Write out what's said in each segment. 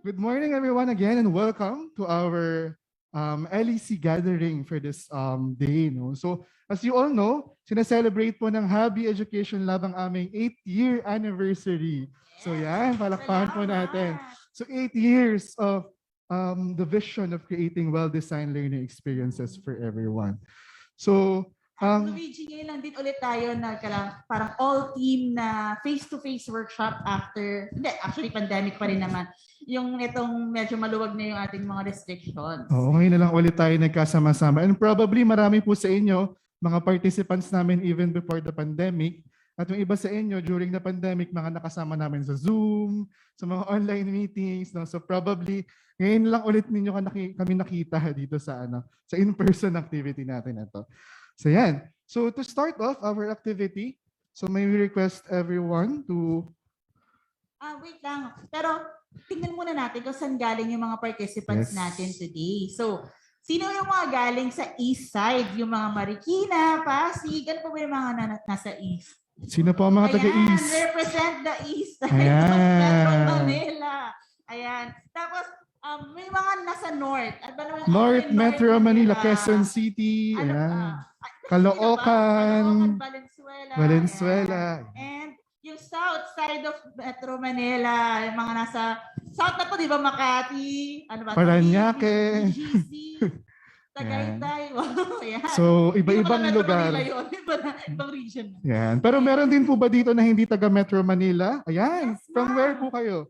Good morning, everyone, again, and welcome to our LEC gathering for this day. No? So, as you all know, sineselebrate po ng Habi Education Lab ang aming 8th year anniversary. So, yan, palakpakan po natin. So, 8 years of the vision of creating well-designed learning experiences for everyone. So, Luigi, ngayon lang din ulit tayo parang all-team na face-to-face workshop after, hindi, actually pandemic pa rin naman. Yung itong medyo maluwag na yung ating mga restrictions. Oo, ngayon na lang ulit tayo nagkasama-sama. And probably marami po sa inyo, mga participants namin even before the pandemic, at yung iba sa inyo during the pandemic, mga nakasama namin sa Zoom, sa mga online meetings. No? So probably, ngayon lang ulit ninyo kami nakita dito sa in-person activity natin ito. So yan. So to start off our activity, so may we request everyone to... Wait lang. Pero tingnan muna natin kung saan galing yung mga participants natin today. So, sino yung mga galing sa East Side? Yung mga Marikina, Pasig, ano po ba yung mga nasa East? Sino po ang mga taga-East? Represent the East Side of Metro Manila. Ayan. Tapos, may mga nasa North. North Metro Manila, Quezon City, Caloocan, Valenzuela. And yung South side of Metro Manila, yung mga nasa South na po, di ba? Makati, Parañaque, Tagaytay. So, iba-ibang lugar. Ibang region. Yan. Pero meron din po ba dito na hindi taga Metro Manila? Ayan. Yes, from where po kayo?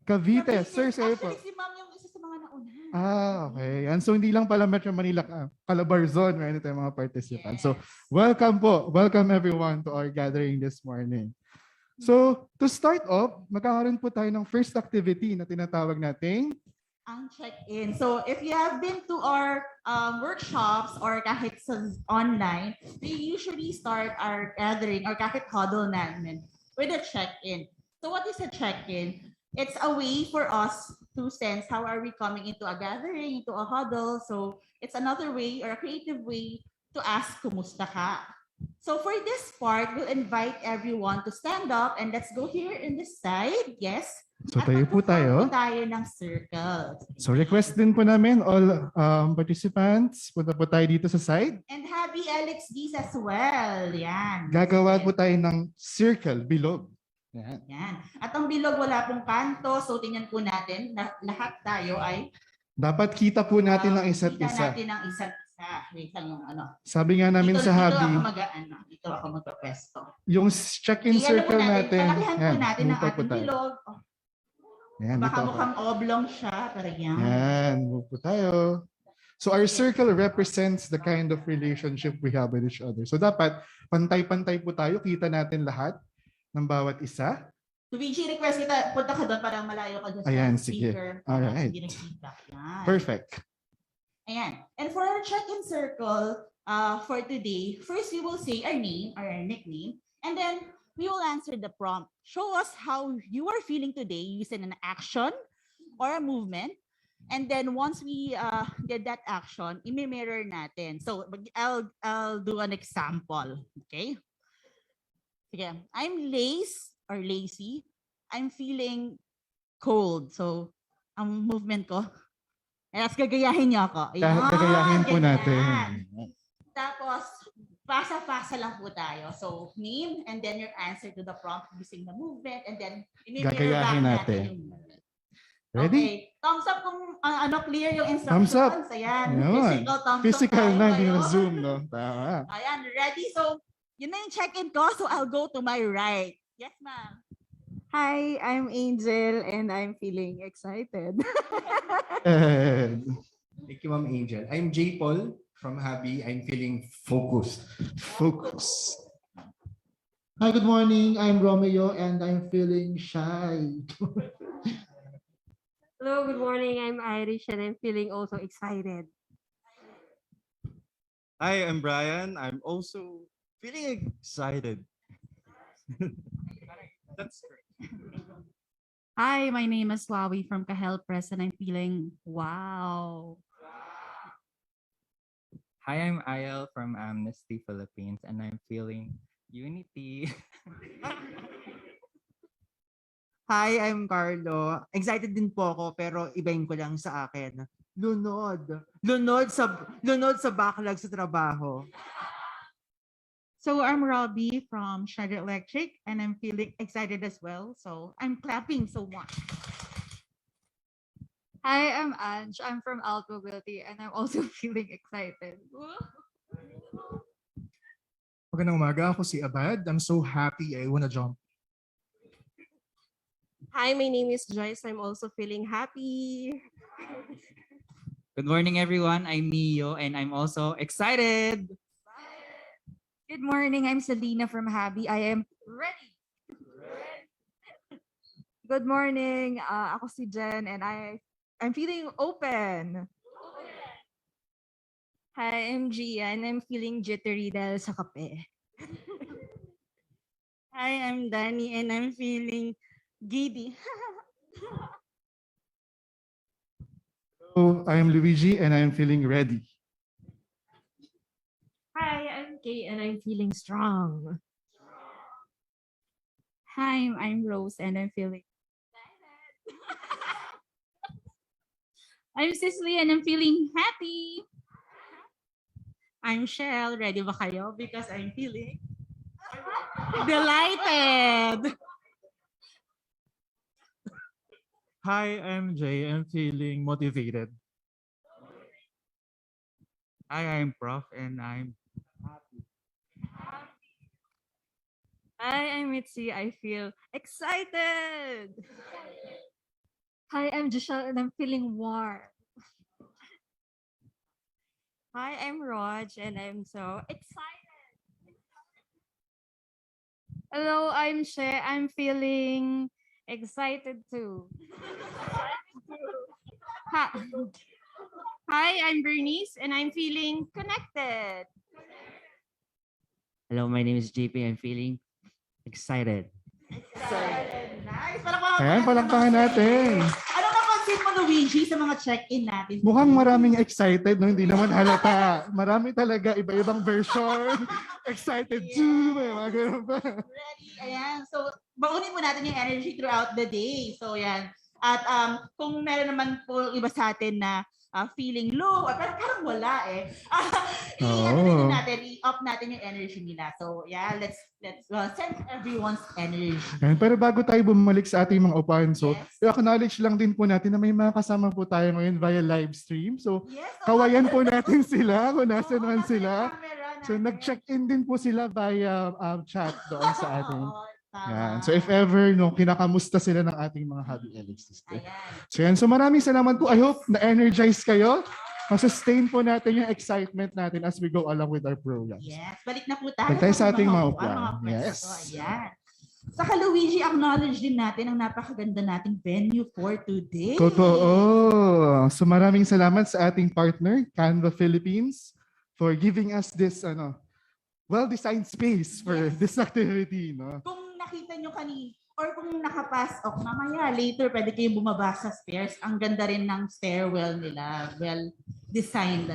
Cavite. Sir, sa'yo po. Si Ma'am yung isa sa mga nauna. Okay. And so, hindi lang pala Metro Manila, Calabarzon, meron tayong mga participants. So, welcome po. Welcome everyone to our gathering this morning. So, to start off, magkakaroon po tayo ng first activity na tinatawag nating ang check-in. So, if you have been to our workshops or kahit sa online, we usually start our gathering or kahit huddle namin with a check-in. So, what is a check-in? It's a way for us to sense how are we coming into a gathering, into a huddle. So, it's another way or a creative way to ask, kumusta ka? So for this part, we'll invite everyone to stand up and let's go here in this side. Yes. So tayo po tayo. Tayo ng circle. So request din po namin all participants. Punta po tayo dito sa side. And Habi Elesi as well. Yan. Gagawa po tayo ng circle, bilog. Yan. Yan. At ang bilog wala pong kanto. So tingnan po natin na lahat tayo ay dapat kita po natin ng isa't isa. Kita natin ng isa't isa. Wait lang yung Sabi nga namin sa Habi. Dito ako magpapesto. Yung check-in circle natin. Palakihan po natin ng ating bilog. Yan, baka mukhang oblong siya. Pero yan. Yan. Move po tayo. So our circle represents the kind of relationship we have with each other. So dapat pantay-pantay po tayo. Kita natin lahat ng bawat isa. Luigi, request kita, punta ka doon para malayo ka doon sa speaker. Sige. Alright. Perfect. Ayan. And for our check-in circle for today, first we will say our name, our nickname, and then we will answer the prompt. Show us how you are feeling today using an action or a movement. And then once we get that action, i-mirror natin. So I'll do an example. Okay? Sige. I'm lazy. I'm feeling cold. So ang movement ko, tapos gagayahin niyo ako. Gagayahin po natin. Tapos, pasa-pasa lang po tayo. So, name and then your answer to the prompt using the movement and then gagayahin natin. Ready? Okay. Thumbs up kung clear yung instructions. Thumbs up. Ayan. Physical na, hindi na Zoom, no? Tama. Ayan, ready? So, yun na yung check-in ko. So, I'll go to my right. Yes, ma'am. Hi, I'm Angel and I'm feeling excited. Thank you, Ma'am Angel. I'm J. Paul from Habi. I'm feeling focused. Focus. Hi, good morning. I'm Romeo and I'm feeling shy. Hello, good morning. I'm Irish and I'm feeling also excited. Hi, I'm Brian. I'm also feeling excited. That's great. Hi, my name is Wawi from Kahel Press and I'm feeling wow. Hi, I'm Ayel from Amnesty Philippines and I'm feeling unity. Hi, I'm Carlo. Excited din po ako pero ibahin ko lang sa akin. Lunod. Lunod sa backlog sa trabaho. So I'm Robbie from Schneider Electric and I'm feeling excited as well. So I'm clapping so much. Hi, I'm Ange. I'm from Alt Mobility and I'm also feeling excited. Magandang umaga, ako si Abad. I'm so happy I wanna jump. Hi, my name is Joyce. I'm also feeling happy. Good morning, everyone. I'm Mio, and I'm also excited. Good morning. I'm Selena from Habi. I am ready. Good morning. Ako si Jen and I'm feeling open. Hi, I'm Gia and I'm feeling jittery dahil sa kape. Hi, I'm Danny and I'm feeling giddy. So I am Luigi and I am feeling ready. Hi, I'm Kay and I'm feeling strong. Hi, I'm Rose and I'm feeling I'm Cicely and I'm feeling happy. I'm Shell. Ready ba kayo? Because I'm feeling delighted. Hi, I'm Jay. I'm feeling motivated. Hi, I'm Prof, and I'm Hi, I'm Mitzi. I feel excited. Hi, I'm Giselle and I'm feeling warm. Hi, I'm Raj and I'm so excited. Hello, I'm She. I'm feeling excited too. Hi, I'm Bernice and I'm feeling connected. Hello, my name is JP. I'm feeling excited. Nice. Palakpakan Ayan, natin palakpakan ang mga natin. check-in. Ano napansin mo, Luigi, sa mga check-in natin? Mukhang maraming excited, no? Hindi naman halata. Marami talaga, iba-ibang version. Excited too. May mga ganun pa. Ready. Ayan. So, baunin mo natin yung energy throughout the day. So, yan. At kung meron naman po iba sa atin na feeling low, or parang wala eh. I-up natin yung energy nila. So, yeah, let's send everyone's energy. Ayan, pero bago tayo bumalik sa ating mga upahan, so Yes. i-acknowledge lang din po natin na may mga kasama po tayo ngayon via live stream. So, Yes, kawayan po natin sila kung nasa naman nasa sila. yung camera So, natin. nag-check-in din po sila via chat doon sa ating. Oo, tama. Yan. So, if ever, no, kinakamusta sila ng ating mga Habi Elesi. Ayan. So, yan. So, maraming salamat po. I hope na-energize kayo. Ma-sustain po natin yung excitement natin as we go along with our programs. Yes, balik na po tayo. Balik tayo sa ating mga upuan, upuan. mga pwesto. Yes. Ayan. Saka Luigi, acknowledge din natin ang napakaganda nating venue for today. Totoo. So maraming salamat sa ating partner, Canva Philippines, for giving us this well-designed space for Yes. this activity. No? Kung nakita nyo or kung nakapasok, mamaya later pwede kayong bumaba sa stairs. Ang ganda rin ng stairwell nila. Well-designed.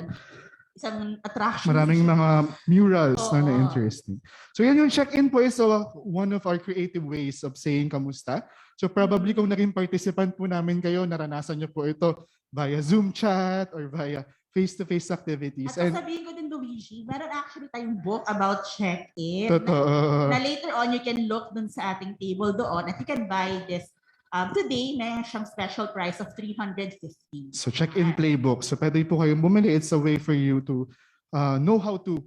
Isang attraction. Maraming mga murals Oo. na interesting. So yan yung check-in po is one of our creative ways of saying kamusta. So probably kung naging participant po namin kayo, naranasan nyo po ito via Zoom chat or via face-to-face activities. At sasabihin ko din, Luigi, meron actually tayong book about check-in. Totoo. Na later on, you can look dun sa ating table doon at you can buy this. Today, may siyang special price of 350. So check-in playbook. So pwede po kayong bumili. It's a way for you to know how to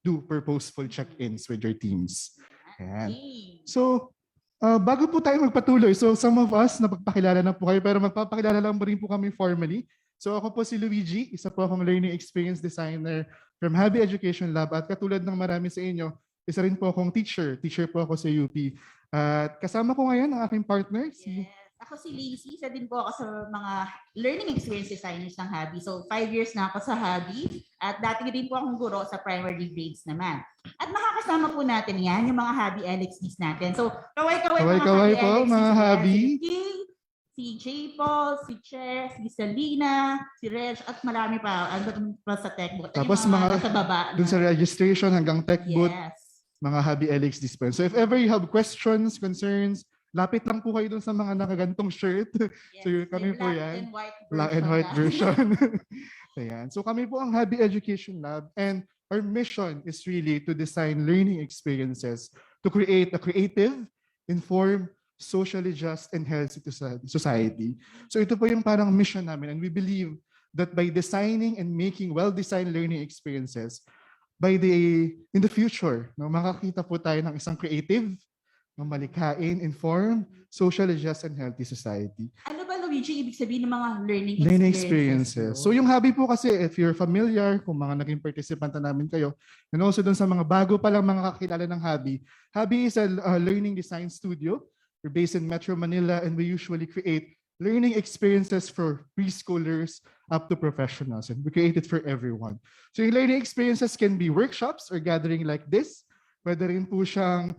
do purposeful check-ins with your teams. Ayan. Okay. So bago po tayo magpatuloy, so some of us, napagpakilala na po kayo, pero magpapakilala lang rin po kami formally. So ako po si Luigi, isa po akong learning experience designer from Habi Education Lab. At katulad ng marami sa inyo, isa rin po akong teacher. Teacher po ako sa UP. At kasama ko ngayon ang aking partner, si Yes. Ako si Lacey, isa din po ako sa mga learning experience designers ng Habi. So 5 years na ako sa Habi at dati din po akong guro sa primary grades naman. At makakasama po natin yan, yung mga Habi LXDs natin. So kaway-kaway po, mga Habi. Si J. Paul, si Che, si Selena, si Reg, at marami pa. Ano pa sa tech booth. Tapos Yung mga nasa baba. dun sa registration hanggang tech booth, Yes. mga Habi LX dispense. So if ever you have questions, concerns, Lapit lang po kayo dun sa mga nakagantong shirt. Yes, So kami may po black yan. and white Black and version white na. version. Ayan. So kami po ang Habi Education Lab, and our mission is really to design learning experiences to create a creative, informed, socially just, and healthy society. So ito po yung parang mission namin, and we believe that by designing and making well-designed learning experiences, in the future, no, makakita po tayo ng isang creative, no, malikhain, informed, socially just, and healthy society. Ano ba, Luigi, ibig sabihin ng mga learning Experiences. So yung Habi po kasi, if you're familiar, kung mga naging participant na namin kayo, and also dun sa mga bago pa lang mga kakilala ng Habi, Habi is a learning design studio. We're based in Metro Manila, and we usually create learning experiences for preschoolers up to professionals, and we create it for everyone. So yung learning experiences can be workshops or gathering like this, whether rin po siyang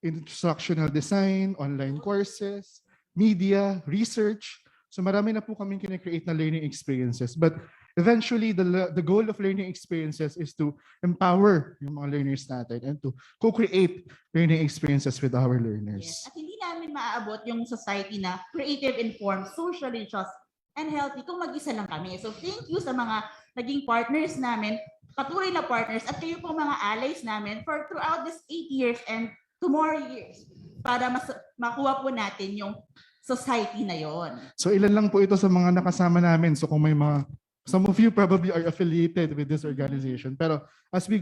instructional design, online courses, media, research. So marami na po kaming kine-create na learning experiences. But eventually, the goal of learning experiences is to empower yung mga learners natin and to co-create learning experiences with our learners. Yes. At hindi namin maaabot yung society na creative, informed, socially just, and healthy kung mag-isa lang kami. So thank you sa mga naging partners namin, patuloy na partners, at kayo po mga allies namin for throughout this 8 years and 2 more years para makuha po natin yung society na yon. So ilan lang po ito sa mga nakasama namin. So kung may some of you probably are affiliated with this organization. Pero as we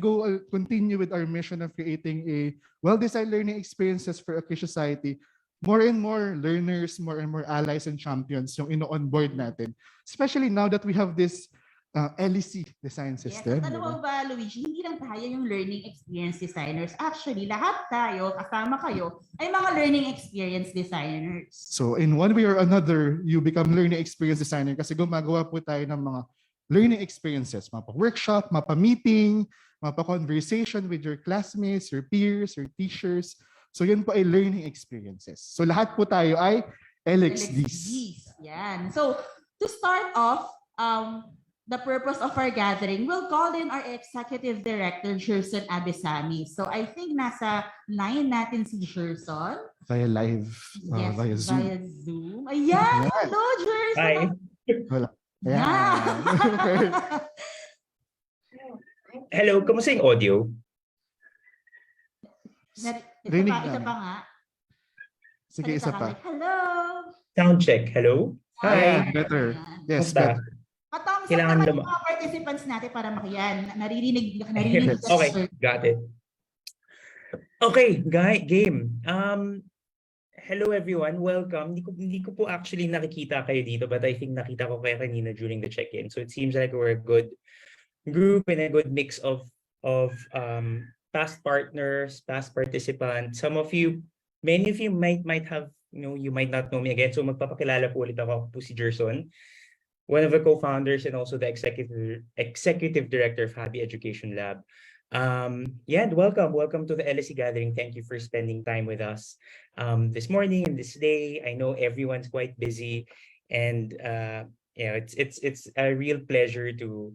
continue with our mission of creating a well-designed learning experiences for a society, more and more learners, more and more allies and champions yung ino-onboard natin. Especially now that we have this LEC design system. Yes, at ano mo ba, Luigi, hindi lang tayo yung learning experience designers. Actually, lahat tayo, kasama kayo, ay mga learning experience designers. So in one way or another, you become learning experience designer kasi gumagawa po tayo ng mga learning experiences, mapa-workshop, mapa-meeting, mapa-conversation with your classmates, your peers, your teachers. So yun po ay learning experiences. So lahat po tayo ay LXDs. Yan. So to start off, the purpose of our gathering, we'll call in our Executive Director, Gerson Abisami. So I think nasa line natin si Gerson. Via live, Yes, via Zoom. via Zoom. Ayan! Hello, Gerson! Hi. Wala. Yeah. Hello, kamusta yung audio? Rinig Isa namin. pa nga. Sige, isa pa. Hello! Sound check. Hello? Hi. Hi. Better. Yes, Kamusta? better. Patong sa Kailangan naman naman. yung mga participants natin para makiyan. Naririnig Okay, got it. Okay, game. Hello everyone, welcome. Hindi ko po actually nakikita kayo dito, but I think nakita ko kayo kanina during the check-in. So it seems like we're a good group and a good mix of past partners, past participants. Many of you might have, you might not know me again. So magpapakilala po ulit ako, po si Gerson, one of the co-founders and also the executive director of Habi Education Lab. Welcome to the LSE Gathering. Thank you for spending time with us this morning and this day. I know everyone's quite busy, and it's a real pleasure to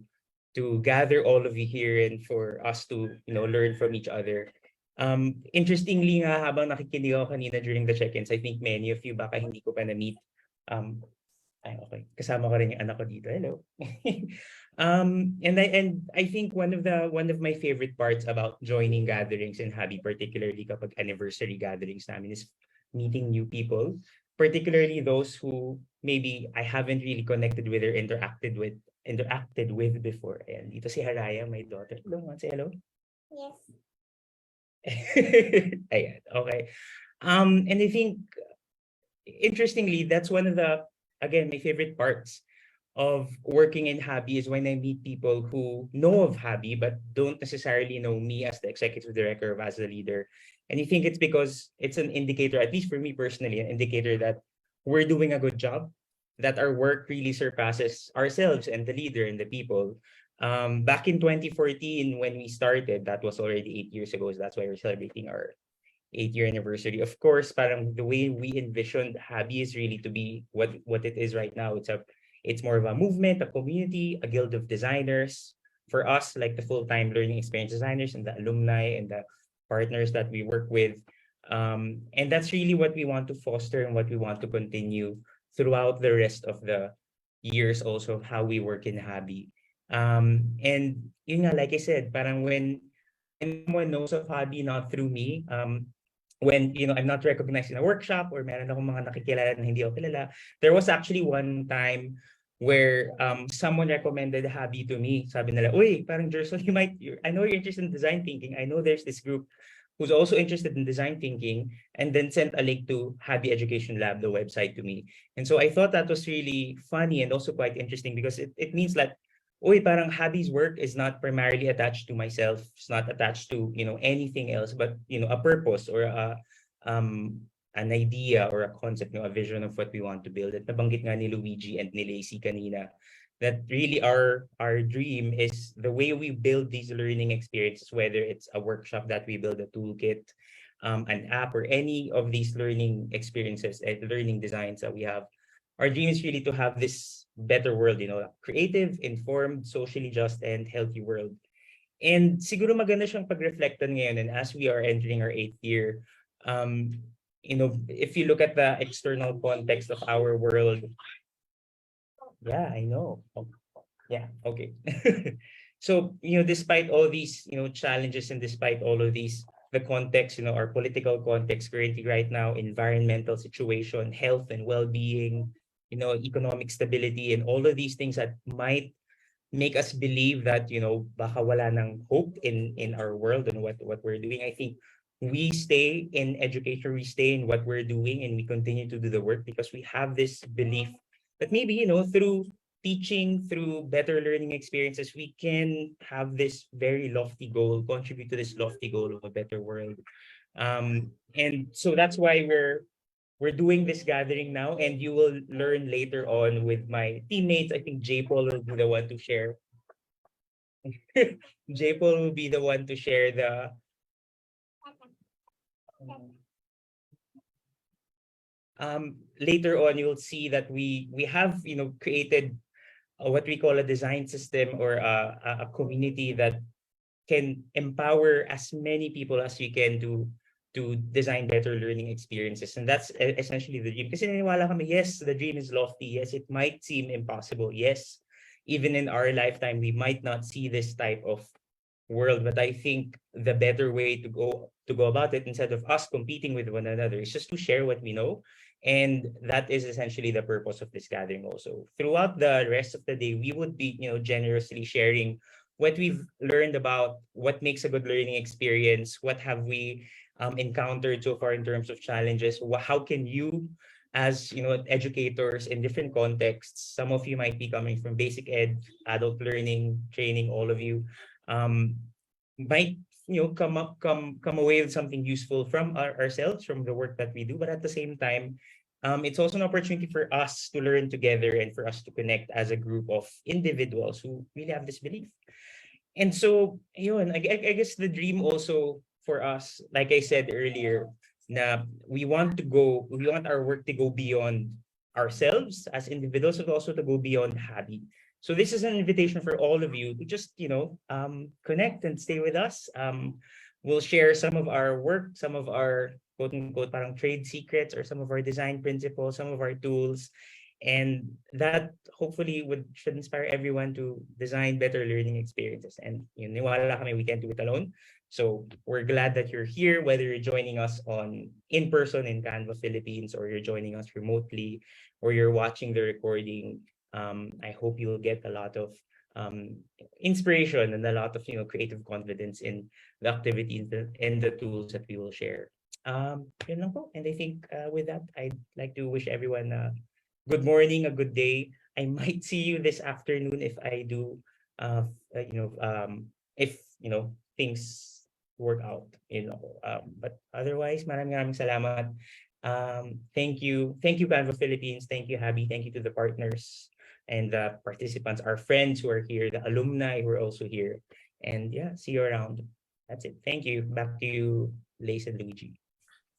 gather all of you here and for us to learn from each other. Interestingly nga, habang nakikinig ako kanina during the check-ins, I think many of you baka hindi ko pa na-meet. Okay. Kasama ko rin yung anak ko dito. Hello. And I think one of my favorite parts about joining gatherings in Habi, particularly kapag anniversary gatherings namin, is meeting new people, particularly those who maybe I haven't really connected with or interacted with before. And dito si Haraya, my daughter. Hello, say hello. Yes. Ayan, okay. And I think interestingly, that's one of my favorite parts of working in Habi is when I meet people who know of Habi but don't necessarily know me as the executive director or as the leader. And I think it's because it's an indicator, at least for me personally, an indicator that we're doing a good job, that our work really surpasses ourselves and the leader and the people. Back in 2014, when we started, that was already 8 years ago. So that's why we're celebrating our 8-year anniversary. Of course, parang the way we envisioned Habi is really to be what it is right now. It's more of a movement, a community, a guild of designers. For us, like the full-time learning experience designers and the alumni and the partners that we work with, And that's really what we want to foster and what we want to continue throughout the rest of the years also of how we work in Habi. And yun nga, like I said, parang when someone knows of Habi not through me, when I'm not recognized in a workshop or meron akong mga nakikilala na hindi ako kilala, there was actually one time where someone recommended Habi to me. Sabi nila, uy, parang Jerson, I know you're interested in design thinking. I know there's this group who's also interested in design thinking, and then sent a link to Habi Education Lab, the website, to me. And so I thought that was really funny and also quite interesting because it means that, uy, parang Habi's work is not primarily attached to myself. It's not attached to, anything else, but, a purpose or an idea or a concept, a vision of what we want to build. At nabanggit nga ni Luigi and ni Lacey kanina, that really our dream is the way we build these learning experiences, whether it's a workshop that we build a toolkit, an app, or any of these learning experiences and learning designs that we have. Our dream is really to have this better world, creative, informed, socially just, and healthy world. And siguro maganda siyang pag-reflectan ngayon, and as we are entering our 8th year, if you look at the external context of our world, yeah, I know. Yeah, okay. So, despite all these, challenges and despite all of these, the context, our political context currently right now, environmental situation, health and well-being, economic stability, and all of these things that might make us believe that, baka wala ng hope in our world and what we're doing. I think we stay in education, we stay in what we're doing, and we continue to do the work because we have this belief that maybe, through teaching, through better learning experiences, we can have this very lofty goal, contribute to this lofty goal of a better world. And so that's why we're doing this gathering now, and you will learn later on with my teammates. I think J. Paul will be the one to share. J. Paul will be the one to share the later on. You'll see that we have created what we call a design system, or a community that can empower as many people as we can to design better learning experiences. And that's essentially the dream. Kasi naniwala kami, yes, the dream is lofty. Yes, it might seem impossible. Yes, even in our lifetime, we might not see this type of world. But I think the better way to go about it, instead of us competing with one another, is just to share what we know. And that is essentially the purpose of this gathering also. Throughout the rest of the day, we would be, generously sharing what we've learned about what makes a good learning experience, what have we encountered so far in terms of challenges, how can you, as educators in different contexts, some of you might be coming from basic ed, adult learning, training, all of you, might come away with something useful from ourselves, from the work that we do. But at the same time, it's also an opportunity for us to learn together and for us to connect as a group of individuals who really have this belief. And so, I guess the dream also for us, like I said earlier, na we want our work to go beyond ourselves as individuals, but also to go beyond Habi. So this is an invitation for all of you to just, connect and stay with us. We'll share some of our work, some of our quote unquote parang trade secrets, or some of our design principles, some of our tools. And that hopefully should inspire everyone to design better learning experiences. And niwala kami, we can't do it alone. So we're glad that you're here, whether you're joining us in person in Canva Philippines, or you're joining us remotely, or you're watching the recording. I hope you'll get a lot of inspiration and a lot of creative confidence in the activities and the tools that we will share. Yun lang po. And I think with that, I'd like to wish everyone a good morning, a good day. I might see you this afternoon if I do, if things work out, but otherwise, maraming salamat. Thank you, Canva Philippines. Thank you, Habi. Thank you to the partners and the participants, our friends who are here, the alumni who are also here. And yeah, see you around. That's it. Thank you. Back to you, Lace and Luigi.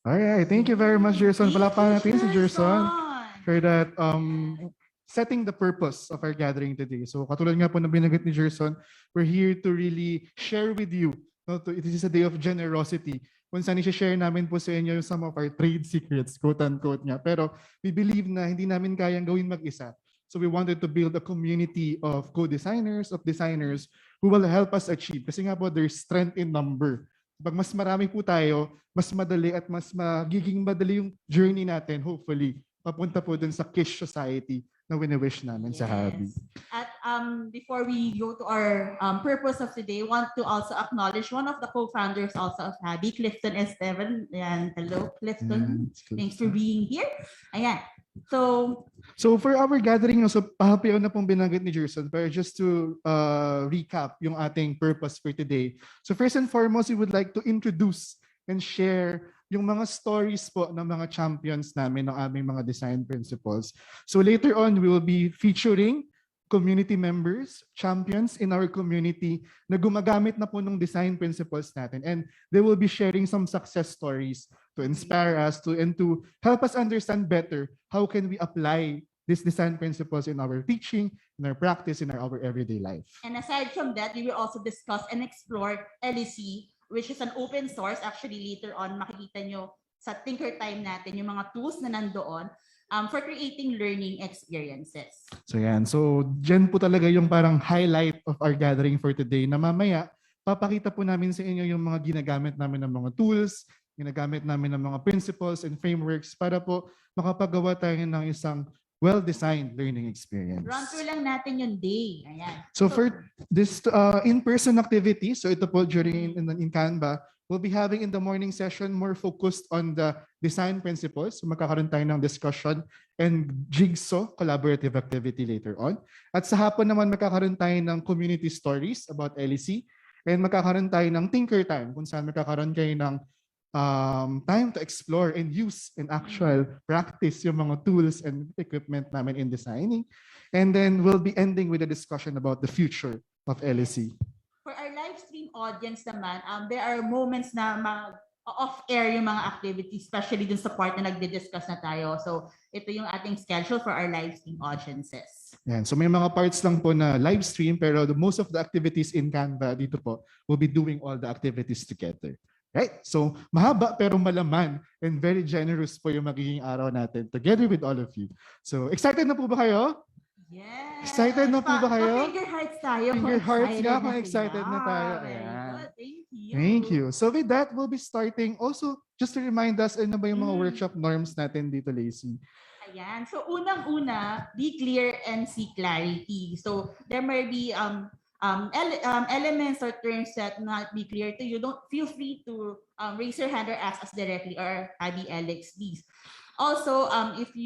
All right. Thank you very much, Jerson. Palapakan natin si Jerson for that setting the purpose of our gathering today. So katulad nga po na binagot ni Jerson, we're here to really share with you. This is a day of generosity. kung saan i-share namin po sa inyo some of our trade secrets, quote-unquote nga. Pero we believe na hindi namin kayang gawin mag-isa. So we wanted to build a community of co-designers, of designers who will help us achieve. Kasi nga po, there's strength in number. Pag mas marami po tayo, mas madali at mas magiging madali yung journey natin, hopefully, papunta po dun sa Kish Society na wini-wish namin sa Habi. At before we go to our purpose of today, want to also acknowledge one of the co-founders also of Habi, Clifton Esteban. Ayan, hello, Clifton. Thanks for being here. Ayan. So for our gathering, so pahapiyaw na pong binanggit ni Gerson, pero just to recap yung ating purpose for today. So first and foremost, we would like to introduce and share yung mga stories po ng mga champions namin ng aming mga design principles. So later on, we will be featuring community members, champions in our community na gumagamit na po ng design principles natin. And they will be sharing some success stories to inspire us and to help us understand better how can we apply these design principles in our teaching, in our practice, in our everyday life. And aside from that, we will also discuss and explore LEC, which is an open source. Actually, later on, makikita nyo sa Tinker Time natin yung mga tools na nandoon for creating learning experiences. So yan. So dyan po talaga yung parang highlight of our gathering for today na mamaya, papakita po namin sa inyo yung mga ginagamit namin ng mga tools, ginagamit namin ng mga principles and frameworks para po makapagawa tayo ng isang well-designed learning experience. Run through lang natin yung day. Ayan. So for this in-person activity, so ito po during in Canva, we'll be having in the morning session more focused on the design principles. So magkakaroon tayo ng discussion and jigsaw collaborative activity later on. At sa hapon naman magkakaroon tayo ng community stories about LEC and magkakaroon tayo ng Tinker Time kung saan magkakaroon kayo ng time to explore and use in actual practice yung mga tools and equipment namin in designing. And then we'll be ending with a discussion about the future of LEC. For our live stream audience naman, there are moments na off-air yung mga activities, especially dun sa part na nagdi-discuss na tayo. So ito yung ating schedule for our live stream audiences. Yan. So may mga parts lang po na live stream, pero most of the activities in Canva dito po, we'll be doing all the activities together. Right? So mahaba pero malaman and very generous po yung magiging araw natin together with all of you. So excited na po ba kayo? Yes. Excited na po ba kayo? Finger hearts tayo. Finger hearts nga kung excited na tayo. Thank you. Thank you. So with that, we'll be starting. Also, just to remind us, ano ba yung mga workshop norms natin dito, Lacey? Ayan. So unang-una, be clear and seek clarity. So there may be elements or terms that not be clear to you. Don't feel free to raise your hand or ask us directly or Habi Elesi. Also, if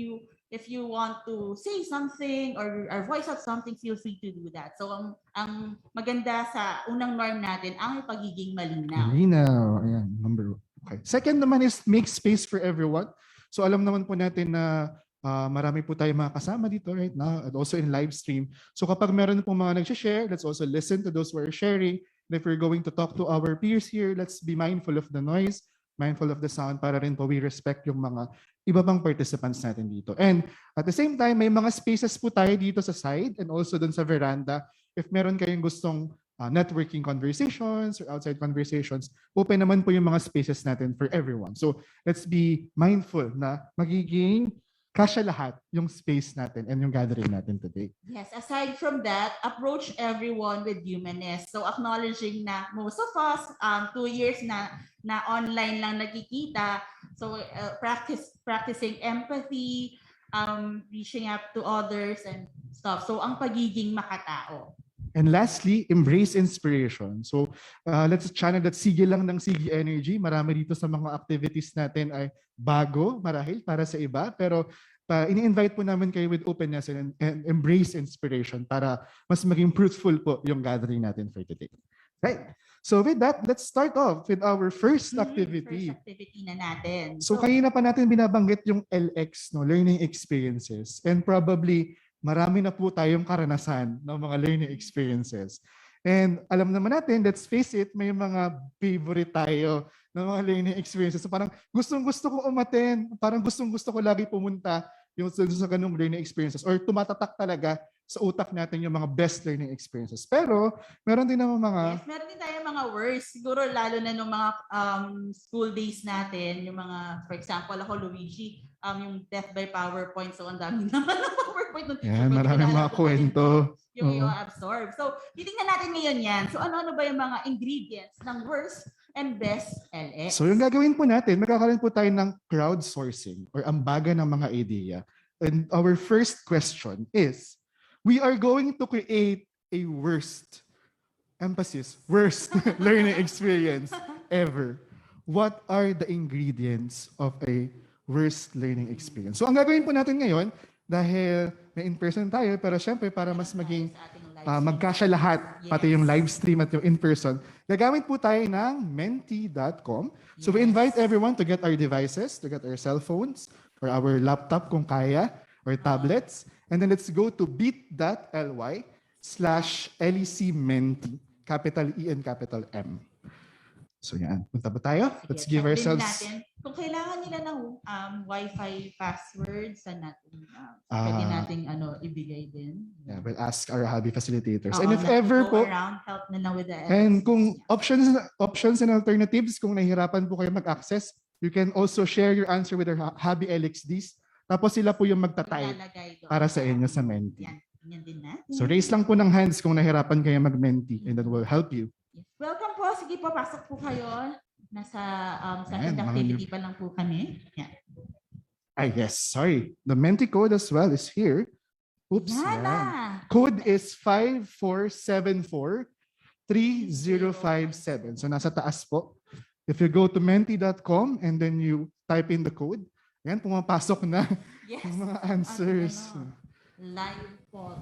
you want to say something or voice out something, feel free to do that. So ang maganda sa unang norm natin ang pagiging malinaw. Malinaw. Ayan, number one. Okay. Second naman is make space for everyone. So alam naman po natin na marami po tayo mga kasama dito right now and also in live stream. So kapag meron po mga nag-share, let's also listen to those who are sharing. And if we're going to talk to our peers here, let's be mindful of the noise, mindful of the sound para rin po we respect yung mga iba pang participants natin dito. And at the same time, may mga spaces po tayo dito sa side and also dun sa veranda. If meron kayong gustong networking conversations or outside conversations, open naman po yung mga spaces natin for everyone. So let's be mindful na magiging kasya lahat yung space natin and yung gathering natin today. Yes, aside from that, approach everyone with humanness. So acknowledging na most of us, 2 years na online lang nagkikita. So practicing empathy, reaching out to others and stuff. So ang pagiging makatao. And lastly, embrace inspiration. So let's channel that sige lang ng sige energy. Marami dito sa mga activities natin ay bago, marahil para sa iba. Pero ini-invite po namin kayo with openness and embrace inspiration para mas maging fruitful po yung gathering natin for today. Right? So with that, let's start off with our first activity. First activity na natin. So kanina pa natin binabanggit yung LX, no, learning experiences. And probably marami na po tayong karanasan ng mga learning experiences. And alam naman natin, let's face it, may mga favorite tayo ng mga learning experiences. So parang gustong-gusto ko umattend, parang gustong-gusto ko lagi pumunta yung sa ganung learning experiences or tumatatak talaga sa utak natin yung mga best learning experiences. Pero meron din naman mga Yes, meron din tayo mga worst. Siguro lalo na nung mga school days natin, yung mga, for example, ako, Luigi, yung death by PowerPoint. So, ang dami naman ng PowerPoint ng teacher yan, ko. maraming Hindi mga ko alam kung kwento. alin yung Oo. i-absorb. So, titingnan natin ngayon yan. So, ano-ano ba yung mga ingredients ng worst and best LX? So yung gagawin po natin, magkakaroon po tayo ng crowdsourcing or ambaga ng mga idea. And our first question is, we are going to create a worst learning experience ever. What are the ingredients of a worst learning experience? So ang gagawin po natin ngayon, dahil may in-person tayo, pero syempre para mas maging magkasya lahat, pati yung live stream at yung in-person, gagamit po tayo ng menti.com. So we invite everyone to get our devices, to get our cell phones, or our laptop kung kaya, or tablets. And then let's go to bit.ly/lecmenti, capital E and capital M. So yan, punta ba tayo? Let's give Check din ourselves... natin. Kung kailangan nila ng Wi-Fi password, saan natin, pwede nating ibigay din. Yeah, we'll ask our Habi facilitators. Oo, And if na- ever go po, around, help na lang with the and kung options and alternatives, kung nahihirapan po kayo mag-access, you can also share your answer with our Habi LXDs. Tapos sila po yung magta-type ilalagay doon. para sa inyo sa Menti. Yan, yan din natin. So raise lang po ng hands kung nahirapan kayo mag-Menti and that will help you. Yes. Welcome po. Sige po, pasok po kayo. Nasa Ayan, second mga activity pa lang po kami. Yan. Ay, yes, sorry. The Menti code as well is here. Oops. Yan Yan. na. Code is 54743057. So nasa taas po. If you go to menti.com and then you type in the code, yan, pumapasok na Yes. yung mga answers. Live po.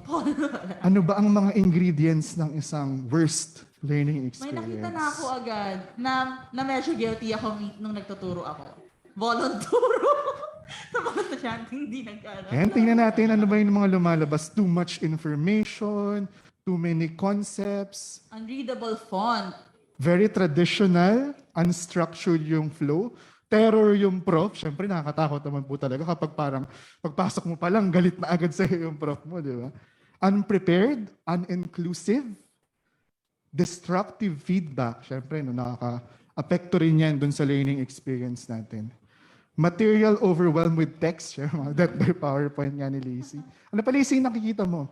Ano ba ang mga ingredients ng isang worst learning May experience? nakita na ako agad na medyo guilty ako nung nagtuturo ako. Volonturo. Sa mga estudyante, hindi nagkala. Ayan, tingnan natin ano ba yung mga lumalabas. Too much information, too many concepts, Unreadable font. very traditional, unstructured yung flow, terror yung prof. Siyempre, nakakatakot naman po talaga kapag parang pagpasok mo pa lang, galit na agad sa'yo yung prof mo, di ba? Unprepared, uninclusive, destructive feedback. Siyempre, no, nakaka-apekto rin yan dun sa learning experience natin. Material overwhelmed with text. Mga that by PowerPoint nga ni Lacey. Ano pa, Lacey, nakikita mo?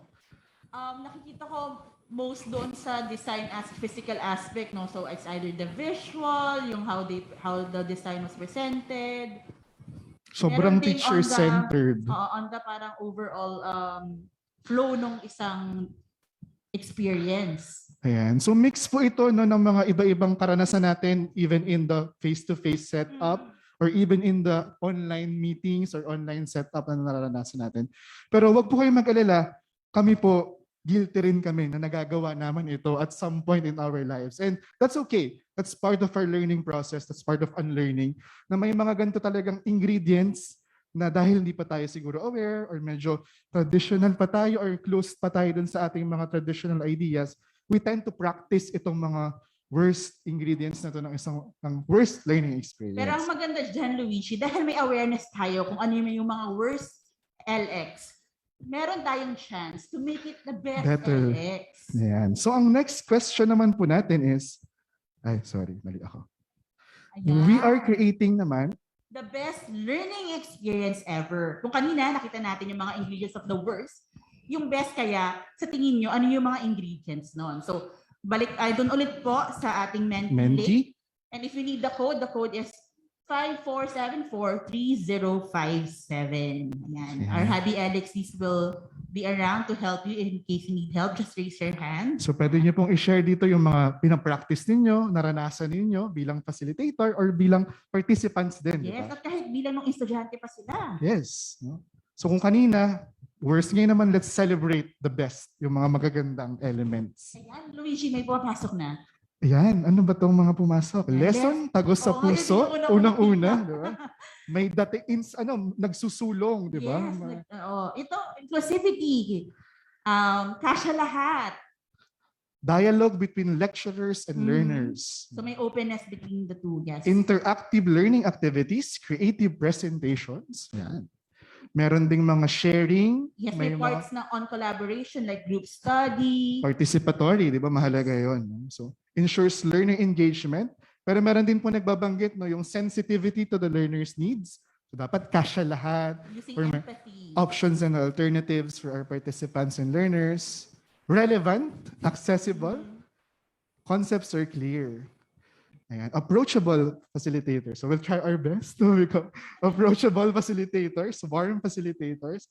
Nakikita ko most doon sa design as physical aspect, no? So it's either the visual, yung how the design was presented. Sobrang Meron din teacher-centered. on the parang overall flow nung isang experience. Ayan. So mix po ito no, ng mga iba-ibang karanasan natin even in the face-to-face setup or even in the online meetings or online setup na nararanasan natin. Pero wag po kayong mag-alala. Kami po, guilty rin kami na nagagawa naman ito at some point in our lives. And that's okay. That's part of our learning process. That's part of unlearning. Na may mga ganito talagang ingredients na dahil hindi pa tayo siguro aware or medyo traditional pa tayo or close pa tayo dun sa ating mga traditional ideas, we tend to practice itong mga worst ingredients na to ng isang worst learning experience. Pero ang maganda dyan, Luigi, dahil may awareness tayo kung ano yung mga worst LX, meron tayong chance to make it the best Better. LX. Ayan. So ang next question naman po natin is, mali ako. Ayan. We are creating naman The best learning experience ever. Kung kanina nakita natin yung mga ingredients of the worst, yung best kaya, sa tingin nyo, ano yung mga ingredients nun? So, balik, doon ulit po sa ating Menti. Menti. And if you need the code is 54743057. Ayan. Our Habi LXDs will be around to help you in case you need help. Just raise your hand. So pwede niyo pong i-share dito yung mga pinapractice ninyo, naranasan ninyo bilang facilitator or bilang participants din. Yes, Diba? at kahit bilang ng estudyante pa sila. Yes. No? So kung kanina, worst ngayon naman, let's celebrate the best, yung mga magagandang elements. Ayan, Luigi, may pumapasok na. Ayan, ano ba itong mga pumasok? Lesson, tagos sa Oo, puso, yun yung unang-una, di ba? May nagsusulong, di ba? Yes, ito, inclusivity. Kasya lahat. Dialogue between lecturers and learners. So may openness between the two, yes. Interactive learning activities, creative presentations. Yan. Meron ding mga sharing, Yes, may may mga parts na on collaboration like group study. participatory, di ba? Mahalaga yon. So, ensures learner engagement. Pero meron din po nagbabanggit no, yung sensitivity to the learner's needs. So, dapat kasya lahat. Using Or may empathy. options and alternatives for our participants and learners. Relevant, accessible, concepts are clear. Ayan. Approachable facilitators. So we'll try our best to become approachable facilitators, warm facilitators.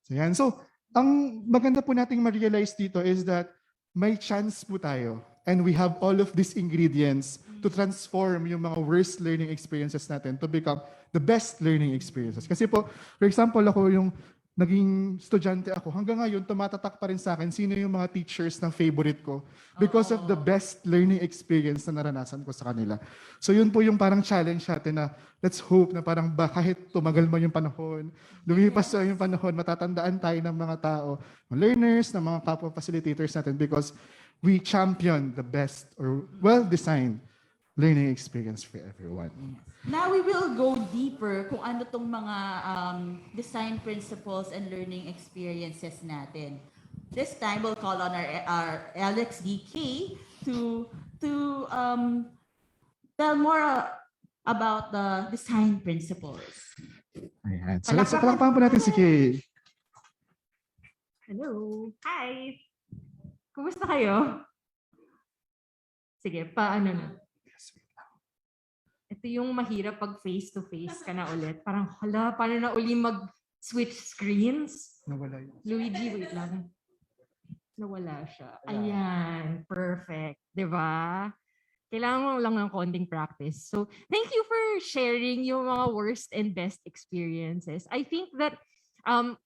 So yan. So ang maganda po nating ma-realize dito is that may chance po tayo and we have all of these ingredients to transform yung mga worst learning experiences natin to become the best learning experiences. Kasi po, for example, ako yung naging estudyante ako, hanggang ngayon, tumatatak pa rin sa akin sino yung mga teachers na favorite ko because of the best learning experience na naranasan ko sa kanila. So yun po yung parang challenge natin na let's hope na parang kahit tumagal mo yung panahon, lumipas yung panahon, matatandaan tayo ng mga tao, mga learners, ng mga kapwa facilitators natin because we champion the best or well-designed learning experience for everyone. Now we will go deeper kung ano tong mga design principles and learning experiences natin. This time we'll call on our LXDK to tell more about the design principles. Ayan. So let's palakpakan po natin si Kay. Hello. Hi. Kumusta kayo? Sige, paano na? Ito yung mahirap pag face-to-face ka na ulit. Parang, hala, paano na uli mag-switch screens? Nawala yun. Luigi, wait lang. Nawala siya. Ayan, perfect. Diba? Kailangan mo lang ng konting practice. So, thank you for sharing yung mga worst and best experiences. I think that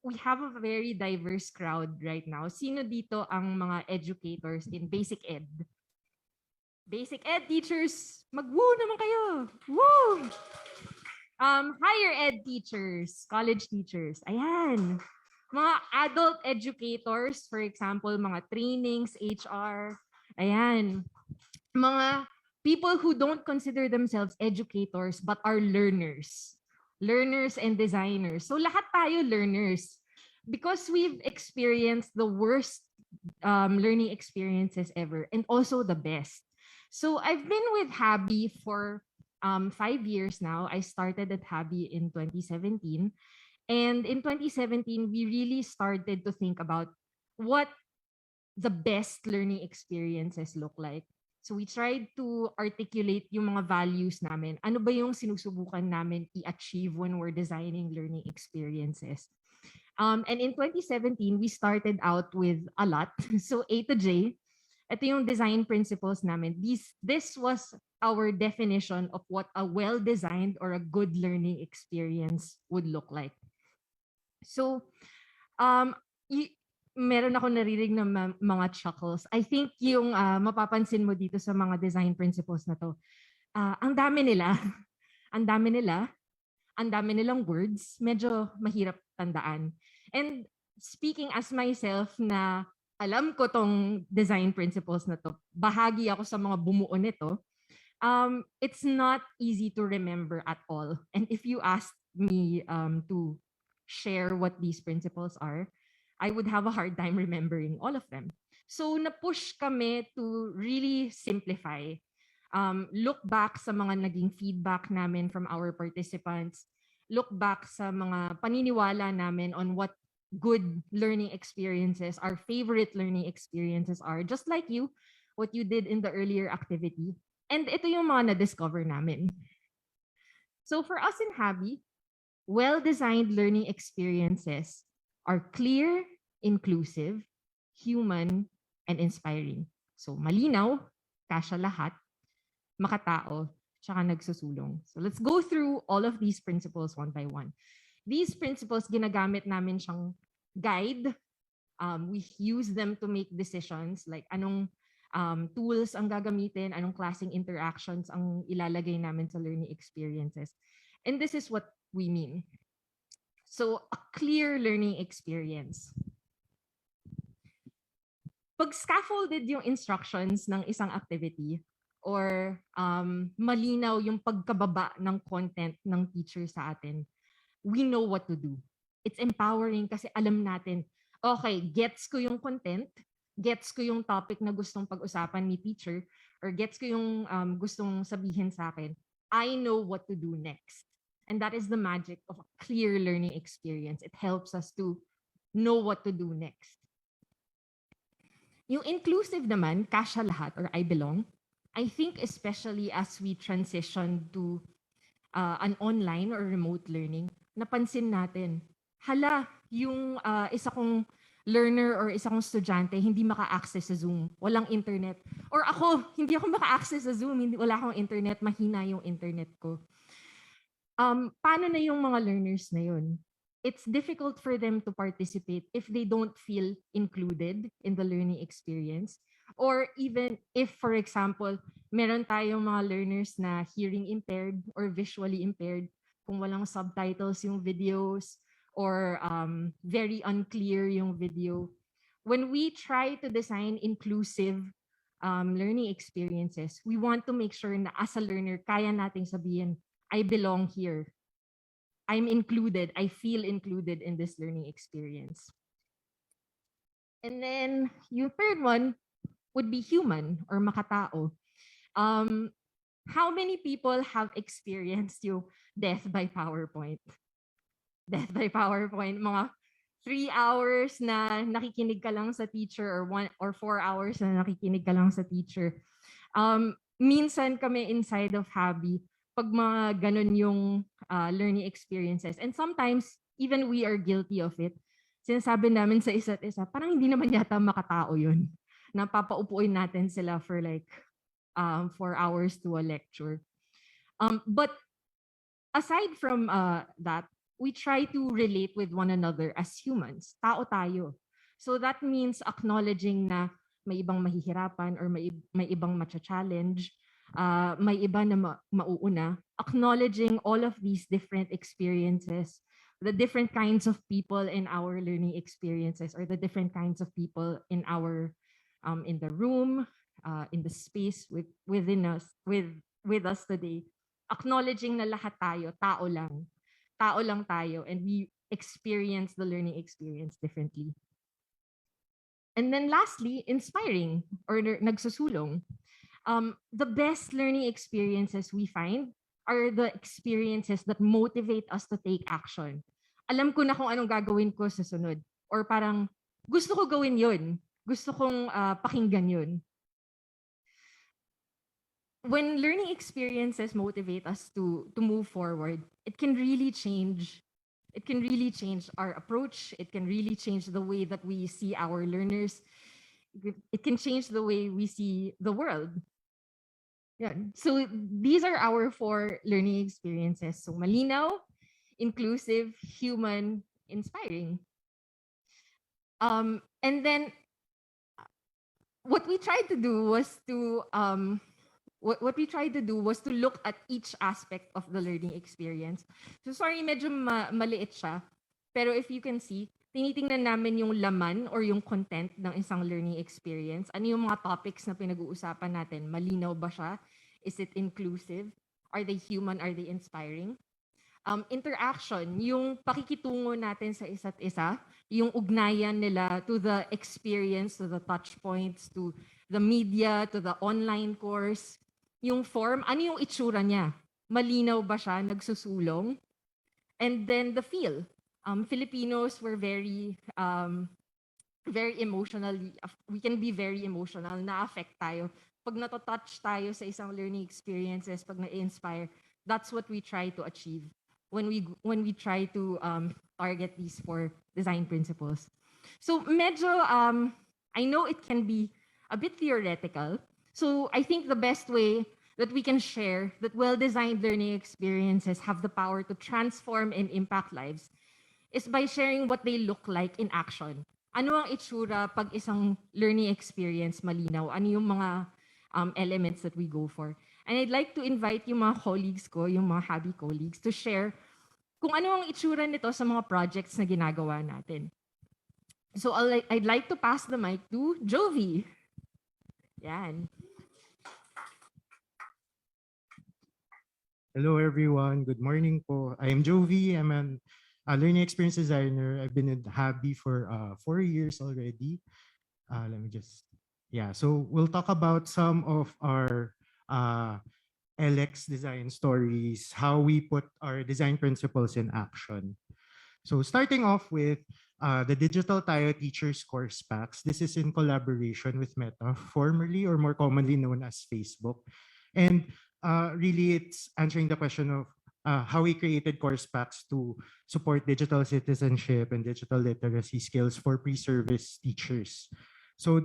we have a very diverse crowd right now. Sino dito ang mga educators in basic ed? Basic ed teachers, mag-woo naman kayo. Woo! Higher ed teachers, college teachers. Ayan. Mga adult educators, for example, mga trainings, HR. Ayan. Mga people who don't consider themselves educators but are learners. Learners and designers. So lahat tayo learners. Because we've experienced the worst learning experiences ever and also the best. So I've been with Habi for 5 years now. I started at Habi in 2017. And in 2017, we really started to think about what the best learning experiences look like. So we tried to articulate yung mga values namin. Ano ba yung sinusubukan namin i-achieve when we're designing learning experiences? And in 2017, we started out with a lot. So A to J. Ito yung design principles namin. This was our definition of what a well-designed or a good learning experience would look like. So, meron ako naririnig ng mga chuckles. I think yung mapapansin mo dito sa mga design principles na to, ang dami nila. Ang dami nila. Ang dami nilang words. Medyo mahirap tandaan. And speaking as myself na alam ko tong design principles na to, bahagi ako sa mga bumuo nito, it's not easy to remember at all. And if you asked me to share what these principles are, I would have a hard time remembering all of them. So na-push kami to really simplify. Look back sa mga naging feedback namin from our participants. Look back sa mga paniniwala namin on what good learning experiences, our favorite learning experiences are, just like you, what you did in the earlier activity. And ito yung mga na-discover namin. So for us in Habi, well-designed learning experiences are clear, inclusive, human, and inspiring. So malinaw, kasya lahat, makatao, tsaka nagsusulong. So let's go through all of these principles one by one. These principles, ginagamit namin siyang guide. We use them to make decisions like anong tools ang gagamitin, anong klaseng interactions ang ilalagay namin sa learning experiences. And this is what we mean. So, a clear learning experience. Pag scaffolded yung instructions ng isang activity or malinaw yung pagkababa ng content ng teacher sa atin, we know what to do. It's empowering kasi alam natin, okay, gets ko yung content, gets ko yung topic na gustong pag-usapan ni teacher, or gets ko yung gustong sabihin sa akin. I know what to do next. And that is the magic of a clear learning experience. It helps us to know what to do next. Yung inclusive naman, kasya lahat or I belong, I think especially as we transition to an online or remote learning, napansin natin, hala, yung isa kong learner or isa kong estudyante hindi maka-access sa Zoom, walang internet. Or ako, hindi ako maka-access sa Zoom, wala akong internet, mahina yung internet ko. Paano na yung mga learners na yun? It's difficult for them to participate if they don't feel included in the learning experience. Or even if, for example, meron tayong mga learners na hearing impaired or visually impaired, kung walang subtitles yung videos or very unclear yung video. When we try to design inclusive learning experiences, we want to make sure na as a learner, kaya nating sabihin, I belong here. I'm included. I feel included in this learning experience. And then yung third one would be human or makatao. How many people have experienced yung death by PowerPoint? Death by PowerPoint, mga 3 hours na nakikinig ka lang sa teacher or 1 or 4 hours na nakikinig ka lang sa teacher. Minsan kami inside of Habi, pag mga ganun yung learning experiences. And sometimes, even we are guilty of it. Sinasabi namin sa isa't isa, parang hindi naman yata makatao yun. Napapaupuin natin sila for like 4 hours to a lecture. But aside from that, we try to relate with one another as humans. Tao tayo. So that means acknowledging na may ibang mahihirapan or may ibang matcha-challenge. May iba na mauuna, acknowledging all of these different experiences, the different kinds of people in our learning experiences, or the different kinds of people in our in the room, in the space within us, with us today, acknowledging na lahat tayo, tao lang tayo, and we experience the learning experience differently. And then lastly, inspiring or nagsusulong. The best learning experiences we find are the experiences that motivate us to take action. Alam ko na kung anong gagawin ko sa sunod. Or parang, gusto ko gawin yun. Gusto kong pakinggan yun. When learning experiences motivate us to move forward, it can really change. It can really change our approach. It can really change the way that we see our learners. It can change the way we see the world. Yeah. So these are our 4 learning experiences. So malinaw, inclusive, human, inspiring. And then what we tried to do was to look at each aspect of the learning experience. So sorry, medyo maliit siya. Pero if you can see, tinitingnan namin yung laman or yung content ng isang learning experience. Ano yung mga topics na pinag-uusapan natin? Malinaw ba siya? Is it inclusive? Are they human? Are they inspiring? Interaction, yung pakikitungo natin sa isa't isa, yung ugnayan nila to the experience, to the touch points, to the media, to the online course. Yung form, ano yung itsura niya? Malinaw ba siya? Nagsusulong? And then the feel. Filipinos were very emotional. We can be very emotional. Na-affect tayo. Pag natotouch tayo sa isang learning experiences, pag na-inspire, that's what we try to achieve when we try to target these 4 design principles. So medyo, I know it can be a bit theoretical. So I think the best way that we can share that well-designed learning experiences have the power to transform and impact lives is by sharing what they look like in action. Ano ang itsura pag isang learning experience malinaw? Ano yung mga elements that we go for? And I'd like to invite yung mga colleagues ko, yung mga Habi colleagues, to share kung ano ang itsura nito sa mga projects na ginagawa natin. So I'd like to pass the mic to Jovi. Yan. Hello everyone, good morning po. I am Jovi. I'm an learning experience designer. I've been in Habi for 4 years already. Let me just, yeah. So we'll talk about some of our LX design stories, how we put our design principles in action. So starting off with the Digital Tayo Teachers Course Packs. This is in collaboration with Meta, formerly or more commonly known as Facebook. And really it's answering the question of how we created course packs to support digital citizenship and digital literacy skills for pre-service teachers. So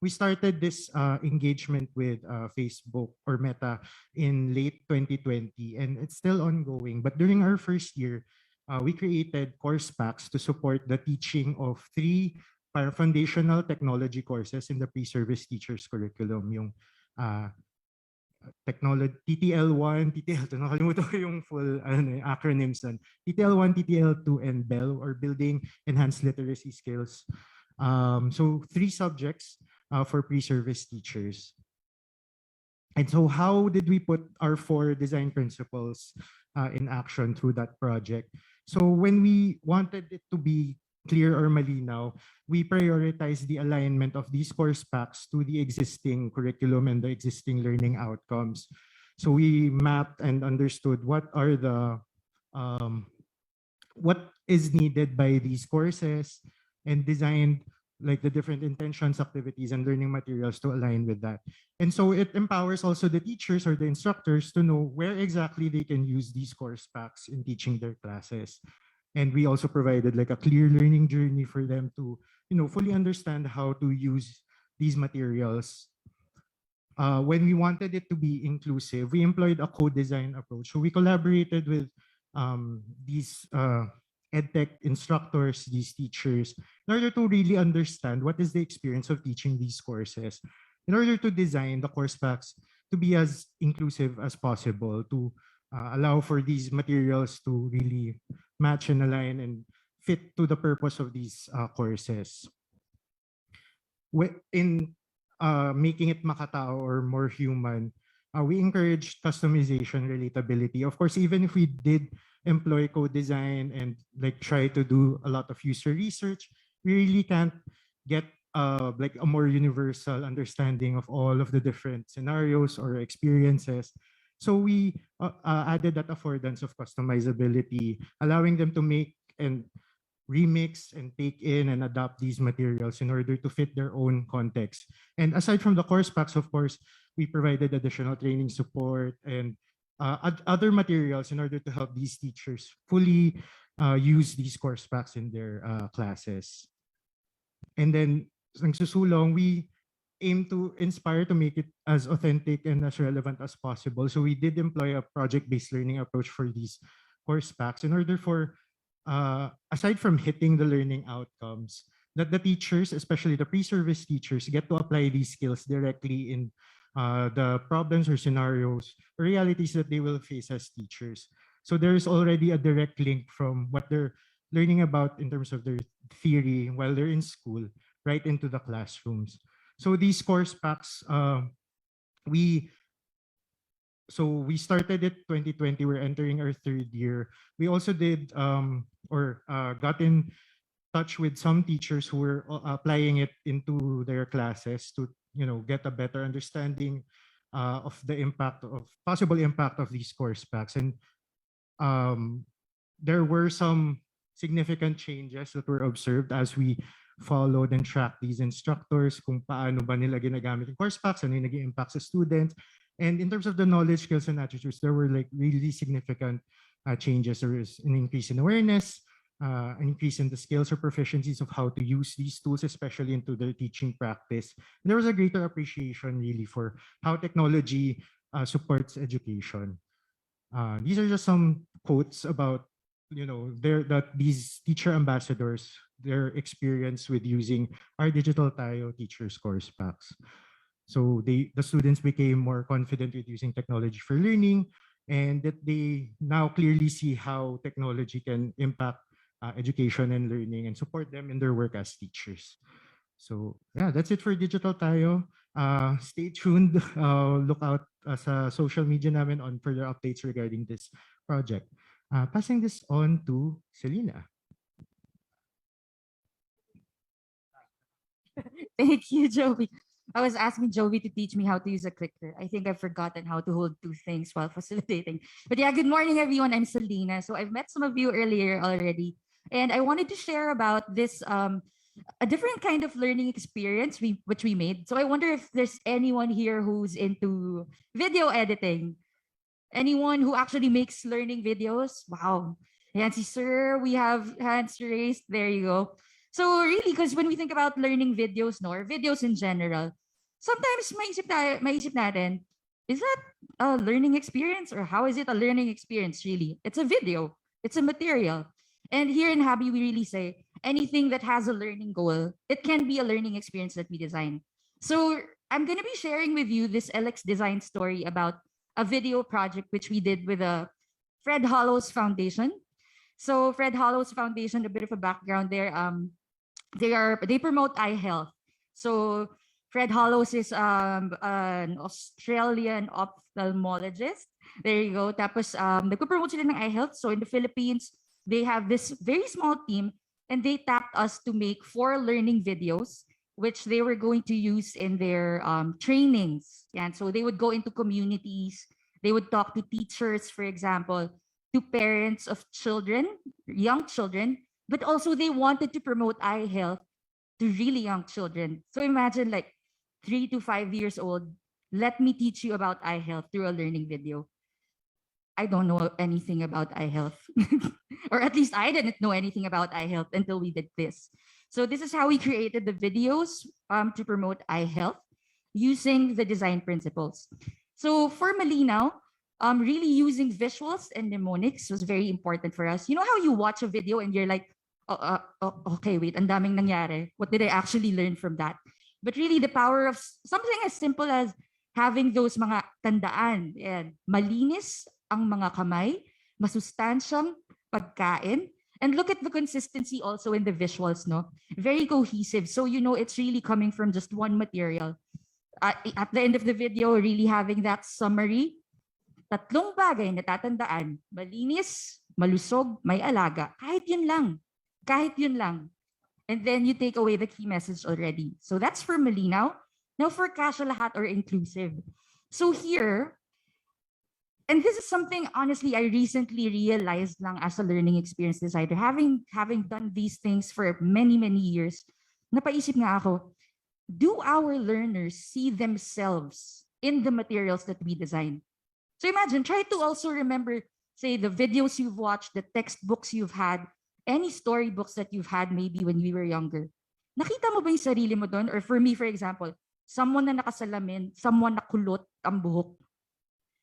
we started this engagement with Facebook or Meta in late 2020, and it's still ongoing. But during our first year, we created course packs to support the teaching of 3 foundational technology courses in the pre-service teachers curriculum. Yung technology, TTL1, TTL2, nakalimutan ko yung full acronyms nun. TTL1, TTL2, and BEL, or Building Enhanced Literacy Skills. So 3 subjects for pre-service teachers. And so how did we put our 4 design principles in action through that project? So when we wanted it to be clear or malinaw, we prioritize the alignment of these course packs to the existing curriculum and the existing learning outcomes. So we mapped and understood what are the what is needed by these courses and designed like the different intentions, activities, and learning materials to align with that. And so it empowers also the teachers or the instructors to know where exactly they can use these course packs in teaching their classes. And we also provided like a clear learning journey for them to, fully understand how to use these materials. When we wanted it to be inclusive, we employed a co-design approach. So we collaborated with these EdTech instructors, these teachers, in order to really understand what is the experience of teaching these courses, in order to design the course packs to be as inclusive as possible, to allow for these materials to really match and align and fit to the purpose of these courses. In making it makatao or more human, we encourage customization, relatability. Of course, even if we did employ co-design and like try to do a lot of user research, we really can't get like a more universal understanding of all of the different scenarios or experiences. So we added that affordance of customizability, allowing them to make and remix and take in and adapt these materials in order to fit their own context. And aside from the course packs, of course, we provided additional training support and other materials in order to help these teachers fully use these course packs in their classes. And then, nagsusulong, we aim to inspire to make it as authentic and as relevant as possible. So we did employ a project-based learning approach for these course packs in order for, aside from hitting the learning outcomes, that the teachers, especially the pre-service teachers, get to apply these skills directly in the problems or scenarios, or realities that they will face as teachers. So there's already a direct link from what they're learning about in terms of their theory while they're in school, right into the classrooms. So these course packs, we started it 2020. We're entering our 3rd year. We also did got in touch with some teachers who were applying it into their classes to get a better understanding of the possible impact of these course packs. And there were some significant changes that were observed as we followed and tracked these instructors, kung paano ba nila ginagamit yung course packs, ano yung naging impact sa students. And in terms of the knowledge, skills, and attitudes, there were like really significant changes. There was an increase in awareness, an increase in the skills or proficiencies of how to use these tools, especially into their teaching practice. And there was a greater appreciation really for how technology supports education. These are just some quotes about these teacher ambassadors, their experience with using our Digital Tayo Teachers Course Packs. So the students became more confident with using technology for learning, and that they now clearly see how technology can impact education and learning and support them in their work as teachers. So yeah, that's it for Digital Tayo. Stay tuned. Look out sa social media namin on further updates regarding this project. Passing this on to Selena. Thank you, Joey. I was asking Joey to teach me how to use a clicker. I think I've forgotten how to hold two things while facilitating. But yeah, good morning, everyone. I'm Selena. So I've met some of you earlier already. And I wanted to share about this a different kind of learning experience which we made. So I wonder if there's anyone here who's into video editing. Anyone who actually makes learning videos? Wow. Yancy, sir, we have hands raised. There you go. So really, because when we think about learning videos, no, or videos in general, sometimes maisip natin, is that a learning experience or how is it a learning experience really? It's a video. It's a material. And here in Habi, we really say anything that has a learning goal, it can be a learning experience that we design. So I'm going to be sharing with you this LX design story about a video project which we did with a Fred Hollows Foundation. So Fred Hollows Foundation, a bit of a background there. They promote eye health. So Fred Hollows is an Australian ophthalmologist. There you go. Tapos nagpo-promote sila ng eye health. So in the Philippines, they have this very small team and they tapped us to make 4 learning videos which they were going to use in their trainings. And so they would go into communities, they would talk to teachers, for example, to parents of children, young children, but also they wanted to promote eye health to really young children. So imagine like 3 to 5 years old, let me teach you about eye health through a learning video. I don't know anything about eye health, or at least I didn't know anything about eye health until we did this. So this is how we created the videos to promote eye health using the design principles. So for Malinaw, really using visuals and mnemonics was very important for us. You know how you watch a video and you're like, okay, wait, ang daming nangyari. What did I actually learn from that? But really the power of something as simple as having those mga tandaan. And malinis ang mga kamay, masustansyang pagkain. And look at the consistency also in the visuals, no? Very cohesive. So you know it's really coming from just one material. At the end of the video, really having that summary. Tatlong bagay na tatandaan. Malinis, malusog, may alaga. Kahit yun lang. Kahit yun lang. And then you take away the key message already. So that's for Malinaw. Now for Kasya Lahat or inclusive. So here, and this is something, honestly, I recently realized lang as a learning experience designer, having done these things for many, many years, napaisip nga ako, do our learners see themselves in the materials that we design? So imagine, try to also remember, say, the videos you've watched, the textbooks you've had, any storybooks that you've had maybe when we were younger. Nakita mo ba yung sarili mo doon? Or for me, for example, someone na nakasalamin, someone na kulot ang buhok.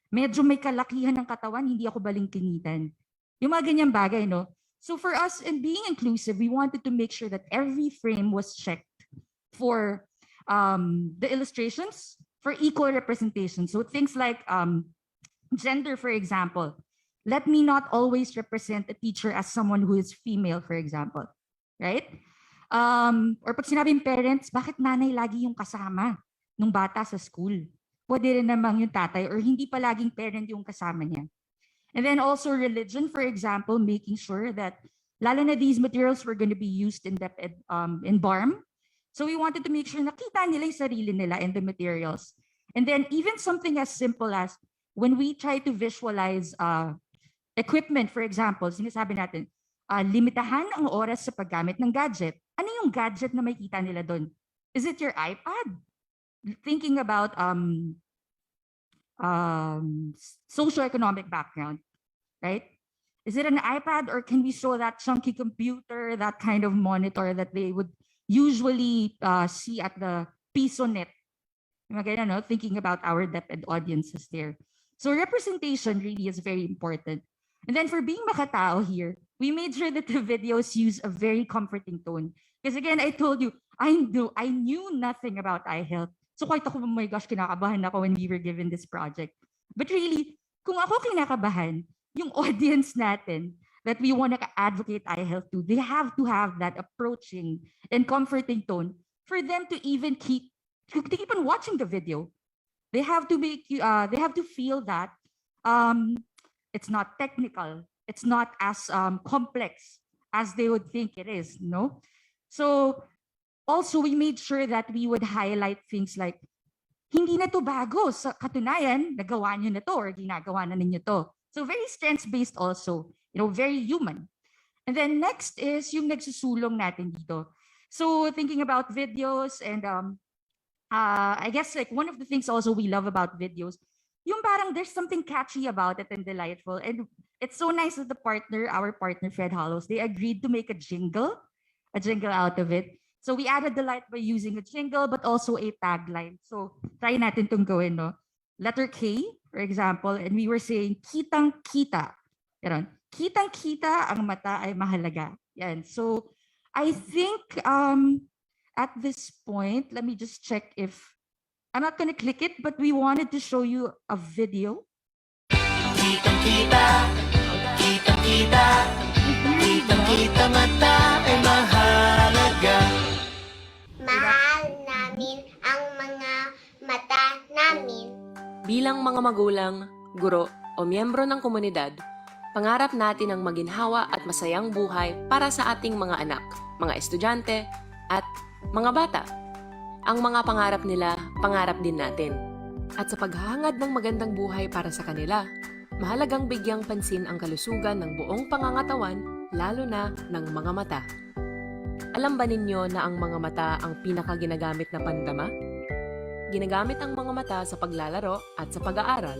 Medyo may kalakihan ng katawan, hindi ako balingkinitan. Yung mga ganyang bagay, no? So for us, in being inclusive, we wanted to make sure that every frame was checked for the illustrations, for equal representation. So things like gender, for example. Let me not always represent a teacher as someone who is female, for example. Right? Or pag sinabing parents, bakit nanay lagi yung kasama nung bata sa school? Pwede rin namang yung tatay or hindi palaging parent yung kasama niya. And then also religion, for example, making sure that lalo na these materials were going to be used in BARM. So we wanted to make sure nakita nila yung sarili nila in the materials. And then even something as simple as when we try to visualize equipment, for example, sinasabi natin, limitahan ang oras sa paggamit ng gadget. Ano yung gadget na makikita nila doon? Is it your iPad? Thinking about socioeconomic background, right? Is it an iPad or can we show that chunky computer, that kind of monitor that they would usually see at the PisoNet? Again, no? Thinking about our DepEd audiences there. So representation really is very important. And then for being makatao here, we made sure that the videos use a very comforting tone. Because again, I told you, I knew nothing about eye health. So kahit ako, oh my gosh, kinakabahan ako when we were given this project. But really, kung ako kinakabahan, yung audience natin that we want to advocate eye health to, they have to have that approaching and comforting tone for them to even keep on watching the video. They have to make you, they have to feel that it's not technical, it's not as complex as they would think it is, no? So also we made sure that we would highlight things like, hindi na to bago. Sa katunayan, nagawa nyo na to or ginagawa na ninyo to. So very strengths-based also, very human. And then next is yung nagsusulong natin dito. So thinking about videos and I guess like one of the things also we love about videos, yung parang there's something catchy about it and delightful. And it's so nice that our partner Fred Hollows, they agreed to make a jingle out of it. So we added the light by using a jingle, but also a tagline. So try natin itong gawin, no? Letter K, for example, and we were saying, kitang-kita. Yan. Kitang-kita, ang mata ay mahalaga. Yan. So I think at this point, let me just check if, I'm not going to click it, but we wanted to show you a video. Kitang-kita, kitang-kita, kitang-kita, mata ay mahalaga. Mahal namin ang mga mata namin. Bilang mga magulang, guro o miyembro ng komunidad, pangarap natin ang maginhawa at masayang buhay para sa ating mga anak, mga estudyante, at mga bata. Ang mga pangarap nila, pangarap din natin. At sa paghahangad ng magandang buhay para sa kanila, mahalagang bigyang pansin ang kalusugan ng buong pangangatawan, lalo na ng mga mata. Alam ba ninyo na ang mga mata ang pinakaginagamit na pandama? Ginagamit ang mga mata sa paglalaro at sa pag-aaral.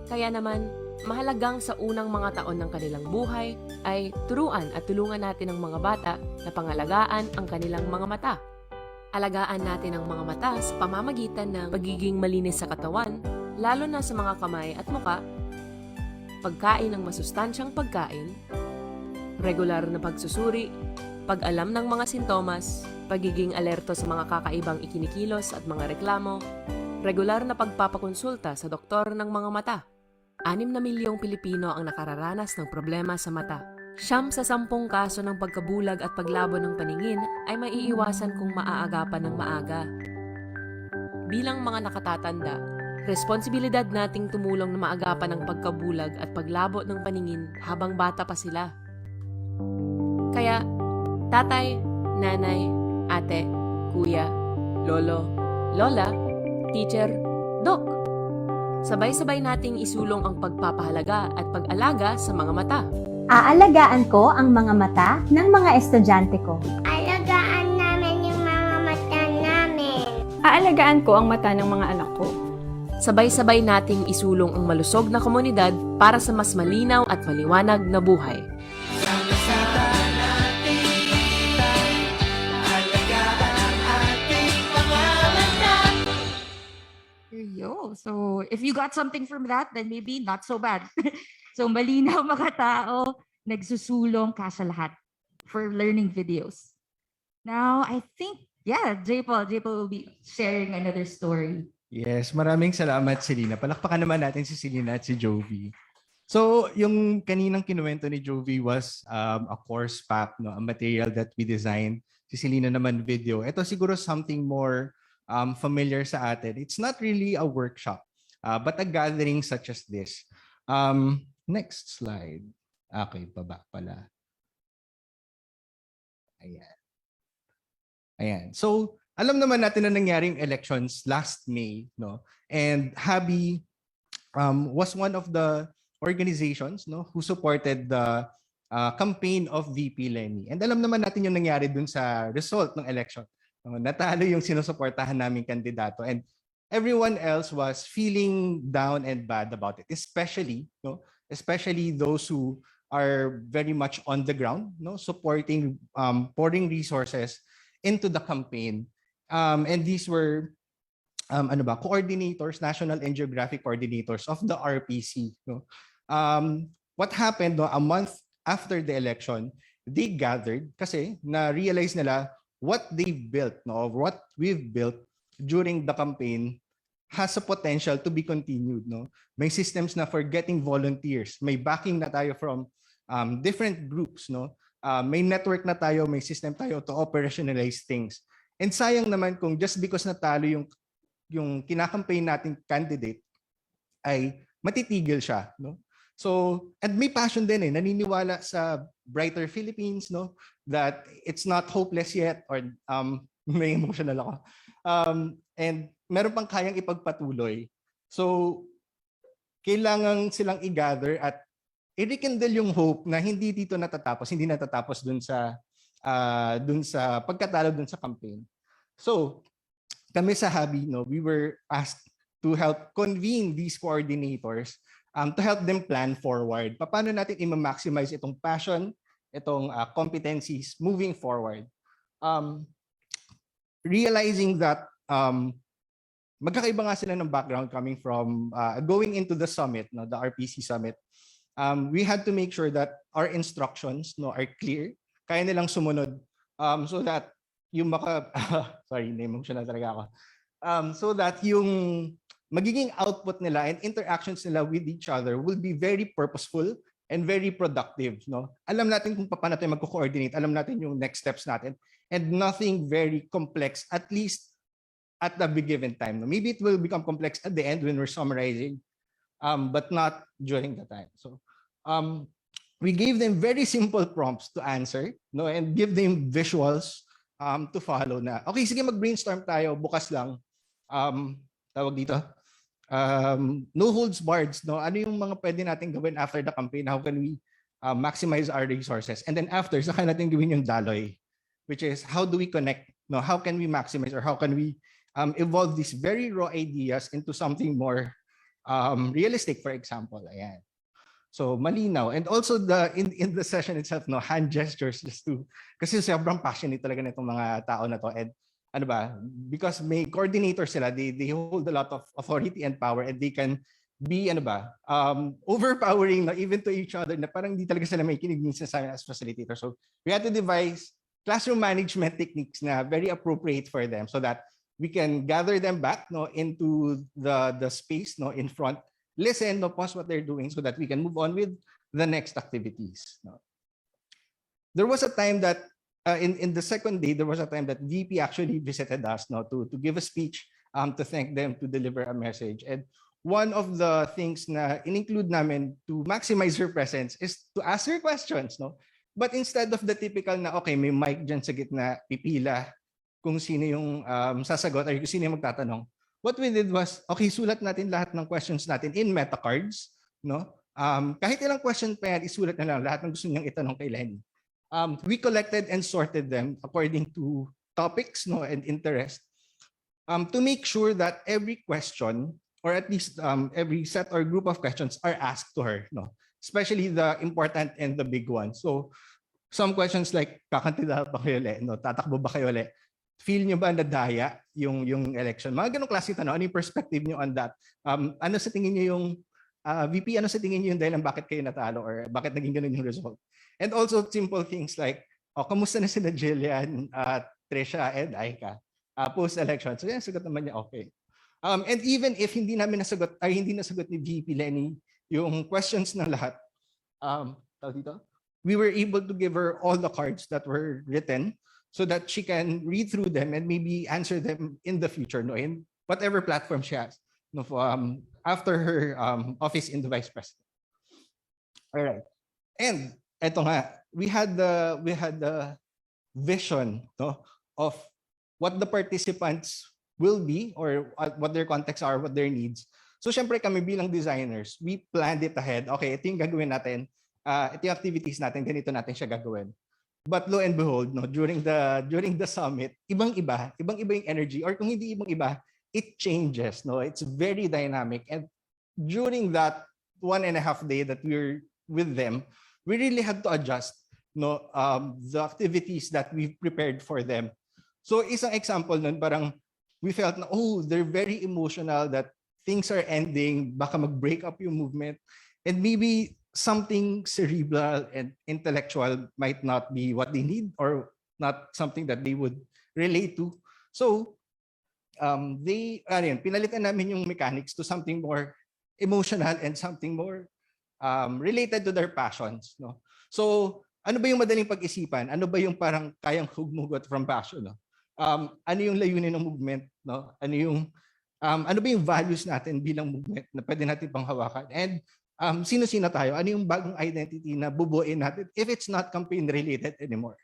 Kaya naman, mahalagang sa unang mga taon ng kanilang buhay ay turuan at tulungan natin ang mga bata na pangalagaan ang kanilang mga mata. Alagaan natin ang mga mata sa pamamagitan ng pagiging malinis sa katawan, lalo na sa mga kamay at muka, pagkain ng masustansyang pagkain, regular na pagsusuri, pag-alam ng mga sintomas, pagiging alerto sa mga kakaibang ikinikilos at mga reklamo, regular na pagpapakonsulta sa doktor ng mga mata. 6 na milyong Pilipino ang nakararanas ng problema sa mata. 9 sa 10 kaso ng pagkabulag at paglabo ng paningin ay maiiwasan kung maaagapan ng maaga. Bilang mga nakatatanda, responsibilidad nating tumulong na maagapan ang pagkabulag at paglabo ng paningin habang bata pa sila. Kaya, tatay, nanay, ate, kuya, lolo, lola, teacher, dok. Sabay-sabay nating isulong ang pagpapahalaga at pag-alaga sa mga mata. Aalagaan ko ang mga mata ng mga estudyante ko. Alagaan namin yung mga mata namin. Aalagaan ko ang mata ng mga anak ko. Sabay-sabay nating isulong ang malusog na komunidad para sa mas malinaw at maliwanag na buhay. So if you got something from that, then maybe not so bad. So malinaw mga tao, nagsusulong ka sa lahat for learning videos. Now, I think, J. Paul will be sharing another story. Yes, maraming salamat, Selena. Palakpakan naman natin si Selena at si Jovi. So, yung kaninang kinuwento ni Jovi was a course pack, no, a material that we designed. Si Selena naman video. Ito siguro something more familiar sa atin. It's not really a workshop, but a gathering such as this. Next slide. Okay, baba pala. Ayan. So, alam naman natin na nangyaring elections last May, no? And Habi was one of the organizations, no, who supported the campaign of VP Lenny. And alam naman natin yung nangyari dun sa result ng election. Natalo yung sinusuportahan naming kandidato, and everyone else was feeling down and bad about it, especially those who are very much on the ground, no, supporting, pouring resources into the campaign. And these were coordinators, national and geographic coordinators of the RPC. No? What happened, no, a month after the election, they gathered kasi na-realize nila what they built, no, what we've built during the campaign has a potential to be continued. No? May systems na for getting volunteers. May backing na tayo from different groups. No? May network na tayo, may system tayo to operationalize things. And sayang naman kung just because natalo yung kinakampaign nating candidate ay matitigil siya. No? So, and may passion din naniniwala sa brighter Philippines, no? That it's not hopeless yet, or may emotional ako. And meron pang kayang ipagpatuloy. So, kailangan silang i-gather at i-rekindle yung hope na hindi dito natatapos, hindi natatapos dun sa pagkatalo dun sa campaign. So, kami sa Habi, no, we were asked to help convene these coordinators to help them plan forward. Paano natin i-maximize itong passion, itong competencies moving forward? Realizing that magkakaiba nga sila ng background coming from going into the summit, no, the RPC summit. We had to make sure that our instructions, no, are clear, kaya nilang sumunod, so that yung sorry, na-emotional talaga ako. So that yung magiging output nila and interactions nila with each other will be very purposeful and very productive, no? Alam natin kung paano tayo magko-coordinate, alam natin yung next steps natin, and nothing very complex, at least at the given time. No? Maybe it will become complex at the end when we're summarizing, but not during the time. So we gave them very simple prompts to answer, no, and give them visuals to follow na. Okay, sige, mag-brainstorm tayo, bukas lang. Tawag dito, no holds barred, no? Ano yung mga pwede natin gawin after the campaign? How can we maximize our resources? And then after, saka natin gawin yung daloy, which is how do we connect? No, how can we maximize, or how can we evolve these very raw ideas into something more realistic, for example? Ayan. So malinaw. And also in the session itself, no, hand gestures, just to, kasi sobrang passionate talaga nitong mga tao na to. And ano ba, because may coordinator sila, they hold a lot of authority and power, and they can be ano ba, overpowering na even to each other, na parang hindi talaga sila may kinig minsan sa amin as facilitator. So we had to devise classroom management techniques na very appropriate for them, so that we can gather them back, no, into the space, no, in front, listen, no, pause what they're doing, so that we can move on with the next activities. No. There was a time that in the second day, there was a time that VP actually visited us, no, to give a speech, to thank them, to deliver a message. And one of the things na in-include namin to maximize her presence is to ask her questions, no? But instead of the typical na, okay, may mic dyan sa gitna, pipila kung sino yung sasagot or kung sino yung magtatanong, what we did was, okay, sulat natin lahat ng questions natin in meta cards, no? Kahit ilang question pa yan, isulat na lang lahat ng gusto niyang itanong kay Lenny. We collected and sorted them according to topics, no, and interest, to make sure that every question, or at least every set or group of questions, are asked to her, no, especially the important and the big ones. So some questions like, kakantida ba kayo ulit, no, tatakbo ba kayo ulit, feel nyo ba nadaya yung election, mga ganong klase tanong, ano yung perspective nyo on that, ano sa tingin nyo yung VP, ano sa tingin nyo yung dahilan bakit kayo natalo, or bakit naging ganun yung result. And also simple things like, kamusta na sila Jillian, Trisha, and Aika post-election? So yan, sagot naman niya, okay. And even if hindi namin nasagot, ay hindi nasagot ni VP Lenny yung questions ng lahat, we were able to give her all the cards that were written so that she can read through them and maybe answer them in the future, no, in whatever platform she has, no, after her office in the Vice President. All right. And eto nga, we had the vision, no, of what the participants will be, or what their contexts are, what their needs. So syempre kami bilang designers, we planned it ahead. Okay, ito yung gagawin natin. Ito yung activities natin, ganito natin siya gagawin. But lo and behold, no, during the summit, ibang-iba yung energy, or kung hindi ibang-iba, it changes, no. It's very dynamic. And during that 1.5 day that we're with them, we really had to adjust, no, the activities that we've prepared for them. So isang example nun, parang we felt na, oh, they're very emotional, that things are ending, baka mag-break up yung movement, and maybe something cerebral and intellectual might not be what they need, or not something that they would relate to. So pinalitan namin yung mechanics to something more emotional and something more related to their passions, no? So ano ba yung madaling pag-isipan? Ano ba yung parang kayang hugmugot from passion, no? Ano yung layunin ng movement, no? Ano ba yung values natin bilang movement na pwede natin panghawakan? And sino-sino tayo, ano yung bagong identity na bubuin natin if it's not campaign related anymore.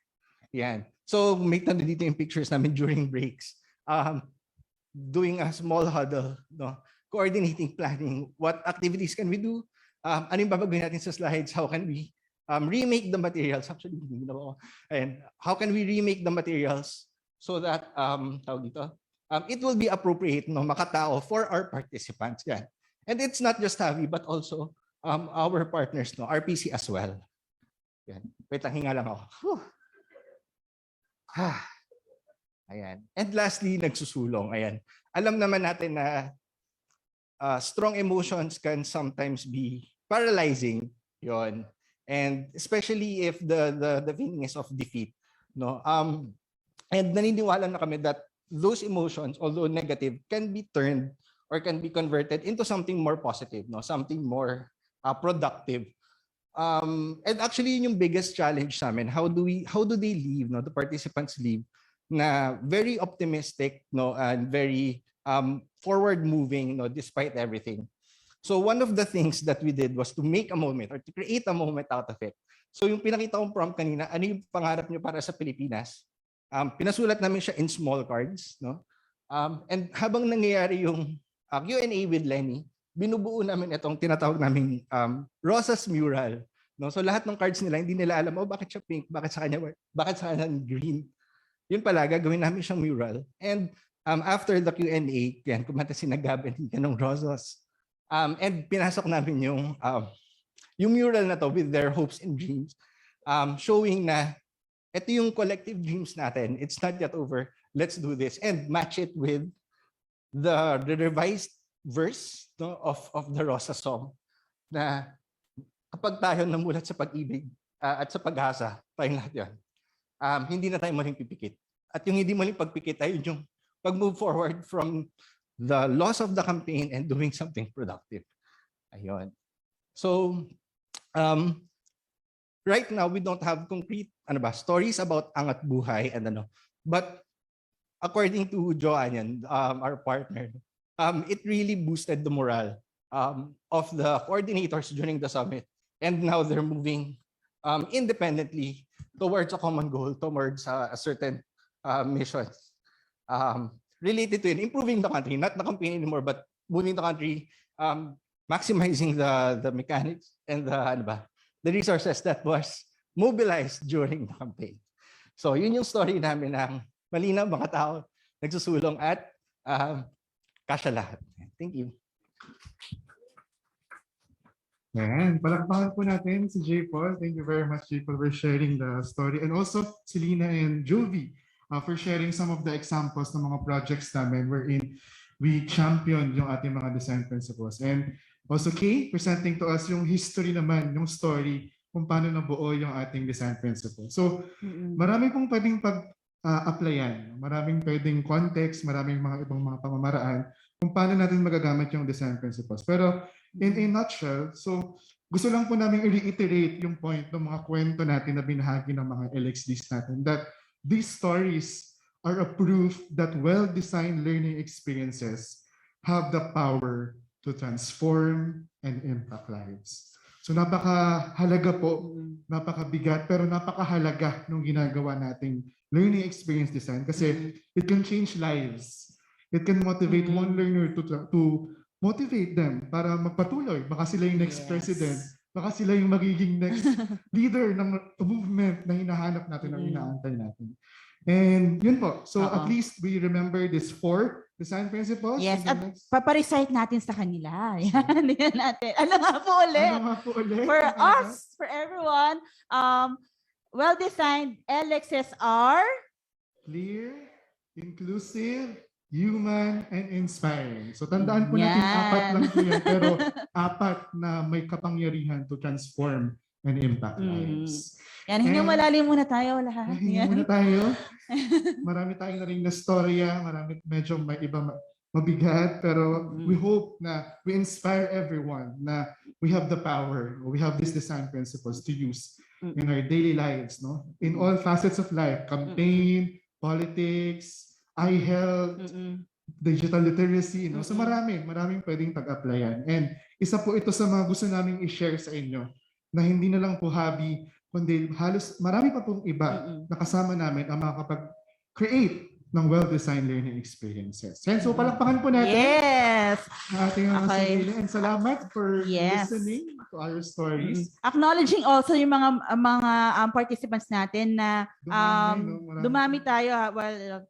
Yan. So may tanong dito yung pictures namin during breaks. Doing a small huddle, no? Coordinating, planning, what activities can we do? Ano yung babagawin natin sa slides? How can we remake the materials? Actually, and how can we remake the materials so that it will be appropriate, no, makatao for our participants. Yan. And it's not just Habi, but also our partners, no, RPC as well. Yan. Wait lang, hinga lang ako. Ayan. And lastly, nagsusulong. Ayan. Alam naman natin na strong emotions can sometimes be paralyzing. Yon. And especially if the feeling is of defeat. No? And naniniwala na kami that those emotions, although negative, can be turned or can be converted into something more positive, no? Something more productive. And actually, yun yung biggest challenge sa amin. How do they leave? No? The participants leave na very optimistic, no, and very forward-moving, no, despite everything. So one of the things that we did was to make a moment or to create a moment out of it. So yung pinakita kong prompt kanina, ano yung pangarap nyo para sa Pilipinas? Pinasulat namin siya in small cards, no? And habang nangyayari yung Q&A with Lenny, binubuo namin itong tinatawag naming Rosas Mural. No? So lahat ng cards nila, hindi nila alam, bakit siya pink, bakit sa kanya green. Yun pala, gagawin namin siyang mural. And after the Q&A, yan, kumanta si Nagaben ng Rosas. And pinasok namin yung mural na to with their hopes and dreams, showing na ito yung collective dreams natin. It's not yet over. Let's do this. And match it with the revised verse, no, of the Rosa song na kapag tayo namulat sa pag-ibig at sa pag-asa, tayong lahat yan, hindi na tayo maling pipikit. At yung hindi maling pagpikit ay yung pag-move forward from the loss of the campaign and doing something productive. Ayun. So, right now, we don't have concrete stories about Angat Buhay and but according to Joanne, our partner, it really boosted the morale of the coordinators during the summit. And now they're moving independently towards a common goal, towards a certain mission related to it, improving the country, not the campaign anymore, but moving the country, maximizing the mechanics and the resources that was mobilized during the campaign. So yun yung story namin ng malinaw, mga tao, nagsusulong at kasya lahat. Thank you. Yan, palakpakan po natin si J. Paul. Thank you very much, J. Paul, for sharing the story. And also, Selena and Jovi for sharing some of the examples ng mga projects namin wherein we champion yung ating mga design principles. And also, Kay, presenting to us yung history naman, yung story, kung paano nabuo yung ating design principles. So, marami pong pwedeng applyan, maraming pwedeng context, maraming mga ibang mga pamamaraan kung paano natin magagamit yung design principles. Pero in a nutshell, so gusto lang po namin i-reiterate yung point ng mga kwento natin na binahagi ng mga LXDs natin, that these stories are a proof that well-designed learning experiences have the power to transform and impact lives. So napakahalaga po, napakabigat, pero napakahalaga nung ginagawa nating learning experience design kasi it can change lives. It can motivate one learner to motivate them para magpatuloy. Baka sila yung next president, baka sila yung magiging next leader ng movement na hinahanap natin, na inaantay natin. And yun po, so at least we remember these 4 design principles. Yes, at paparecite natin sa kanila. Yan, yan natin. Ano nga po ulit? For us, for everyone, well-designed LXS are clear, inclusive, human, and inspiring. So tandaan po natin, 4 lang po yan, pero 4 na may kapangyarihan to transform and impact lives. Yan, hingang malalim muna tayo lahat. Hingang muna tayo. Marami tayong naring na storya, marami medyo may iba mabigat, pero we hope na we inspire everyone na we have the power, we have these design principles to use in our daily lives, no? In all facets of life, campaign, politics, eye health, digital literacy, no? So maraming pwedeng pag-applyan. And Isa po ito sa mga gusto naming i-share sa inyo na hindi na lang po Habi, kundi halos marami pa pong iba na kasama namin ang makakapag-create ng well-designed learning experiences. And so palakpakan po natin Yes. ang ating mga Okay. sarili. And salamat for Yes. listening to our stories. Acknowledging also yung mga participants natin na Dumami, no? Marami. dumami tayo. Well,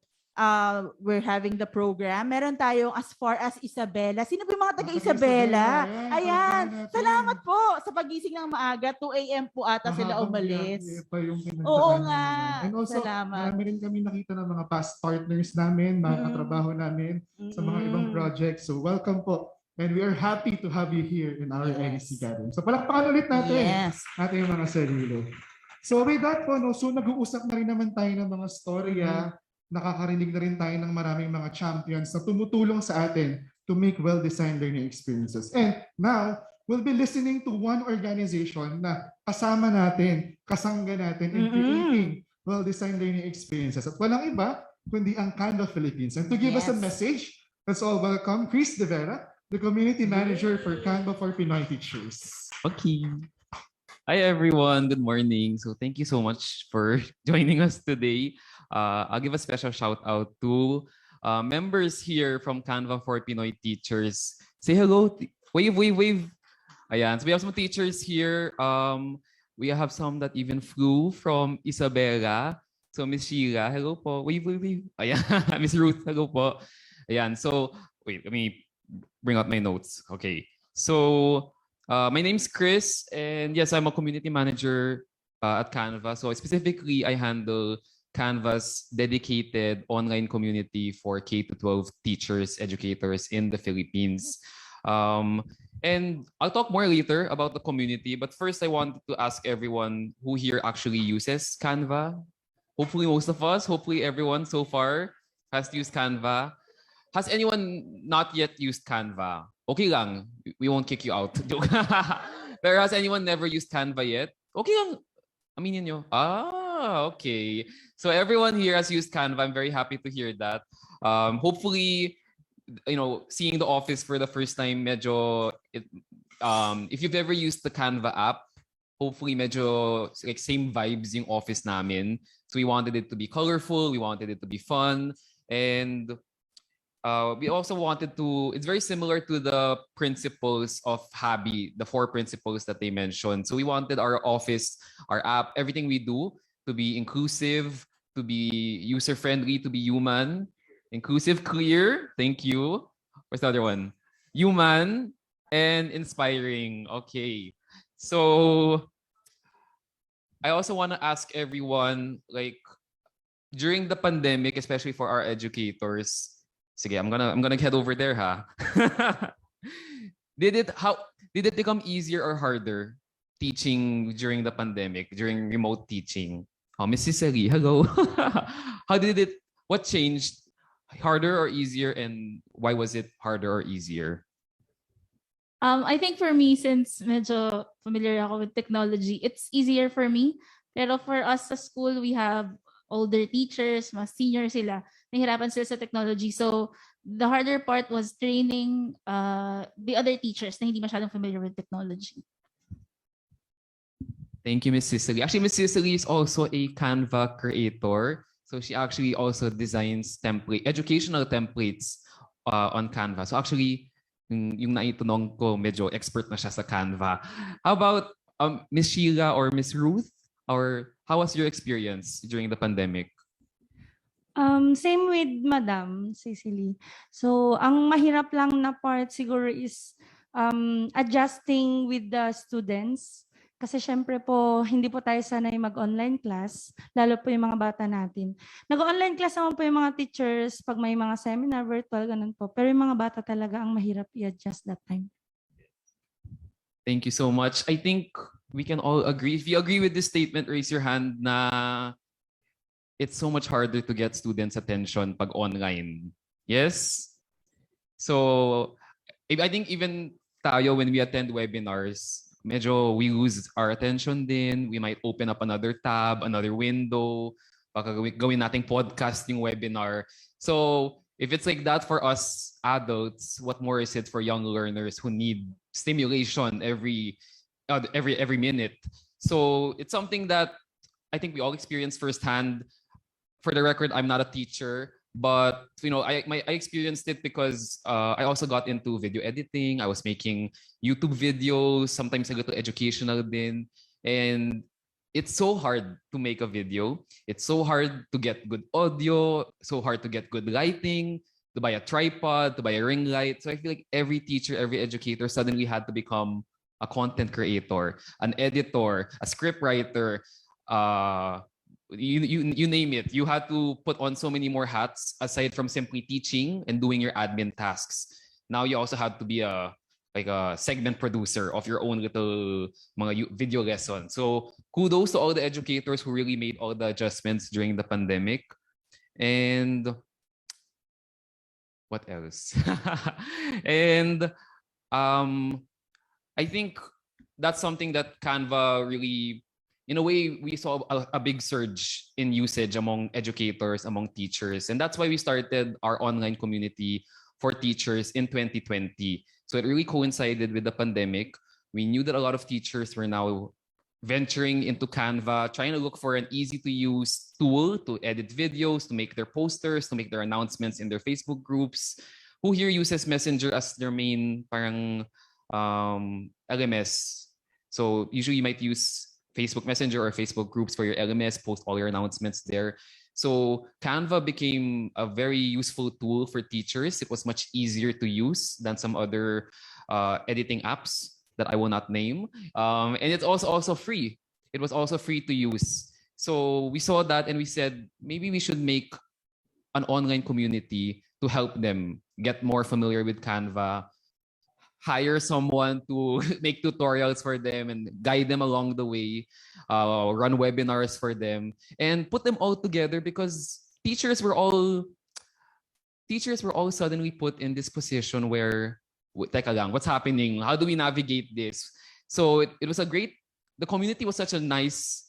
we're having the program. Meron tayong as far as Isabela. Sino ba yung mga taga-Isabela? Isabela, Ayan. natin. Salamat po sa pagising ng maaga. 2 a.m. po ata sila Mahabang umalis. biyahe pa yung pinagdaanan Oo namin. nga. And also, Salamat. marami rin kami nakita ng mga past partners namin, mga katrabaho namin sa mga ibang projects. So welcome po. And we are happy to have you here in our LEC Gathering. So palakpakan ulit natin ating mga sarili. So with that po, no, so nag-uusap na rin naman tayo ng mga storya. Nakakarinig na rin tayo ng maraming mga champions na tumutulong sa atin to make well-designed learning experiences. And now, we'll be listening to one organization na kasama natin, kasangga natin in creating well-designed learning experiences. At walang iba, kundi ang Canva Philippines. And to give us a message, let's all welcome Chris De Vera, the Community Manager for Canva for Pinoy Teachers. Okay. Hi everyone, good morning. So thank you so much for joining us today. I'll give a special shout out to members here from Canva for Pinoy Teachers. Say hello, wave, wave, wave. Ayan, so we have some teachers here. We have some that even flew from Isabela. So Miss Sheila, hello po. Wave, wave, wave. Ayan, Miss Ruth, hello po. Ayan, so wait, let me bring out my notes. Okay, so my name's Chris, and yes, I'm a community manager at Canva. So specifically, I handle Canva's dedicated online community for K-12 teachers, educators in the Philippines. And I'll talk more later about the community, but first I wanted to ask everyone who here actually uses Canva. Hopefully most of us, hopefully everyone so far has used Canva. Has anyone not yet used Canva? Okay lang, we won't kick you out. Pero has anyone never used Canva yet? Okay lang, aminin nyo. Okay. So everyone here has used Canva. I'm very happy to hear that. Hopefully, you know, seeing the office for the first time, medyo, if you've ever used the Canva app, hopefully medyo like same vibes yung office namin. So we wanted it to be colorful, we wanted it to be fun, and we also wanted to, it's very similar to the principles of Habi, the 4 principles that they mentioned. So we wanted our office, our app, everything we do to be inclusive, to be user-friendly, to be human, inclusive, clear, thank you. What's the other one? Human and inspiring. Okay. So I also want to ask everyone, like, during the pandemic, especially for our educators, sige, I'm gonna head over there, ha. Did it become easier or harder teaching during the pandemic, during remote teaching? Oh, Miss Cicely, hello. What changed? Harder or easier, and why was it harder or easier? I think for me, since medyo familiar ako with technology, it's easier for me. Pero for us sa school, we have older teachers, mas senior sila. Nahirapan sila sa technology. So the harder part was training the other teachers na hindi masyadong familiar with technology. Thank you, Miss Cicely. Actually, Miss Cicely is also a Canva creator. So she actually also designs educational templates on Canva. So actually, yung naitanong ko, medyo expert na siya sa Canva. How about Miss Sheila or Miss Ruth? Or how was your experience during the pandemic? Same with Madam Cicely. So, ang mahirap lang na part siguro is adjusting with the students. Kasi syempre po, hindi po tayo sanay mag-online class, lalo po yung mga bata natin. Nag-online class naman po yung mga teachers pag may mga seminar, virtual, ganun po. Pero yung mga bata talaga ang mahirap i-adjust that time. Thank you so much. I think we can all agree. If you agree with this statement, raise your hand na it's so much harder to get students' attention pag online. Yes? So, I think even tayo when we attend webinars, medyo we lose our attention din. We might open up another tab, another window. Baka gawin nating podcast yung webinar. So, if it's like that for us adults, what more is it for young learners who need stimulation every minute? So it's something that I think we all experience firsthand. For the record, I'm not a teacher, but I experienced it because I also got into video editing. I was making YouTube videos, sometimes a little educational din. And it's so hard to make a video. It's so hard to get good audio, so hard to get good lighting, to buy a tripod, to buy a ring light. So I feel like every teacher, every educator suddenly had to become a content creator, an editor, a script writer, you name it. You had to put on so many more hats aside from simply teaching and doing your admin tasks. Now you also have to be a segment producer of your own little mga video lesson. So kudos to all the educators who really made all the adjustments during the pandemic. And what else? And I think that's something that Canva really, in a way, we saw a big surge in usage among educators, among teachers. And that's why we started our online community for teachers in 2020. So it really coincided with the pandemic. We knew that a lot of teachers were now venturing into Canva, trying to look for an easy to use tool to edit videos, to make their posters, to make their announcements in their Facebook groups. Who here uses Messenger as their main parang LMS? So usually you might use Facebook Messenger or Facebook groups for your LMS, post all your announcements there. So Canva became a very useful tool for teachers. It was much easier to use than some other editing apps that I will not name. And it's also free. It was also free to use. So we saw that and we said, maybe we should make an online community to help them get more familiar with Canva, hire someone to make tutorials for them and guide them along the way, run webinars for them, and put them all together because teachers were all suddenly put in this position where, teka lang, what's happening? How do we navigate this? So it was the community was such a nice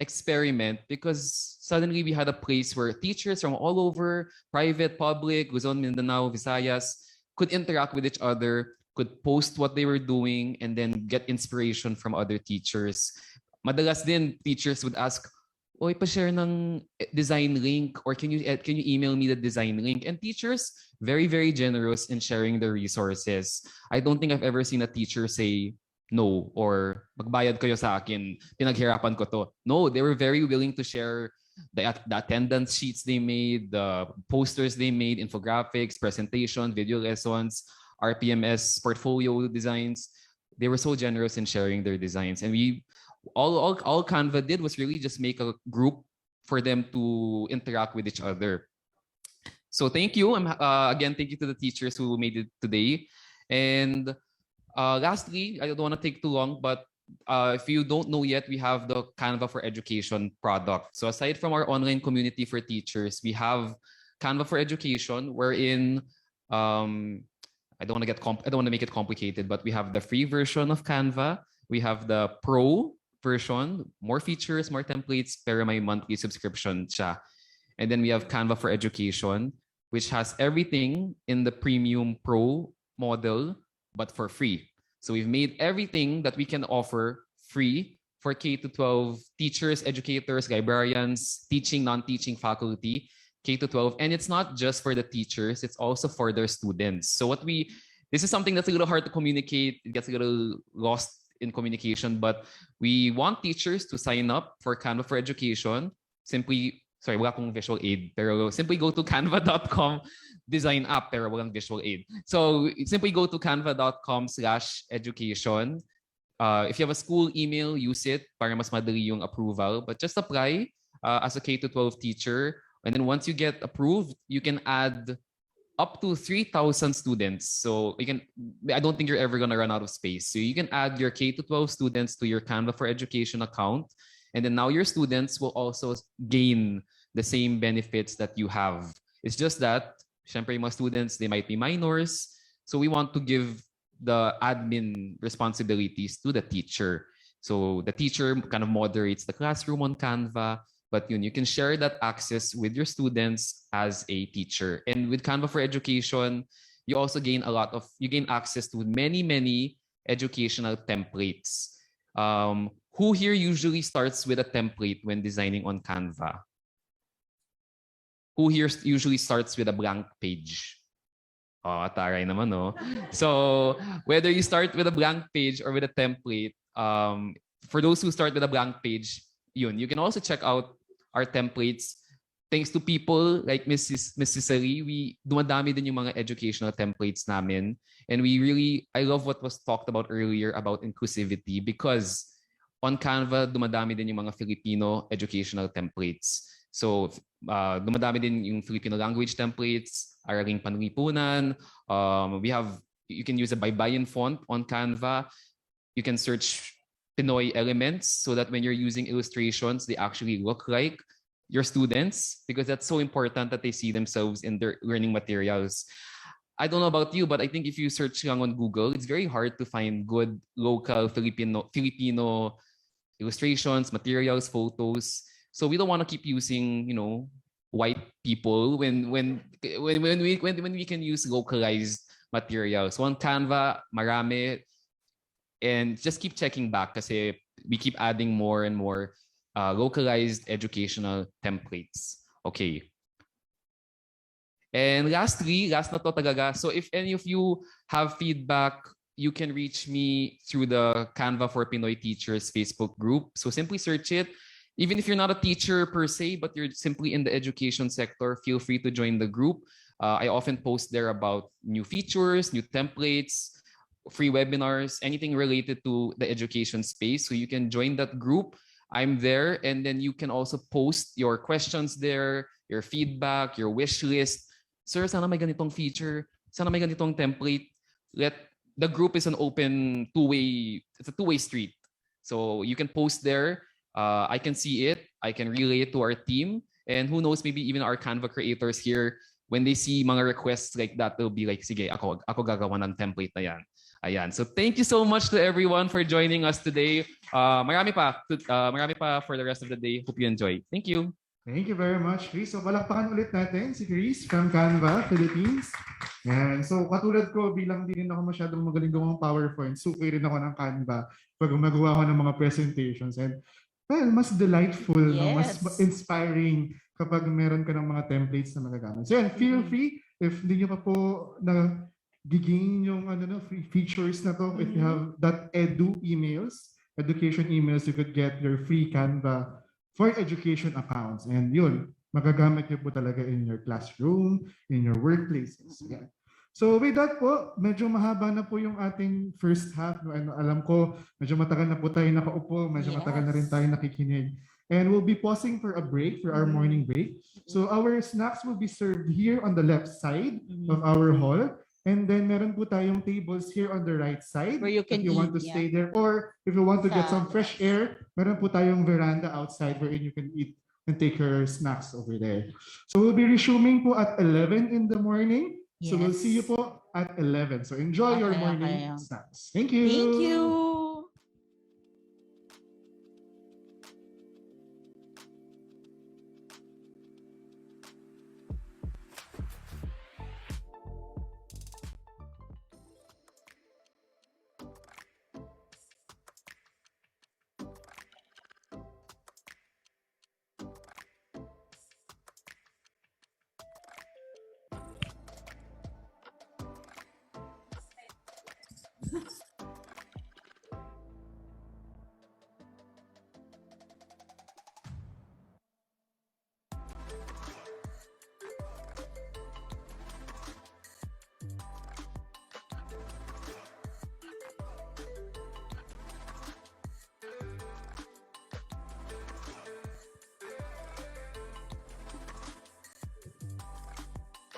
experiment because suddenly we had a place where teachers from all over, private, public, Luzon, Mindanao, Visayas, could interact with each other, could post what they were doing, and then get inspiration from other teachers. Madalas din, teachers would ask, oy, pa-share ng design link, or can you email me the design link? And teachers, very, very generous in sharing their resources. I don't think I've ever seen a teacher say no, or magbayad kayo sa akin, pinaghirapan ko to. No, they were very willing to share the attendance sheets they made, the posters they made, infographics, presentation, video lessons, RPMS, portfolio designs. They were so generous in sharing their designs. And all Canva did was really just make a group for them to interact with each other. So thank you. Again, thank you to the teachers who made it today. And lastly, I don't want to take too long, but if you don't know yet, we have the Canva for Education product. So aside from our online community for teachers, we have Canva for Education, wherein I don't want to make it complicated, but we have the free version of Canva. We have the Pro version, more features, more templates, pero may monthly subscription siya. And then we have Canva for Education, which has everything in the Premium Pro model, but for free. So we've made everything that we can offer free for K-12 teachers, educators, librarians, teaching, non-teaching faculty, K-12. And it's not just for the teachers, it's also for their students. So this is something that's a little hard to communicate. It gets a little lost in communication, but we want teachers to sign up for Canva for Education. Wala akong visual aid, pero simply go to canva.com, design app, pero walang visual aid. So simply go to canva.com/education. If you have a school email, use it para mas madali yung approval. But just apply as a K-12 teacher. And then once you get approved, you can add up to 3,000 students. So I don't think you're ever gonna run out of space. So you can add your K-12 students to your Canva for Education account. And then now your students will also gain the same benefits that you have. It's just that, syempre yung mga students, they might be minors. So we want to give the admin responsibilities to the teacher. So the teacher kind of moderates the classroom on Canva. But you can share that access with your students as a teacher. And with Canva for Education, you also gain access to many educational templates. Who here usually starts with a template when designing on Canva? Who here usually starts with a blank page? Oh, taray naman, no? So whether you start with a blank page or with a template, for those who start with a blank page, you can also check out our templates. Thanks to people like Mrs. Cicely, dumadami din yung mga educational templates namin. And I love what was talked about earlier about inclusivity, because on Canva, dumadami din yung mga Filipino educational templates. So dumadami din yung Filipino language templates, Araling Panlipunan. You can use a baybayin font on Canva. You can search Pinoy elements so that when you're using illustrations, they actually look like your students, because that's so important that they see themselves in their learning materials. I don't know about you, but I think if you search lang on Google, it's very hard to find good local Filipino illustrations, materials, photos. So we don't want to keep using, white people when we can use localized materials. So on Canva, marami, and just keep checking back kasi we keep adding more and more localized educational templates. Okay. And last na to talaga. So if any of you have feedback, you can reach me through the Canva for Pinoy Teachers Facebook group. So simply search it. Even if you're not a teacher per se, but you're simply in the education sector, feel free to join the group. I often post there about new features, new templates, free webinars, anything related to the education space. So you can join that group. I'm there, and then you can also post your questions there, your feedback, your wish list. Sir, sana may ganitong feature, sana may ganitong template. The group is an open it's a two-way street. So you can post there. I can see it. I can relay it to our team. And who knows, maybe even our Canva creators here, when they see mga requests like that, they'll be like, sige, ako gagawa ng template na yan. Ayan. So thank you so much to everyone for joining us today. Marami pa for the rest of the day. Hope you enjoy. Thank you. Thank you very much, Chris. So palakpakan ulit natin si Chris from Canva Philippines. Yan. So katulad ko, bilang din ako masyadong magaling gawang PowerPoint, suki rin ako ng Canva pag gumagawa ako ng mga presentations. And well, mas delightful, no? Mas inspiring kapag meron ka ng mga templates na magagamit. So yan, feel free if hindi nyo pa po giging yung free features na to. If you have that education emails, you could get your free Canva for education accounts. And yun, magagamit nyo po talaga in your classroom, in your workplaces. Yeah. So with that po, medyo mahaba na po yung ating first half. No? And alam ko, medyo matagal na po tayo nakaupo, medyo matagal na rin tayo nakikinig. And we'll be pausing for a break, for our morning break. So our snacks will be served here on the left side of our hall. And then meron po tayong tables here on the right side where you can if you want to stay there, or if you want to get some fresh air, meron po tayong veranda outside wherein you can eat and take your snacks over there. So we'll be resuming po at 11 in the morning. So we'll see you po at 11. So enjoy your morning snacks. Thank you. Thank you.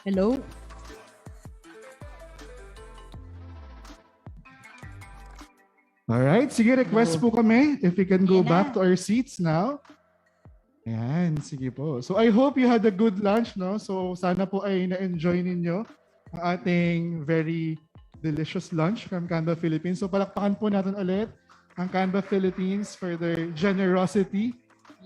Hello? Alright, sige, request po kami if we can go back to our seats now. Ayan, sige po. So I hope you had a good lunch, no? So sana po ay na-enjoy ninyo ang ating very delicious lunch from Canva Philippines. So palakpakan po natin ulit ang Canva Philippines for their generosity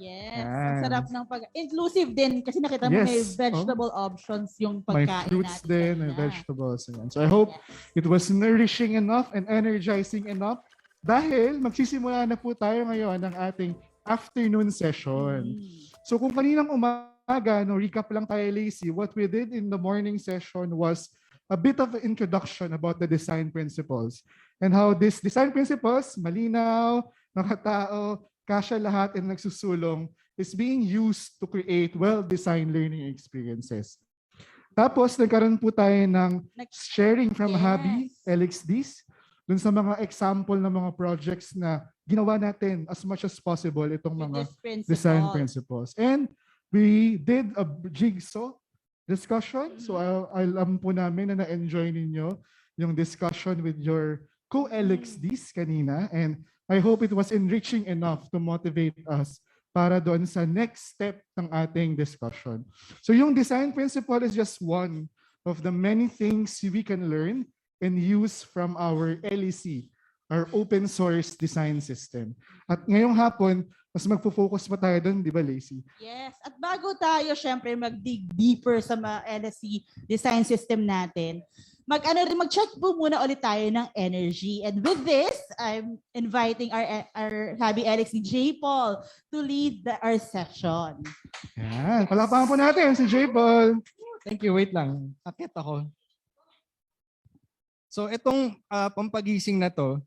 Yes, Yan. ang sarap ng inclusive din kasi nakita mo may Yes, vegetable options yung May pagkain fruits natin din, may kanina. vegetables. Ayan. So I hope it was nourishing enough and energizing enough dahil magsisimula na po tayo ngayon ng ating afternoon session. So kung kaninang umaga, no, recap lang tayo, Lacey, what we did in the morning session was a bit of an introduction about the design principles and how these design principles, malinaw, nakatao, kasya lahat and nagsusulong, is being used to create well-designed learning experiences. Tapos nagkaroon po tayo ng sharing from Habi LXDs dun sa mga example ng mga projects na ginawa natin as much as possible itong mga design principles. And we did a jigsaw discussion. So alam po namin na na-enjoy ninyo yung discussion with your co-LXDs kanina. And I hope it was enriching enough to motivate us para doon sa next step ng ating discussion. So yung design principle is just one of the many things we can learn and use from our LEC, our open source design system. At ngayong hapon, mas magpo-focus pa tayo doon, di ba, Lacey? Yes. At bago tayo, syempre, mag-dig deeper sa LSC design system natin, mag-check po muna ulit tayo ng energy. And with this, I'm inviting our Habi Elesi J. Paul to lead our session. Yan. Palapakan po natin si J. Paul. Thank you. Wait lang. Akit ako. So itong pampagising na to,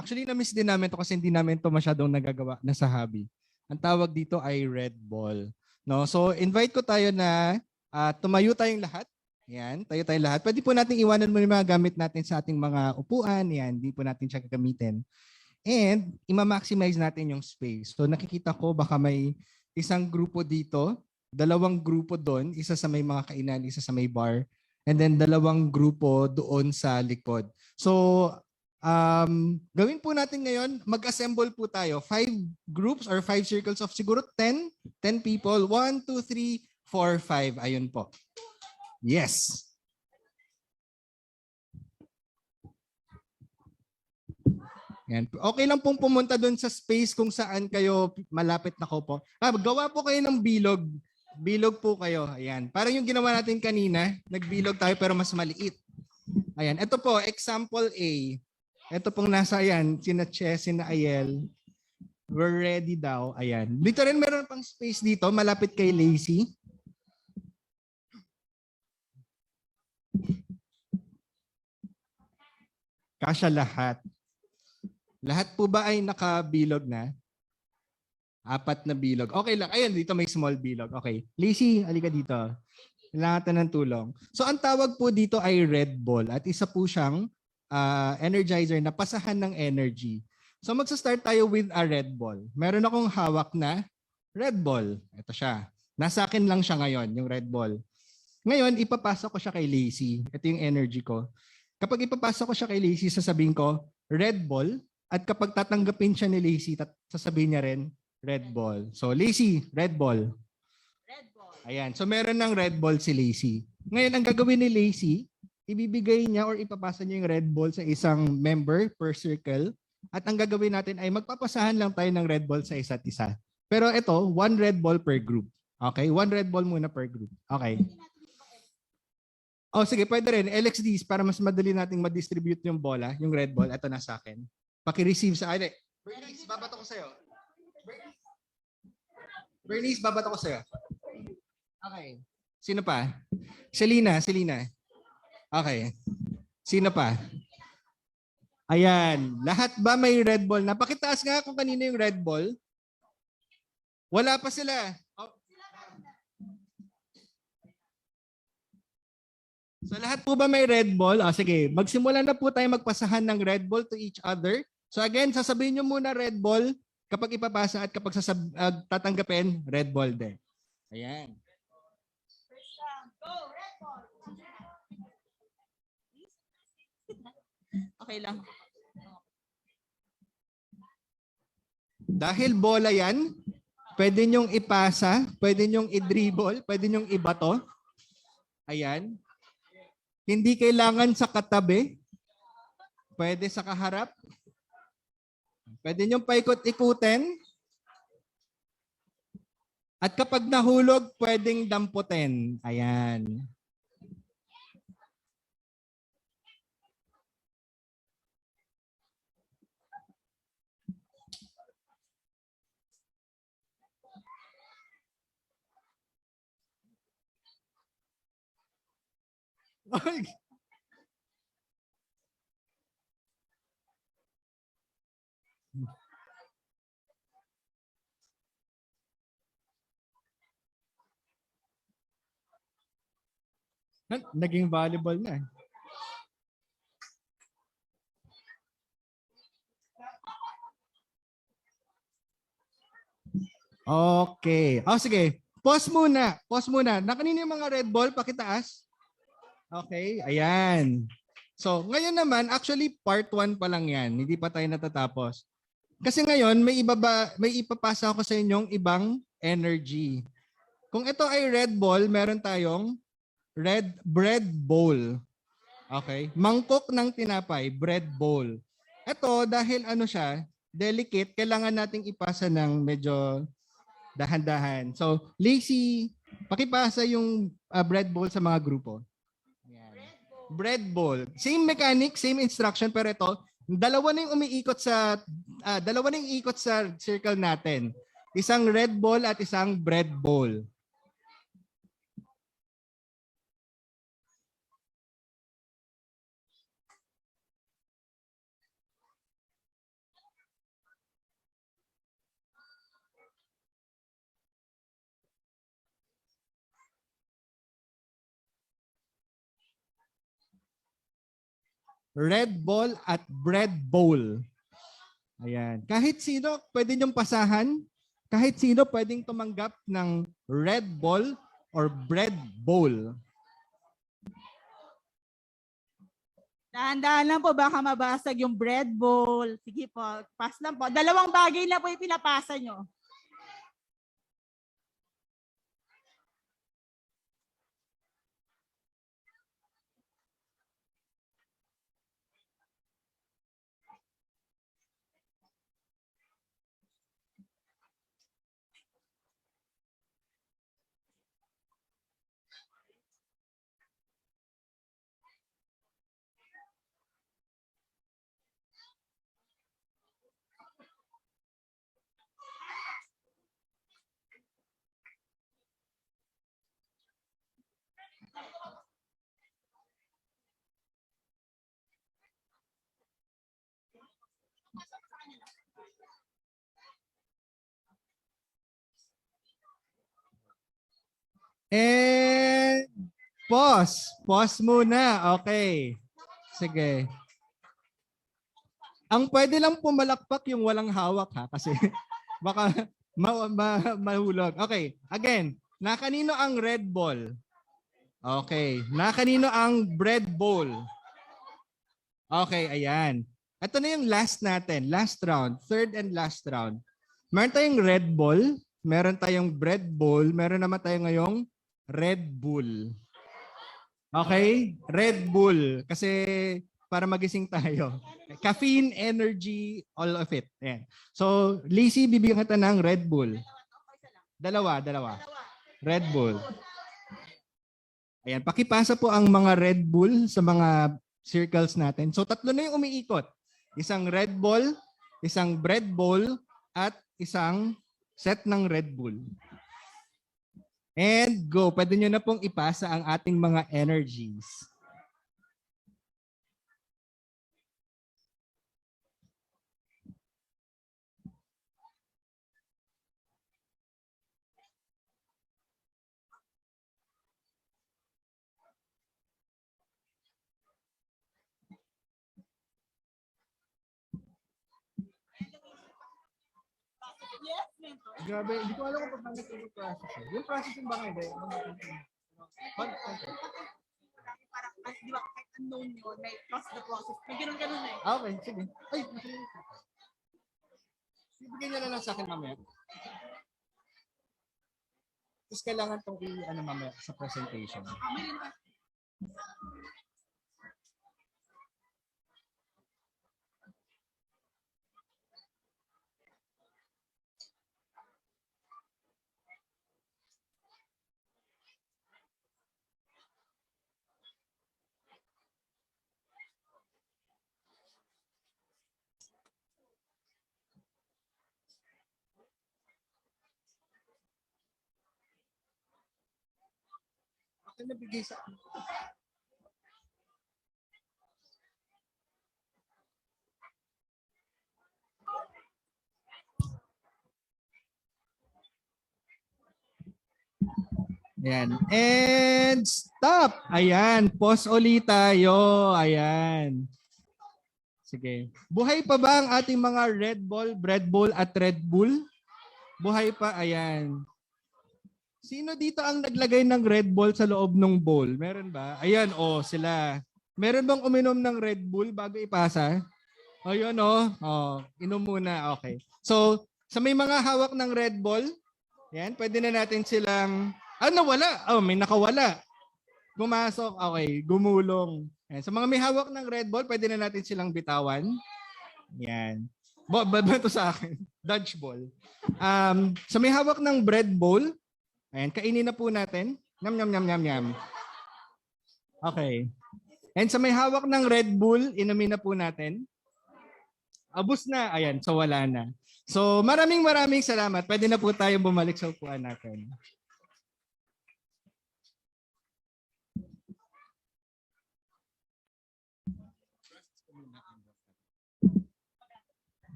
actually na-miss din namin to kasi hindi namin to masyadong nagagawa na sa Habi. Ang tawag dito ay Red Ball. No? So invite ko tayo na tumayo tayong lahat. Yan, tayo lahat. Pwede po natin iwanan mo yung mga gamit natin sa ating mga upuan. Yan, hindi po natin siya gagamitin. And ima-maximize natin yung space. So nakikita ko baka may isang grupo dito, dalawang grupo doon, isa sa may mga kainan, isa sa may bar, and then dalawang grupo doon sa likod. So gawin po natin ngayon, mag-assemble po tayo. 5 groups or 5 circles of siguro 10 people. 1, 2, 3, 4, 5. Ayun po. Yes. Yan. Okay lang pong pumunta doon sa space kung saan kayo malapit na ko po. Gawa po kayo ng bilog. Bilog po kayo. Ayan. Parang yung ginawa natin kanina, nagbilog tayo pero mas maliit. Ayan. Ito po, example A. Ito pong nasa, ayan, sina Che, sina Ayel. We're ready daw. Ayan. Dito rin meron pang space dito, malapit kay Lacey. Kasya lahat. Lahat po ba ay nakabilog na? 4 na bilog. Okay lang. Ayun, dito may small bilog. Okay. Lacey, halika dito. Kailangan natin ng tulong. So, ang tawag po dito ay Red Ball. At isa po siyang energizer na pasahan ng energy. So, magsa-start tayo with a Red Ball. Meron akong hawak na Red Ball. Ito siya. Nasa akin lang siya ngayon, yung Red Ball. Ngayon, ipapasa ko siya kay Lacey. Ito yung energy ko. Kapag ipapasa ko siya kay Lacey, sasabihin ko, Red Ball. At kapag tatanggapin siya ni Lacey, sasabihin niya rin, Red Ball. So, Lacey, Red Ball. Red Ball. Ayan. So, meron ng Red Ball si Lacey. Ngayon, ang gagawin ni Lacey, ibibigay niya or ipapasa niya yung Red Ball sa isang member per circle. At ang gagawin natin ay magpapasahan lang tayo ng Red Ball sa isa't isa. Pero ito, 1 Red Ball per group. Okay? 1 Red Ball muna per group. Okay. Oh, sige, pwede rin. LXDs para mas madali nating ma-distribute yung bola, yung red ball. Ito na sa akin. Paki-receive sa akin. Bernice, babato ko sa'yo. Bernice, babato ko sa'yo. Okay. Sino pa? Selena. Okay. Sino pa? Ayan. Lahat ba may red ball? Napakitaas nga kung kanino yung red ball. Wala pa sila. Oh. So lahat po ba may red ball? Sige, magsimula na po tayo magpasahan ng red ball to each other. So again, sasabihin nyo muna red ball kapag ipapasa at kapag tatanggapin, red ball din. Ayan. Go, red ball. Okay lang. Dahil bola yan, pwede nyong ipasa, pwede nyong i-dribble, pwede nyong ibato. Ayan. Hindi kailangan sa katabi. Pwede sa kaharap. Pwede nyong paikot-ikutin. At kapag nahulog, pwedeng damputin. Ayan. Ay. Naging volleyball na. Okay. Oh, sige. Pause muna. Pause muna. Nakanino yung mga red ball? Pakitaas. Okay. Ayan. So, ngayon naman, actually, part 1 pa lang yan. Hindi pa tayo natatapos. Kasi ngayon, may ipapasa ako sa inyong ibang energy. Kung ito ay red ball, meron tayong red bread bowl. Okay? Mangkok ng tinapay, bread bowl. Ito, dahil ano siya, delicate, kailangan nating ipasa ng medyo dahan-dahan. So, Lacey, pakipasa yung bread bowl sa mga grupo. Ayan. Bread bowl. Same mechanic, same instruction, pero ito, dalawa na yung ikot sa circle natin. Isang red ball at isang bread bowl. Red ball at bread bowl. Ayan. Kahit sino pwede niyong pasahan. Kahit sino pwedeng tumanggap ng red ball or bread bowl. Dahan-dahan lang po, baka mabasag yung bread bowl. Sige po, pass lang po. Dalawang bagay na po yung pinapasa nyo. And pause. Pause muna. Okay. Sige. Ang pwede lang pumalakpak yung walang hawak ha. Kasi baka mahulog. Okay. Again. Nakanino ang red ball? Okay. Nakanino ang bread bowl? Okay. Ayan. Ito na yung last natin. Last round. Third and last round. Meron tayong red ball. Meron tayong bread bowl. Meron naman tayong ngayong Red Bull. Okay? Red Bull. Kasi para magising tayo. Caffeine, energy, all of it. Ayan. So, Lacey, bibigyan kita ng Red Bull. Dalawa. Red Bull. Ayan. Pakipasa po ang mga Red Bull sa mga circles natin. So, tatlo na yung umiikot. Isang Red Bull, isang Bread Bowl, at isang set ng Red Bull. And go. Pwede nyo na pong ipasa ang ating mga energies. Grabe, hindi ko alam kung paano yung process. Yung processing ba ngayon? Parang, di ba, kahit unknown yun, may trust the process. May ganun eh. Okay, sige. Ay, bibigyan niya na lang sa akin mamaya. Tapos kailangan itong mamaya sa presentation. nabigay sa Ayan. And stop! Ayan. Pause ulit tayo. Ayan. Sige. Buhay pa ba ang ating mga Red Ball, Bread Bowl at Red Bull? Buhay pa. Ayan. Sino dito ang naglagay ng Red Bull sa loob ng bowl? Meron ba? Ayan, sila. Meron bang uminom ng Red Bull bago ipasa? Yun, inom muna. Okay. So, sa may mga hawak ng Red Bull, yan, pwede na natin silang, nawala. May nakawala. Gumasok. Okay, gumulong. Yan. Sa mga may hawak ng Red Bull, pwede na natin silang bitawan. Yan. Bato sa akin. Dodgeball. Sa may hawak ng bread bowl, ayan, kainin na po natin. Nyam, nyam, nyam, nyam, nyam. Okay. And sa may hawak ng Red Bull, inumin na po natin. Abos na. Ayan, so wala na. So maraming salamat. Pwede na po tayo bumalik sa upuan natin.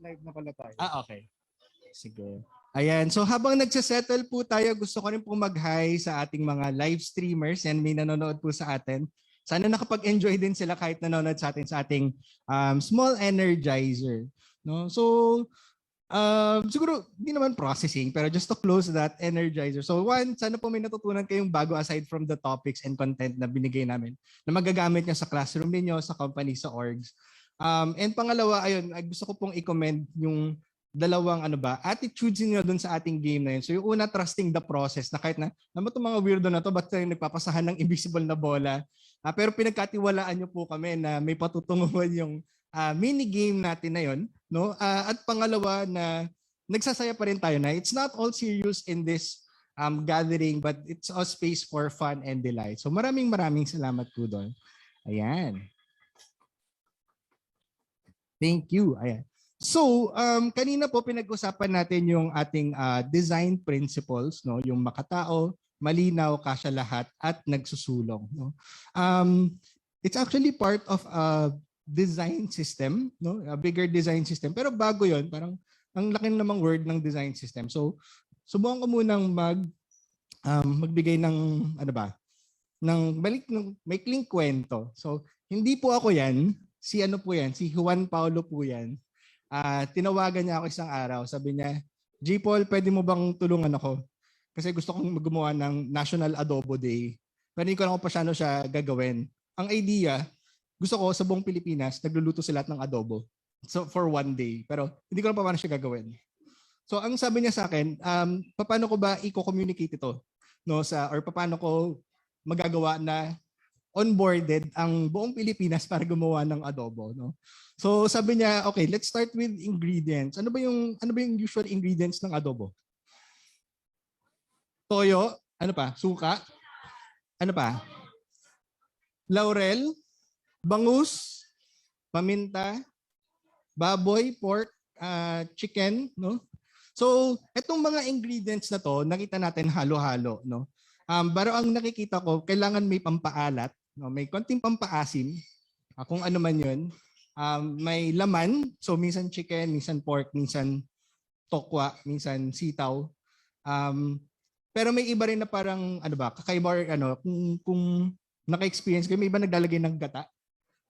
Live na pala tayo. Okay. Sige. Ayan. So habang nagsasettle po tayo, gusto ko rin po mag-hi sa ating mga live streamers and may nanonood po sa atin. Sana nakapag-enjoy din sila kahit nanonood sa atin sa ating small energizer. No? So siguro hindi naman processing pero just to close that energizer. So one, sana po may natutunan kayong bago aside from the topics and content na binigay namin na magagamit nyo sa classroom ninyo, sa company, sa orgs. And pangalawa, ayun, gusto ko pong i-commend yung dalawang attitudes niyo doon sa ating game na yun. So yung una, trusting the process na kahit na itong mga weirdo na to, ba't tayo nagpapasahan ng invisible na bola? Pero pinagkatiwalaan niyo po kami na may patutunguhan yung mini game natin na yun. No? At pangalawa na nagsasaya pa rin tayo na it's not all serious in this gathering but it's a space for fun and delight. So maraming salamat po doon. Ayan. Thank you. Ayan. So, kanina po pinag-usapan natin yung ating design principles, no? Yung makatao, malinaw, kasya lahat, at nagsusulong. No? It's actually part of a design system, no? A bigger design system. Pero bago yon, parang ang laki namang word ng design system. So, subukan ko munang magbigay ng, ng maikling kwento. So, hindi po ako yan. Si Juan Paulo po yan. Tinawagan niya ako isang araw. Sabi niya, G. Paul, pwede mo bang tulungan ako? Kasi gusto kong gumawa ng National Adobo Day. Pero hindi ko lang paano siya gagawin. Ang idea, gusto ko sa buong Pilipinas, nagluluto sila ng adobo. So for one day. Pero hindi ko lang paano siya gagawin. So ang sabi niya sa akin, paano ko ba i-communicate ito? No, or paano ko magagawa na onboarded ang buong Pilipinas para gumawa ng adobo, no? So sabi niya, okay, let's start with ingredients. Ano ba yung usual ingredients ng adobo? Toyo, suka, laurel, bangus, paminta, baboy, pork, chicken, no? So, etong mga ingredients na to, nakita natin halo-halo, no? Pero ang nakikita ko, kailangan may pampaalat, no? May konting pampaasim, kung ano man yun. May laman, so minsan chicken, minsan pork, minsan tokwa, minsan sitaw. Pero may iba rin na parang, kakaiba or kung naka-experience kayo, may iba naglalagay ng gata,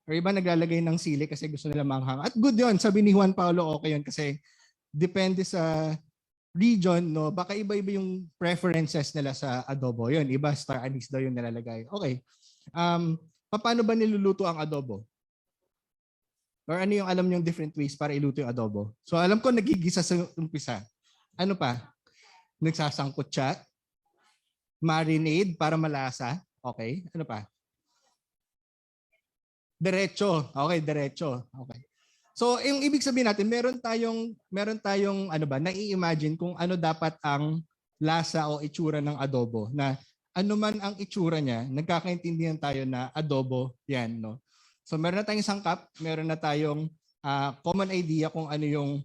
or iba naglalagay ng sili kasi gusto nila manghang. At good yun, sabi ni Juan Paulo, okay yun kasi depende sa region, no? Baka iba-iba yung preferences nila sa adobo. Yun, iba star anise daw yung nilalagay. Okay. Paano ba niluluto ang adobo? Or ano yung alam yung different ways para iluto yung adobo? So alam ko nagigisa sa umpisa. Ano pa? Nagsasangkot siya. Marinade para malasa. Okay. Ano pa? Diretso. Okay, diretso. Okay. So, yung ibig sabihin natin, meron tayong nai-imagine kung ano dapat ang lasa o itsura ng adobo na ano man ang itsura niya, nagkakaintindihan tayo na adobo 'yan, no. So, meron na tayong sangkap, meron na tayong common idea kung ano yung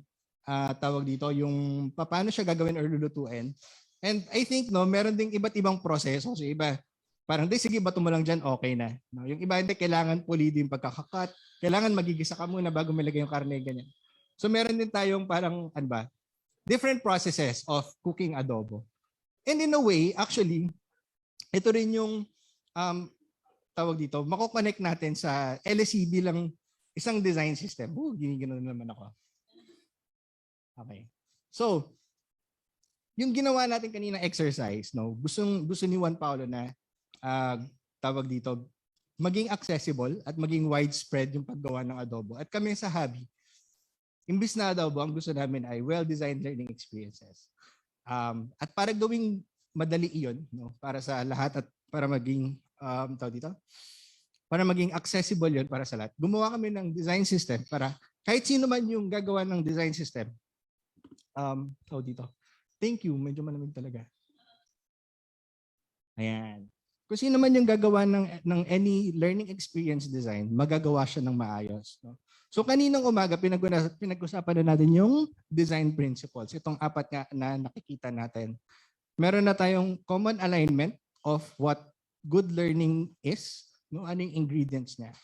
tawag dito, yung paano siya gagawin or lulutuin. And I think no, meron ding iba't ibang proseso. So iba, parang di sige bato mo lang dyan, okay na. No, yung iba hindi, kailangan pulido yung pagkakakat. Kailangan magigisa ka muna bago malagay yung karne, ganyan. So meron din tayong parang, ano ba, different processes of cooking adobo. And in a way, actually, ito rin yung tawag dito, mako-connect natin sa LSE bilang isang design system. Ginigano naman ako. Okay. So, yung ginawa natin kanina exercise, no, gusto ni Juan Paulo na tawag dito, maging accessible at maging widespread yung paggawa ng adobo. At kami sa Habi, imbis na adobo, ang gusto namin ay well-designed learning experiences. At para gawing madali iyon, no, para sa lahat at para maging tawag dito, para maging accessible yun para sa lahat. Gumawa kami ng design system para kahit sino man yung gagawa ng design system. Tawag dito. Thank you. Medyo malamig talaga. Ayan. Kung sino man yung gagawa ng any learning experience design, magagawa siya ng maayos. No? So kaninang umaga, pinag-usapan na natin yung design principles. Itong apat nga na nakikita natin. Meron na tayong common alignment of what good learning is. No? Ano yung ingredients niya.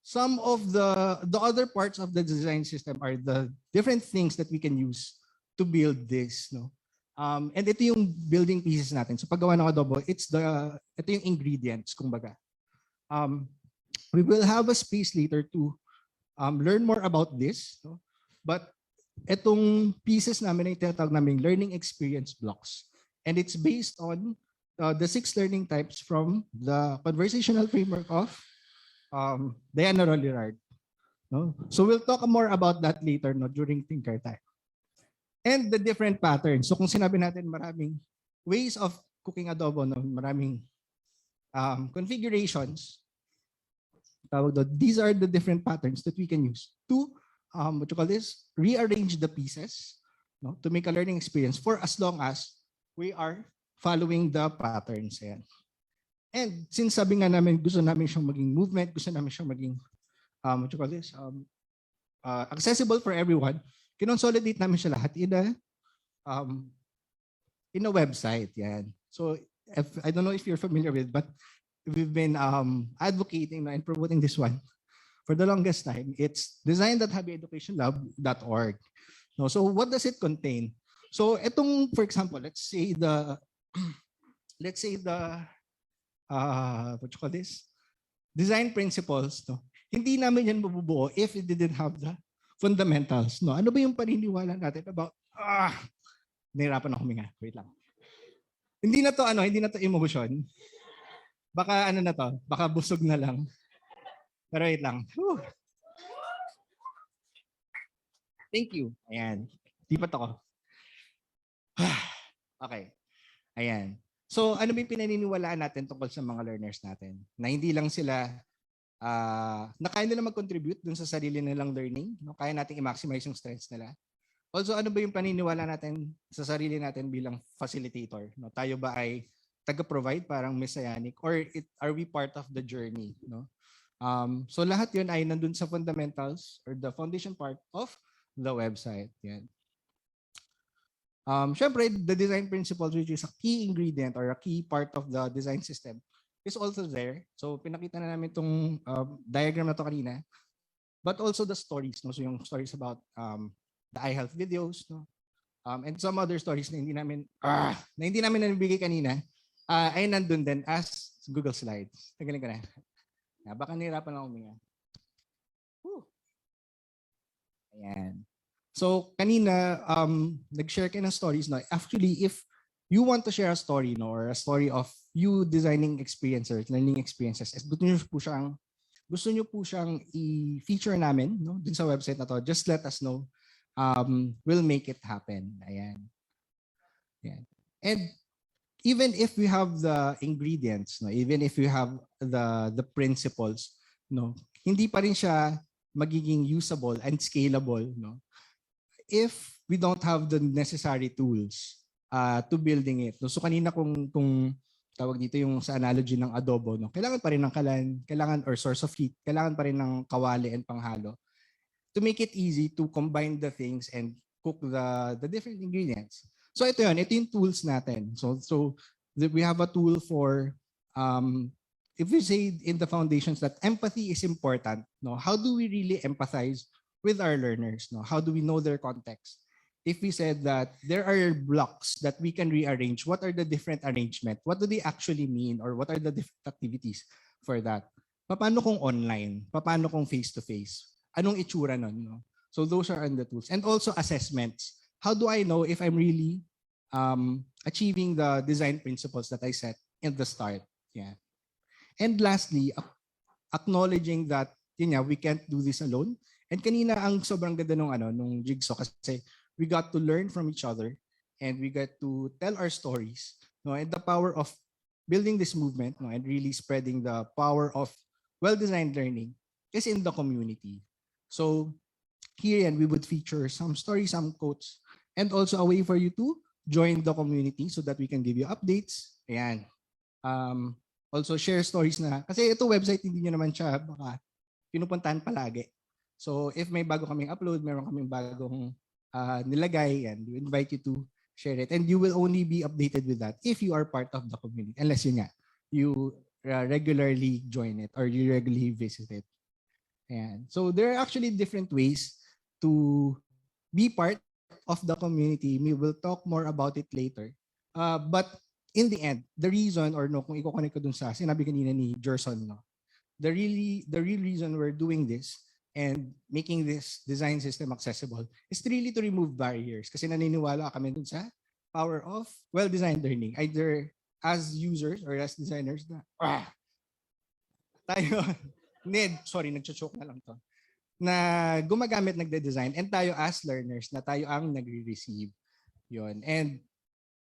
Some of the other parts of the design system are the different things that we can use to build this, no? And ito yung building pieces natin. So paggawa ng adobo, ito yung ingredients, kumbaga. We will have a space later to learn more about this, no? But itong pieces namin ay tinatawag namin learning experience blocks. And it's based on the 6 learning types from the conversational framework of Diana Rolirard. No? So we'll talk more about that later, no, during Thinker Time. And the different patterns. So kung sinabi natin maraming ways of cooking adobo, no, maraming configurations, these are the different patterns that we can use to what you call this, rearrange the pieces, no, to make a learning experience for as long as we are following the patterns. Ayan. And since sabi nga namin, gusto namin siyang maging movement, gusto namin siyang maging what you call this, accessible for everyone, kinonsolidate namin siya lahat in a website. Yan. So I don't know if you're familiar with, but we've been advocating and promoting this one for the longest time. It's design.habieducationlab.org. No, so what does it contain? So itong, for example, let's say the what you call this? Design principles. No? Hindi namin yan mabubuo if it didn't have the fundamentals. No? Ano ba yung paniniwala natin about, nahirapan ako huminga. Wait lang. Hindi na to emotion. Baka ano na to, baka busog na lang. Pero wait lang. Whew. Thank you. Ayan. Tipat ako. Okay. Ayan. So ano ba yung pinaniniwalaan natin tungkol sa mga learners natin? Na hindi lang sila na kaya nila mag-contribute dun sa sarili nilang learning, no? Kaya nating i-maximize yung strengths nila. Also, ano ba yung paniniwala natin sa sarili natin bilang facilitator? No? Tayo ba ay taga-provide parang messianic or are we part of the journey? No? So lahat yun ay nandun sa fundamentals or the foundation part of the website. Yan. Syempre, the design principles, which is a key ingredient or a key part of the design system, is also there. So pinakita na namin itong diagram na to kanina. But also the stories, no? So yung stories about the eye health videos, no? And some other stories na hindi namin nabibigay kanina, ay nandun din as Google Slides. Tagaling ko na. Baka nahirapan ako huminga. Ayan. So kanina, nag-share kayo ng stories. No? Actually, if you want to share a story, no, or a story of you designing experiences, learning experiences, gusto nyo po siyang i-feature namin, no, dun sa website na to, just let us know. We'll make it happen. Ayan. Ayan. And even if we have the ingredients, no, even if we have the principles, no, hindi pa rin siya magiging usable and scalable, no, if we don't have the necessary tools to building it. No, so kanina kung tawag dito yung sa analogy ng adobo, no, kailangan pa rin ng kalan, kailangan or source of heat, kailangan pa rin ng kawali and panghalo. to make it easy to combine the things and cook the different ingredients. So ito yung tools natin. We have a tool for if we say in the foundations that empathy is important, no, how do we really empathize with our learners? No, how do we know their context? If we said that there are blocks that we can rearrange, what are the different arrangement? What do they actually mean, or what are the different activities for that? Paano kung online? Paano kung face-to-face? Anong itsura nun? No? So those are on the tools. And also assessments. How do I know if I'm really achieving the design principles that I set in the start? Yeah. And lastly, acknowledging that we can't do this alone. And kanina ang sobrang ganda nung jigsaw kasi we got to learn from each other and we got to tell our stories. No, and the power of building this movement, no, and really spreading the power of well-designed learning is in the community. So here we would feature some stories, some quotes, and also a way for you to join the community so that we can give you updates. Ayan. Also share stories na, kasi ito website hindi nyo naman siya baka pinupuntahan palagi. So if may bago kaming upload, meron kaming bagong nilagay, and we invite you to share it. And you will only be updated with that if you are part of the community, unless you regularly join it or you regularly visit it. And so there are actually different ways to be part of the community. We will talk more about it later. But in the end, the reason, or no, kung i-connect ko dun sa sinabi kanina ni Gerson, no, the real reason we're doing this and making this design system accessible is really to remove barriers. Kasi naniniwala kami dun sa power of well-designed learning, either as users or as designers na tayo, nagchochoke na lang to, na gumagamit, nagde-design, and tayo as learners na tayo ang nagre-receive. Yun. And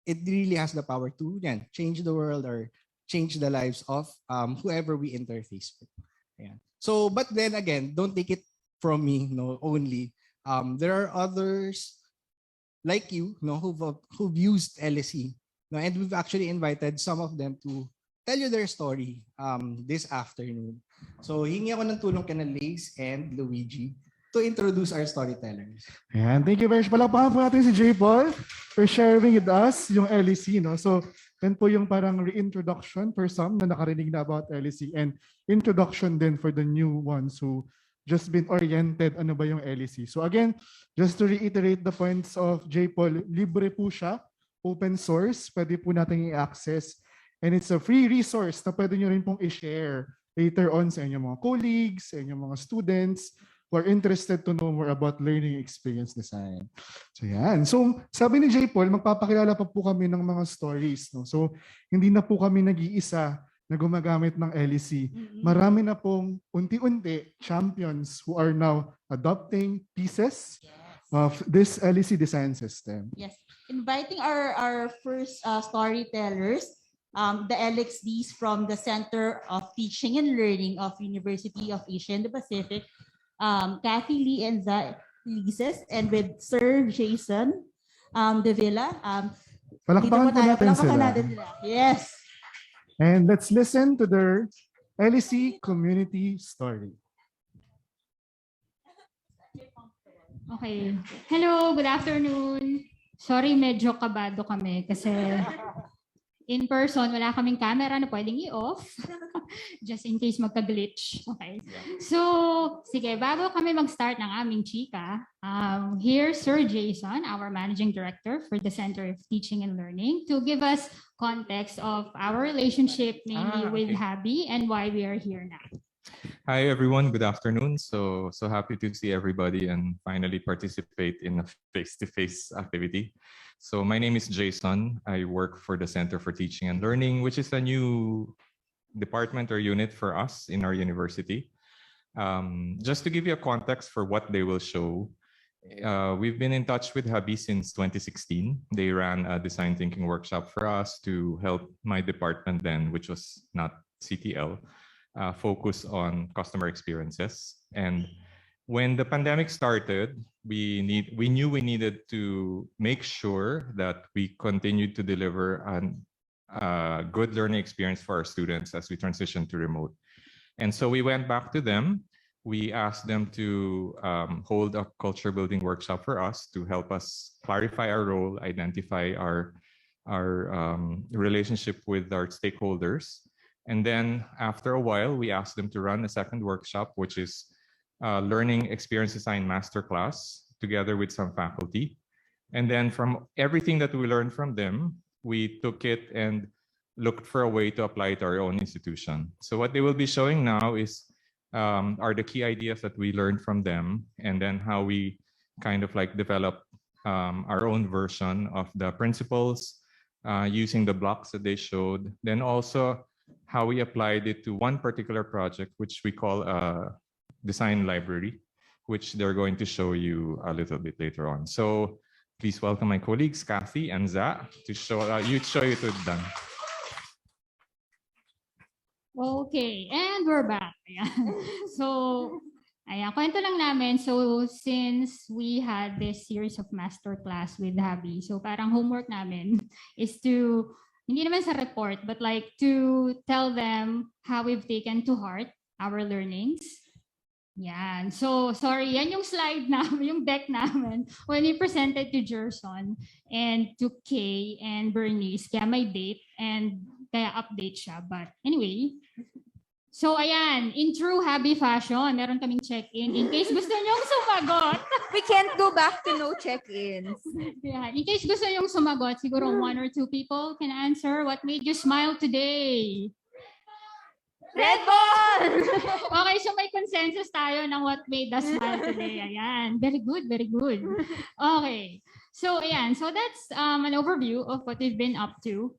it really has the power to change the world or change the lives of whoever we interface with. Yeah. So, but then again, don't take it from me, no, only. There are others like you, no, who've used LSE, no, and we've actually invited some of them to tell you their story this afternoon. So, hingi ako ng tulong kina Lace and Luigi to introduce our storytellers. And thank you very much. Palakpakan po natin si J. Paul for sharing with us yung LEC. No? So, yan po yung parang reintroduction for some na nakarinig na about LEC, and introduction din for the new ones who just been oriented ano ba yung LEC. So again, just to reiterate the points of J. Paul, libre po siya, open source, pwede po natin i-access, and it's a free resource na pwede nyo rin pong i-share later on sa inyong mga colleagues, sa inyong mga students, who are interested to know more about learning experience design. So yan. So sabi ni J. Paul, magpapakilala pa po kami ng mga stories. No? So hindi na po kami nag-iisa na gumagamit ng LEC. Marami na pong unti-unti champions who are now adopting pieces of this LEC design system. Yes. Inviting our first storytellers, the LXDs from the Center of Teaching and Learning of University of Asia and the Pacific, Kathy Lee and Lises, and with Sir Jason De Villa. Palakpakan po natin sila. Yes. And let's listen to their LEC community story. Okay. Hello, good afternoon. Sorry, medyo kabado kami kasi in person, wala kaming camera na pwedeng i-off. Just in case magka-glitch. Okay. So, sige, bago kami mag-start ng aming chika, here's Sir Jason, our Managing Director for the Center of Teaching and Learning, to give us context of our relationship mainly with Habi and why we are here now. Hi everyone, good afternoon. So happy to see everybody and finally participate in a face-to-face activity. So my name is Jason. I work for the Center for Teaching and Learning, which is a new department or unit for us in our university. Just to give you a context for what they will show, we've been in touch with Habi since 2016. They ran a design thinking workshop for us to help my department then, which was not CTL, focus on customer experiences. And when the pandemic started, we knew we needed to make sure that we continued to deliver a good learning experience for our students as we transition to remote. And so we went back to them we asked them to hold a culture building workshop for us to help us clarify our role, identify our relationship with our stakeholders. And then after a while, we asked them to run a second workshop, which is learning experience design masterclass together with some faculty. And then from everything that we learned from them, we took it and looked for a way to apply it to our own institution. So what they will be showing now is are the key ideas that we learned from them, and then how we kind of like develop our own version of the principles using the blocks that they showed. Then also how we applied it to one particular project, which we call a design library, which they're going to show you a little bit later on. So please welcome my colleagues, Kathy and Za, to show you to it's done. Okay, and we're back. Ayan. So, ayan, kwento lang namin. So, since we had this series of masterclass with Habi, so parang homework namin is to, hindi naman sa report, but like to tell them how we've taken to heart our learnings. Yan. So, sorry, yan yung slide namin, yung deck namin when we presented to Gerson and to Kay and Bernice. Kaya may date and kaya update siya. But anyway, so ayan, in true Habi fashion, meron kaming check-in. In case gusto nyong sumagot. We can't go back to no check-ins. Yeah, in case gusto nyong sumagot, siguro 1 or 2 people can answer. What made you smile today? Red Ball! Okay, so may consensus tayo ng what made us smile today. Ayan, very good, very good. Okay, so ayan, so that's an overview of what we've been up to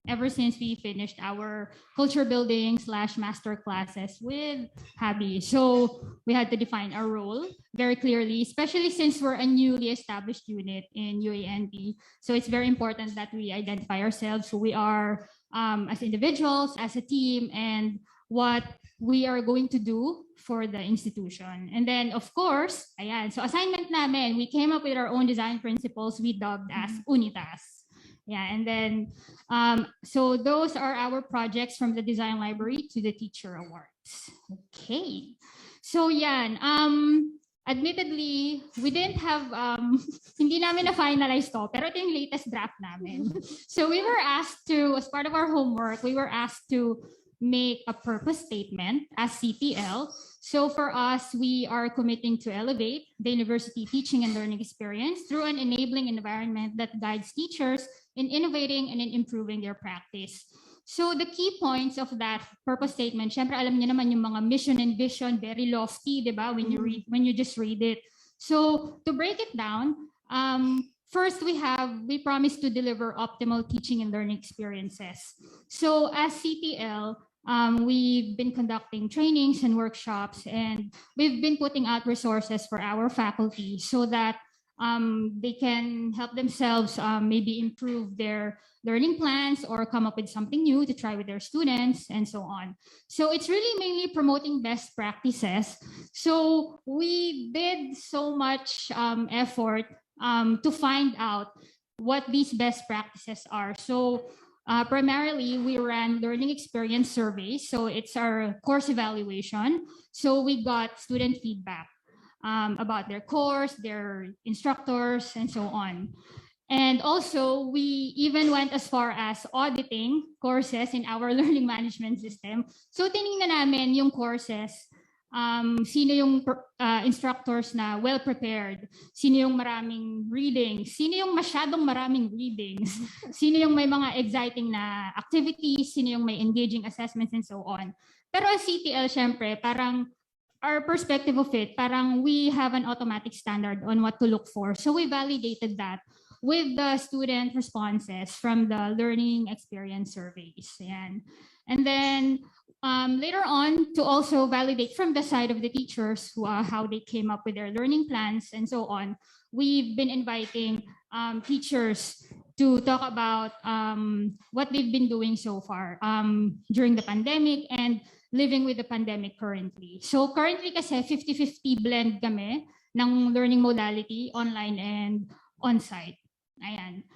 ever since we finished our culture building / master classes with Habi. So we had to define our role very clearly, especially since we're a newly established unit in UA&P. So it's very important that we identify ourselves, who we are as individuals, as a team, and what we are going to do for the institution. And then, of course, ayan, so assignment namin, we came up with our own design principles we dubbed as Unitas. Yeah, and then, so those are our projects from the design library to the teacher awards. Okay, so yan, admittedly, we didn't have, hindi namin na-finalize to, pero ito yung latest draft namin. So we were asked to, as part of our homework, we were asked to make a purpose statement as CTL. So for us, we are committing to elevate the university teaching and learning experience through an enabling environment that guides teachers in innovating and in improving their practice. So the key points of that purpose statement, syempre alam niyo naman yung mga mission and vision, very lofty, di ba? When you just read it. So to break it down, first we promise to deliver optimal teaching and learning experiences. So as CTL, we've been conducting trainings and workshops, and we've been putting out resources for our faculty so that they can help themselves maybe improve their learning plans or come up with something new to try with their students and so on. So it's really mainly promoting best practices. So we did so much effort to find out what these best practices are. So primarily, we ran learning experience surveys. So it's our course evaluation. So we got student feedback about their course, their instructors, and so on. And also, we even went as far as auditing courses in our learning management system. So tinignan namin yung courses, sino yung instructors na well-prepared, sino yung maraming readings, sino yung masyadong maraming readings, sino yung may mga exciting na activities, sino yung may engaging assessments, and so on. Pero as CTL, syempre, parang our perspective of it, parang we have an automatic standard on what to look for. So we validated that with the student responses from the learning experience surveys. Yan. And then later on, to also validate from the side of the teachers how they came up with their learning plans and so on, we've been inviting teachers to talk about what they've been doing so far during the pandemic and living with the pandemic currently. So currently kasi 50-50 blend kami ng learning modality, online and on-site. Ayan.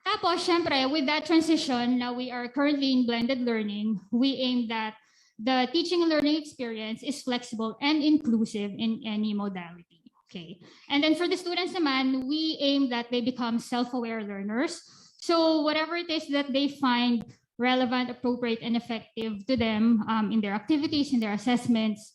Tapos, syempre, with that transition, now we are currently in blended learning, we aim that the teaching and learning experience is flexible and inclusive in any modality. Okay. And then for the students naman, we aim that they become self-aware learners. So whatever it is that they find relevant, appropriate, and effective to them in their activities, in their assessments,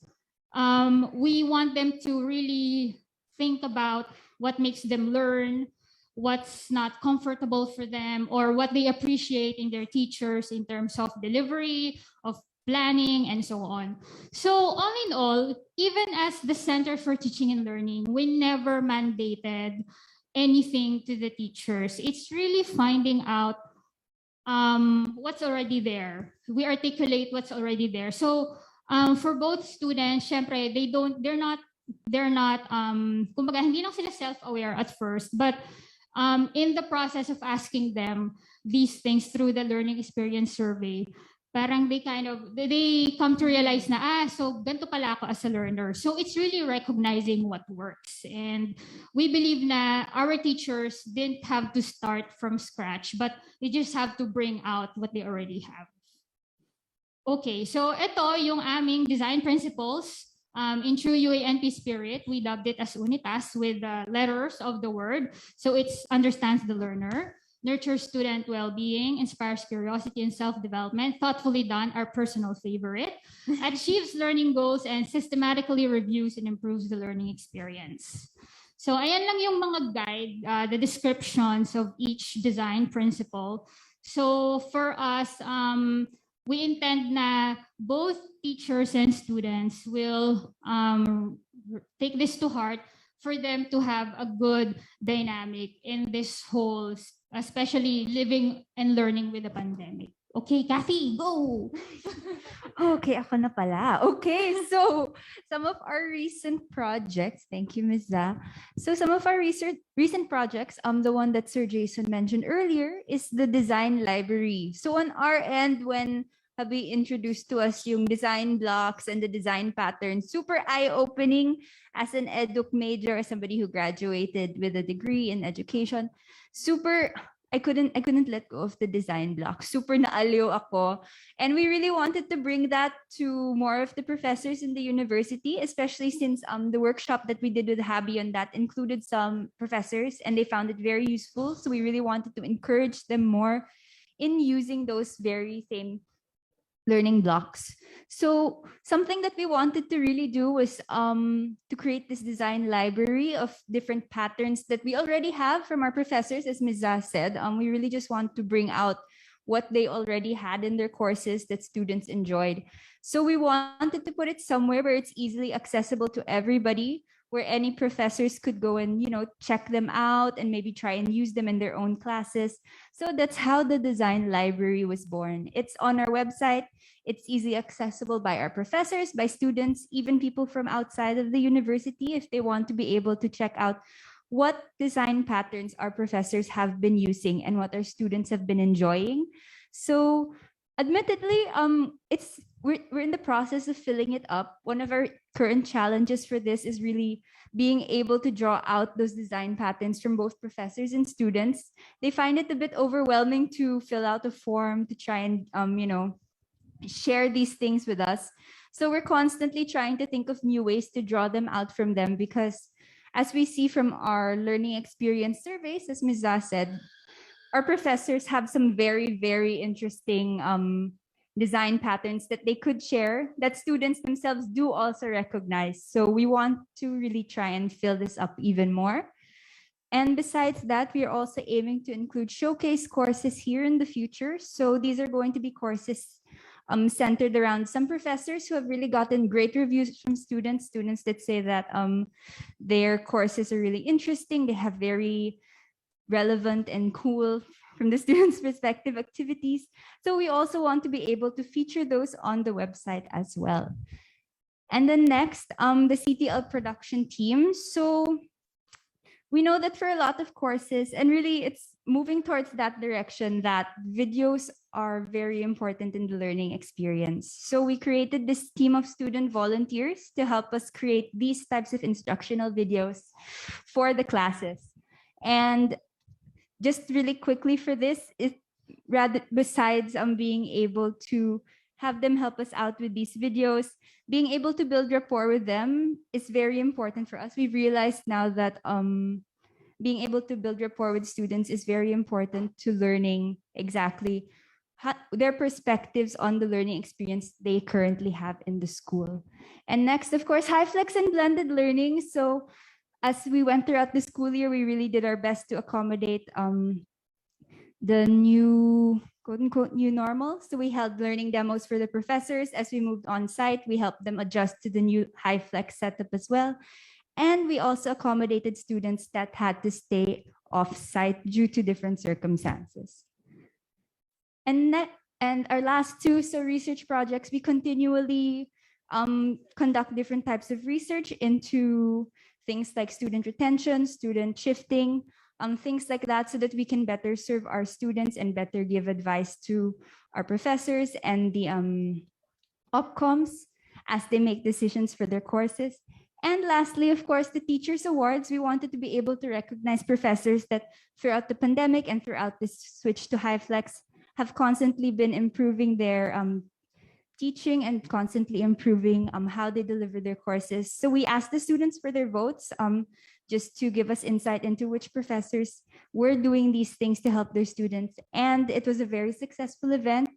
we want them to really think about what makes them learn, what's not comfortable for them, or what they appreciate in their teachers in terms of delivery, of planning, and so on. So all in all, even as the Center for Teaching and Learning, we never mandated anything to the teachers. It's really finding out what's already there. We articulate what's already there. So for both students, syempre, they're not kumbaga hindi lang sila self-aware at first, but in the process of asking them these things through the learning experience survey, parang they come to realize na, so ganito pala ako as a learner. So it's really recognizing what works. And we believe na our teachers didn't have to start from scratch, but they just have to bring out what they already have. Okay, so ito yung aming design principles. In true UA&P spirit, we dubbed it as UNITAS with the letters of the word. So it understands the learner, nurtures student well-being, inspires curiosity and self-development, thoughtfully done, our personal favorite, achieves learning goals, and systematically reviews and improves the learning experience. So ayan lang yung mga guide, the descriptions of each design principle. So for us, we intend na both teachers and students will take this to heart for them to have a good dynamic in this whole, especially living and learning with the pandemic. Okay, Kathy, go! Okay, ako na pala. Okay, so some of our recent projects, thank you, Ms. Za. So some of our recent projects, the one that Sir Jason mentioned earlier, is the design library. So on our end, when Habi introduced to us yung design blocks and the design patterns, super eye-opening as an eduk major, as somebody who graduated with a degree in education. Super, I couldn't let go of the design block. Super naaliw ako. And we really wanted to bring that to more of the professors in the university, especially since the workshop that we did with Habi on that included some professors and they found it very useful. So we really wanted to encourage them more in using those very same learning blocks. So something that we wanted to really do was to create this design library of different patterns that we already have from our professors, as Ms. Zah said. We really just want to bring out what they already had in their courses that students enjoyed. So we wanted to put it somewhere where it's easily accessible to everybody, where any professors could go and, check them out and maybe try and use them in their own classes. So that's how the design library was born. It's on our website. It's easily accessible by our professors, by students, even people from outside of the university if they want to be able to check out what design patterns our professors have been using and what our students have been enjoying. So admittedly, we're in the process of filling it up. One of our current challenges for this is really being able to draw out those design patterns from both professors and students. They find it a bit overwhelming to fill out a form to try and, share these things with us. So we're constantly trying to think of new ways to draw them out from them because as we see from our learning experience surveys, as Ms. Zah said, our professors have some very, very interesting design patterns that they could share that students themselves do also recognize. So we want to really try and fill this up even more. And besides that, we are also aiming to include showcase courses here in the future. So these are going to be courses centered around some professors who have really gotten great reviews from students that say that their courses are really interesting. They have very relevant and cool from the students' perspective activities. So we also want to be able to feature those on the website as well. And then next, the CTL production team. So we know that for a lot of courses, and really it's moving towards that direction, that videos are very important in the learning experience. So we created this team of student volunteers to help us create these types of instructional videos for the classes. And just really quickly for this, besides being able to have them help us out with these videos. Being able to build rapport with them is very important for us. We've realized now that being able to build rapport with students is very important to learning exactly their perspectives on the learning experience they currently have in the school. And next, of course, high flex and blended learning. So as we went throughout the school year, we really did our best to accommodate the new quote unquote new normal. So we held learning demos for the professors. As we moved on site, we helped them adjust to the new high flex setup as well. And we also accommodated students that had to stay off site due to different circumstances. And our last two, so research projects, we continually conduct different types of research into things like student retention, student shifting, things like that, so that we can better serve our students and better give advice to our professors and the opcoms as they make decisions for their courses. And lastly, of course, the Teachers Awards. We wanted to be able to recognize professors that throughout the pandemic and throughout this switch to high flex have constantly been improving their teaching and constantly improving how they deliver their courses. So we asked the students for their votes just to give us insight into which professors were doing these things to help their students. And it was a very successful event.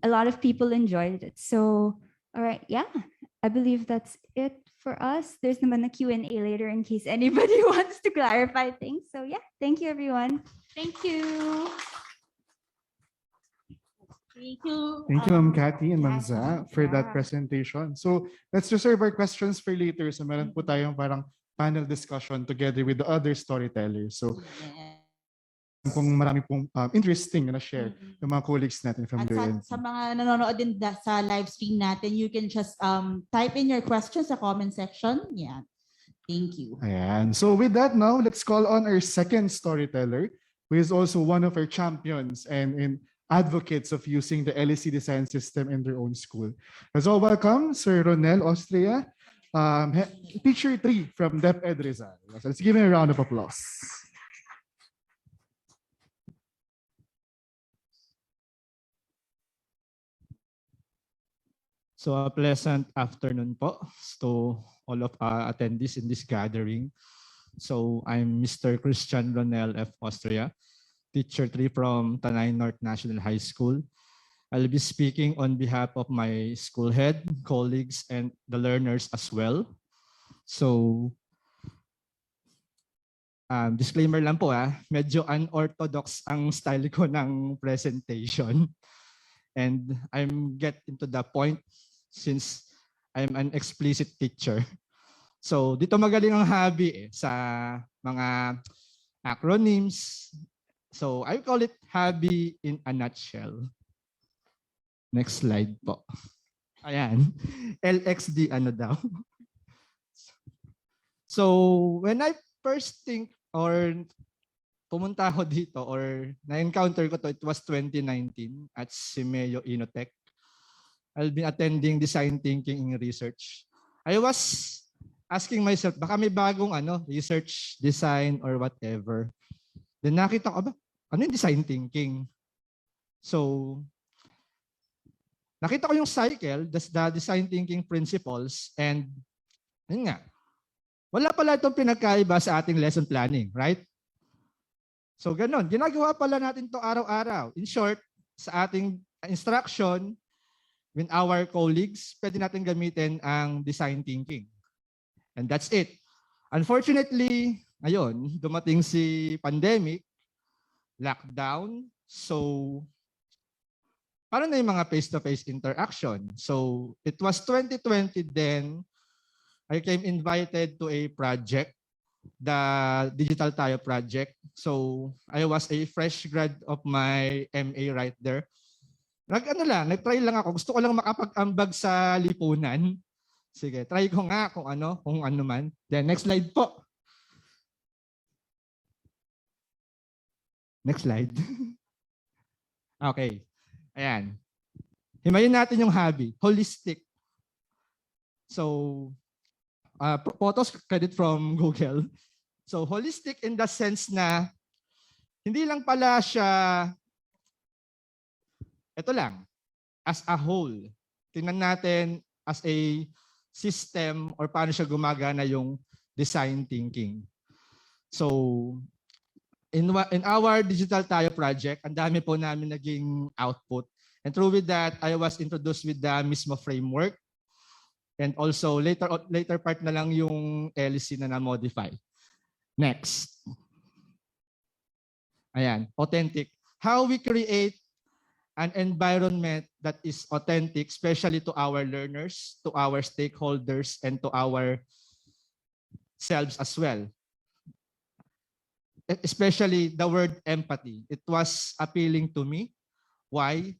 A lot of people enjoyed it. So, all right, yeah, I believe that's it for us. There's naman a Q&A later in case anybody wants to clarify things. So yeah, thank you, everyone. Thank you. Thank you. Thank you, Ma'am Cathy and Ma'am Za, for that presentation. So let's reserve our questions for later. So meron po tayong parang panel discussion together with the other storytellers. So kung marami pong interesting na share yung mga colleagues natin from At UA&P. sa mga nanonood din sa live stream natin, you can just type in your questions sa comment section. Yeah. Thank you. Ayan. So with that now, let's call on our second storyteller, who is also one of our champions and advocates of using the LEC design system in their own school. So welcome, Sir Ronel, Austria, teacher 3 from DepEd Rizal. So let's give him a round of applause. So a pleasant afternoon po to all of attendees in this gathering. So I'm Mr. Christian Ronel F. Austria, teacher 3 from Tanay North National High School. I'll be speaking on behalf of my school head, colleagues, and the learners as well. So, disclaimer lang po medyo unorthodox ang style ko ng presentation. And I'm getting to the point since I'm an explicit teacher. So, dito magaling ang Habi sa mga acronyms. So I call it Habi in a nutshell. Next slide po. Ayan. LXD ano daw. So when I first think or pumunta ako dito or na-encounter ko to, it was 2019 at Simeo Inotech. I'll be attending design thinking in research. I was asking myself, baka may bagong research, design, or whatever. Then nakita ko, ano yung design thinking? So, nakita ko yung cycle, the design thinking principles, and yun nga, wala pala itong pinagkaiba sa ating lesson planning, right? So, ganun. Ginagawa pala natin to araw-araw. In short, sa ating instruction with our colleagues, pwede natin gamitin ang design thinking. And that's it. Unfortunately, ngayon, dumating si pandemic, lockdown. So, paano na yung mga face-to-face interaction? So, it was 2020 then, I came invited to a project, the Digital Tayo project. So, I was a fresh grad of my MA right there. Nag-try lang ako. Gusto ko lang makapag-ambag sa lipunan. Sige, try ko nga kung ano man. Then, next slide po. Next slide. Okay. Ayan. Himayin natin yung Habi. Holistic. So, photos credit from Google. So, holistic in the sense na hindi lang pala siya, ito lang, as a whole. Tingnan natin as a system or paano siya gumagana yung design thinking. So, in our Digital Tayo project, ang dami po namin naging output. And through with that, I was introduced with the mismo framework. And also, later part na lang yung LC na na-modify. Next. Ayan, authentic. How we create an environment that is authentic, especially to our learners, to our stakeholders, and to our selves as well. Especially the word empathy. It was appealing to me. Why?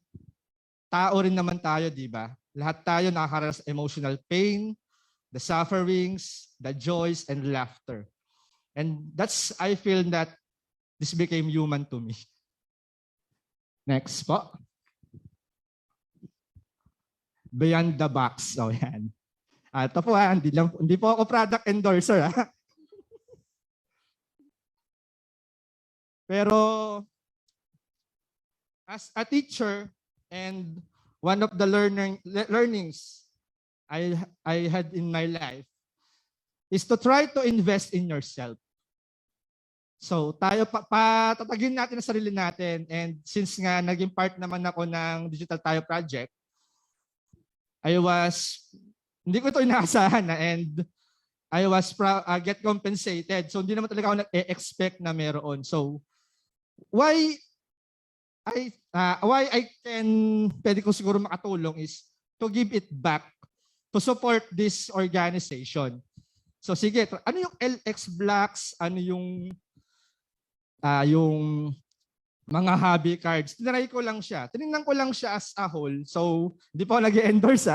Tao rin naman tayo, di ba? Lahat tayo nakakaranas emotional pain, the sufferings, the joys, and laughter. And that's, I feel that this became human to me. Next po. Beyond the box. So yan. Ito po hindi po ako product endorser. Pero as a teacher and one of the learnings I had in my life is to try to invest in yourself. So tayo patatagin natin ang sarili natin, and since nga naging part naman ako ng Digital Tayo project, hindi ko ito inaasahan and I was get compensated. So hindi naman talaga ako nag-expect na meron. So why I pwede ko siguro makatulong is to give it back, to support this organization. So sige, ano yung LX Blocks, ano yung mga hobby cards. Tinry ko lang siya. Tinignan ko lang siya as a whole. So, hindi po ako nag-endorse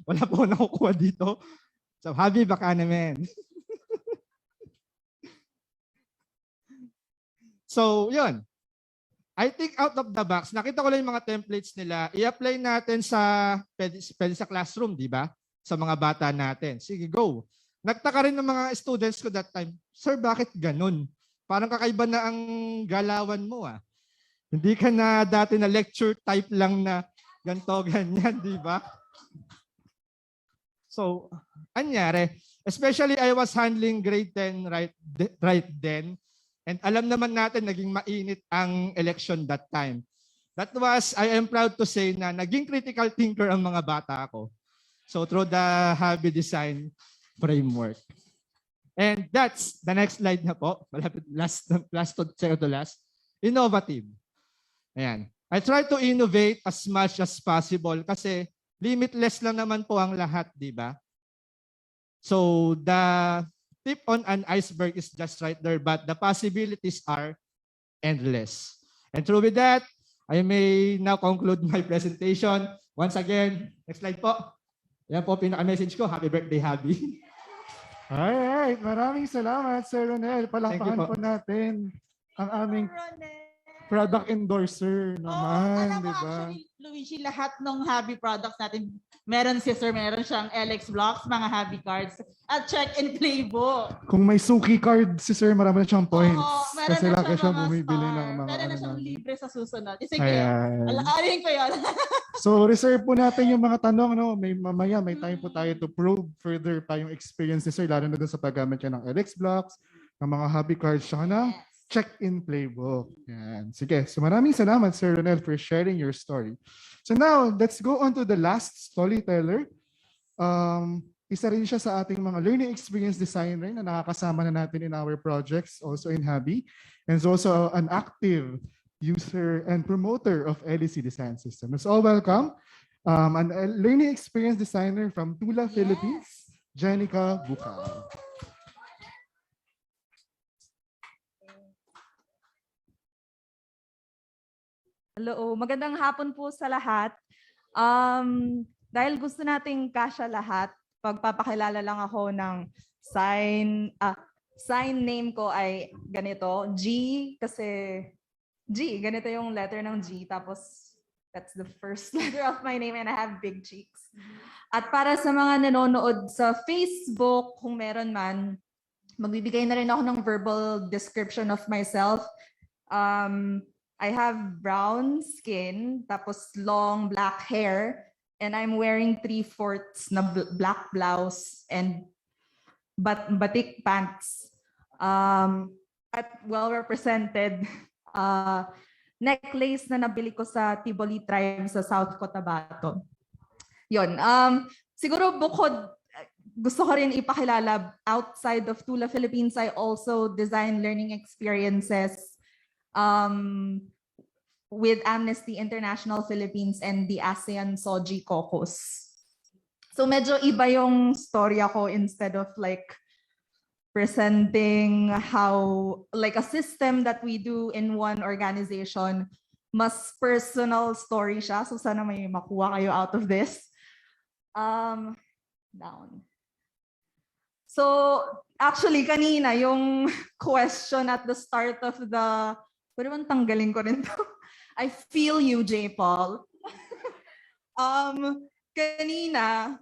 Wala po ako nakukuha dito. So, hobby baka naman. So, yun. I think out of the box, nakita ko lang yung mga templates nila. I-apply natin pwede sa classroom, di ba? Sa mga bata natin. Sige, go. Nagtaka rin ng mga students ko that time, Sir, bakit ganun? Parang kakaiba na ang galawan mo Hindi ka na dati na lecture type lang na ganito, ganyan, di ba? So, anyari, especially I was handling grade 10 right then. And alam naman natin, naging mainit ang election that time. That was, I am proud to say na naging critical thinker ang mga bata ko. So, through the Habi Design Framework. And that's the next slide na po. Last second to last. Innovative. Ayan. I try to innovate as much as possible kasi limitless lang naman po ang lahat, di ba? So the tip on an iceberg is just right there, but the possibilities are endless. And through with that, I may now conclude my presentation. Once again, next slide po. Yan po pinaka-message ko. Happy birthday, Habi. Alright, maraming salamat, Sir Ronel. Palakpakan po natin ang aming product endorser naman, di ba? Actually, Luigi, lahat ng Habi products natin, meron si Sir, meron siyang LX Blocks, mga Habi cards, at check-in playbook. Kung may suki card si Sir, marami na siyang points. Meron Kasi na laki siyang siya mga bumibili star. ng mga Meron na siyang libre sa susunod. Sige, Ayan. alaarin ko yun. So reserve po natin yung mga tanong, no? Mamaya may time po tayo to probe further pa yung experience ni Sir, lalo na doon sa paggamit niya ng LX Blocks, ng mga hobby cards, siya ng check-in playbook. Yan. Sige, so maraming salamat, Sir Ronel, for sharing your story. So now, let's go on to the last storyteller. Isa rin siya sa ating mga learning experience designer na nakakasama na natin in our projects, also in Habi, and is also an active user and promoter of LEC Design System. Let's all welcome an learning experience designer from Tula, Philippines, Jenica Bucao. Hello, magandang hapon po sa lahat. Dahil gusto nating kasya lahat, pagpapakilala lang ako ng sign name ko ay ganito, G, kasi G, ganito yung letter ng G, tapos that's the first letter of my name and I have big cheeks. At para sa mga nanonood sa Facebook, kung meron man, magbibigay na rin ako ng verbal description of myself. I have brown skin, tapos long black hair, and I'm wearing 3/4 na black blouse and batik pants. At well represented necklace na nabili ko sa Tiboli tribe sa South Cotabato. Yon. Siguro bukod, gusto ko rin ipakilala, outside of Tula Philippines, I also design learning experiences with Amnesty International Philippines and the ASEAN Soji Caucus. So medyo iba yung storya ko, instead of like presenting how like a system that we do in one organization, mas personal story siya. So sana may makuha kayo out of this. Down. So actually kanina yung question at the start of the, pwede bang tanggalin ko rin to? I feel you, J. Paul. Kanina,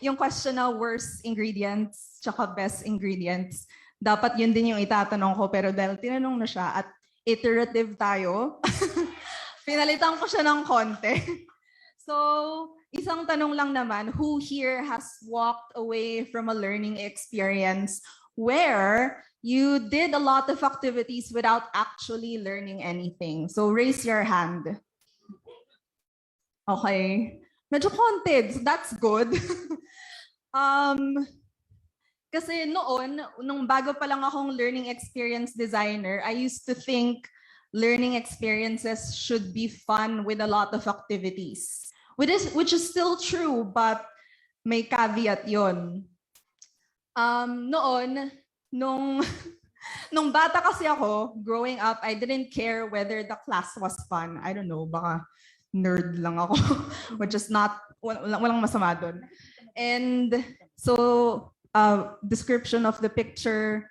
yung question na worst ingredients tsaka best ingredients, dapat yun din yung itatanong ko, pero dahil tinanong na siya at iterative tayo, pinalitan ko siya ng konti. So, isang tanong lang naman, who here has walked away from a learning experience where you did a lot of activities without actually learning anything? So, raise your hand. Okay. Medyo konti. So that's good. Kasi noon, nung bago pa lang akong learning experience designer, I used to think learning experiences should be fun with a lot of activities. Which is still true, but may caveat yon. Noon, nung bata kasi ako, growing up, I didn't care whether the class was fun. I don't know, baka nerd lang ako, which is not, walang masama dun. And so, description of the picture,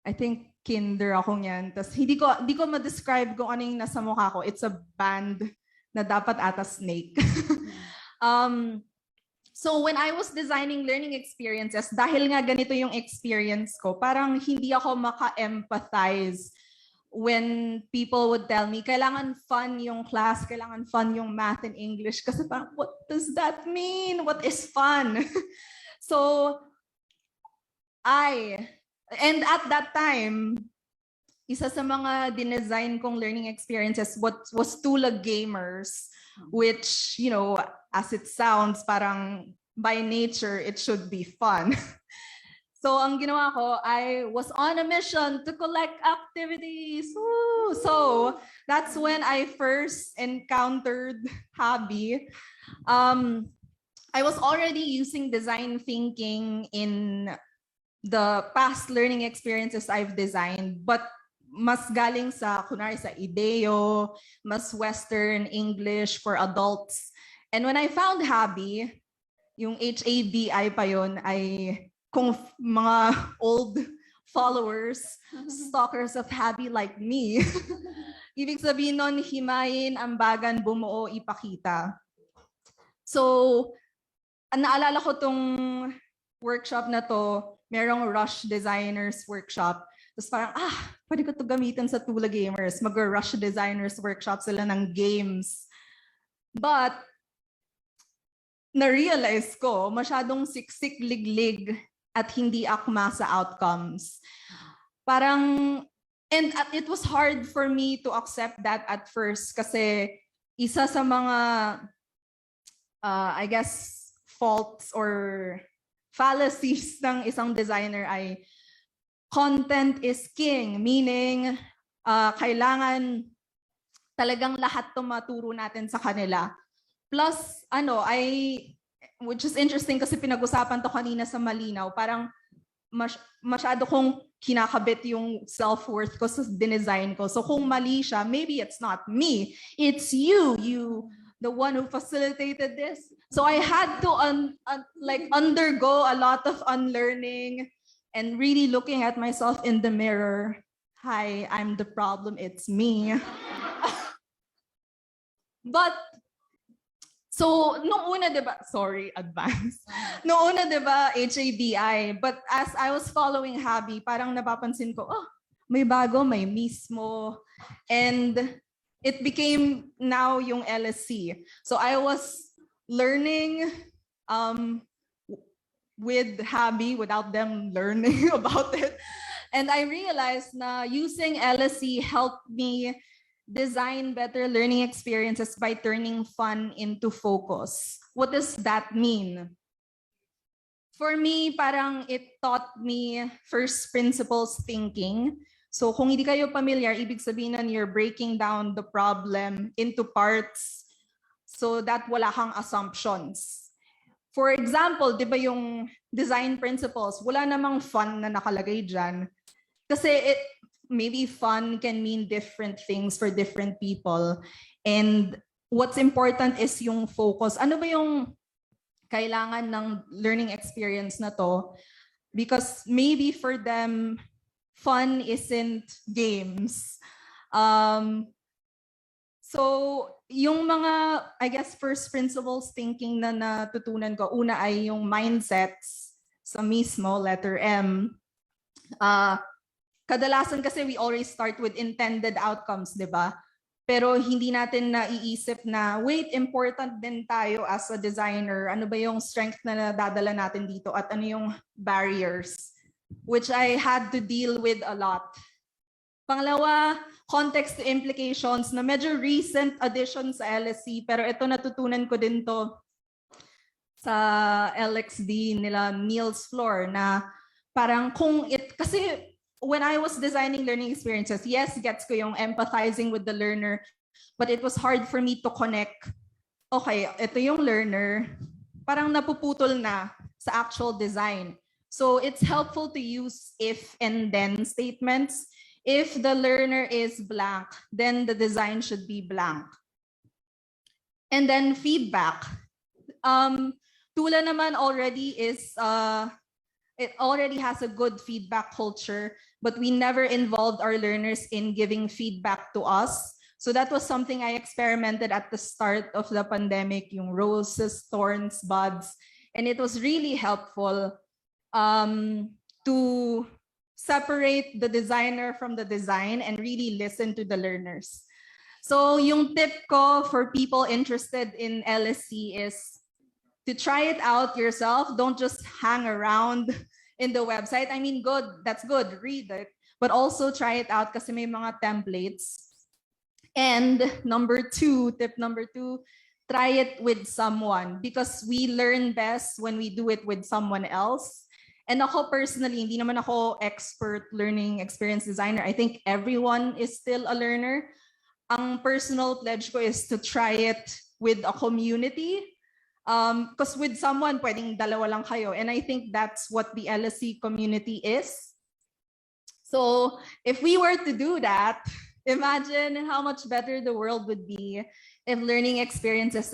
I think kinder ako niyan. Tapos hindi ko ma-describe kung ano yung nasa mukha ko. It's a band na dapat ata snake. So when I was designing learning experiences, dahil nga ganito yung experience ko, parang hindi ako maka-empathize when people would tell me, kailangan fun yung class, kailangan fun yung math and English. Kasi parang, what does that mean? What is fun? So, and at that time, isa sa mga dinesign kong learning experiences was Tula Gamers, which, you know, as it sounds, parang by nature, it should be fun. So ang ginawa ko, I was on a mission to collect activities. Woo! So that's when I first encountered Habi. I was already using design thinking in the past learning experiences I've designed, but mas galing sa, kunwari sa IDEO, mas Western English for adults. And when I found Habi, yung HABI pa yun, ay kung mga old followers, stalkers of Habi like me, ibig sabihin nun, himayin, ambagan, bumuo, ipakita. So, naalala ko tong workshop na to, merong Rush Designers Workshop. Tapos parang, pwede ko to gamitin sa Tula Gamers. Mag-Rush Designers Workshop sila ng games. But, na-realize ko, masyadong siksik, liglig, at hindi akma sa outcomes. Parang, and it was hard for me to accept that at first kasi isa sa mga, I guess, faults or fallacies ng isang designer ay content is king, meaning kailangan talagang lahat maturo natin sa kanila. Plus, which is interesting kasi pinag-usapan to kanina sa Malinaw, parang masyado kong kinakabit yung self-worth ko sa dinesign ko. So kung mali siya, maybe it's not me, it's you, the one who facilitated this. So I had to undergo a lot of unlearning and really looking at myself in the mirror. Hi, I'm the problem, it's me. But So, nung una, di ba, sorry, advance. Nung una, di ba, HABI. But as I was following Habi, parang napapansin ko, oh, may bago, may mismo. And it became now yung LSC. So I was learning with Habi without them learning about it. And I realized na using LSC helped me design better learning experiences by turning fun into focus. What does that mean? For me, parang it taught me first principles thinking. So kung hindi kayo familiar, ibig sabihin na you're breaking down the problem into parts so that wala kang assumptions. For example, di ba yung design principles, wala namang fun na nakalagay dyan. Kasi maybe fun can mean different things for different people. And what's important is yung focus. Ano ba yung kailangan ng learning experience na to? Because maybe for them, fun isn't games. So, yung mga, I guess, first principles thinking na natutunan ko, una ay yung mindsets sa mismo, letter M. Kadalasan kasi we always start with intended outcomes, di ba? Pero hindi natin naiisip na, wait, important din tayo as a designer. Ano ba yung strength na nadadala natin dito at ano yung barriers? Which I had to deal with a lot. Pangalawa, context to implications na medyo recent addition sa LSC, pero ito natutunan ko din to sa LXD nila Niels Floor na parang kasi when I was designing learning experiences, yes, gets ko yung empathizing with the learner, but it was hard for me to connect. Okay, ito yung learner, parang napuputol na sa actual design. So it's helpful to use if and then statements. If the learner is blank, then the design should be blank. And then feedback. Tula naman already is, it already has a good feedback culture, but we never involved our learners in giving feedback to us. So that was something I experimented at the start of the pandemic, yung roses, thorns, buds, and it was really helpful to separate the designer from the design and really listen to the learners. So yung tip ko for people interested in LSC is to try it out yourself. Don't just hang around in the website. I mean, that's good, read it, but also try it out kasi may mga templates. And tip number two, try it with someone because we learn best when we do it with someone else. And ako personally, hindi naman ako expert learning experience designer. I think everyone is still a learner. Ang personal pledge ko is to try it with a community. Because with someone, pwedeng dalawa lang kayo. And I think that's what the LSC community is. So if we were to do that, imagine how much better the world would be if learning experiences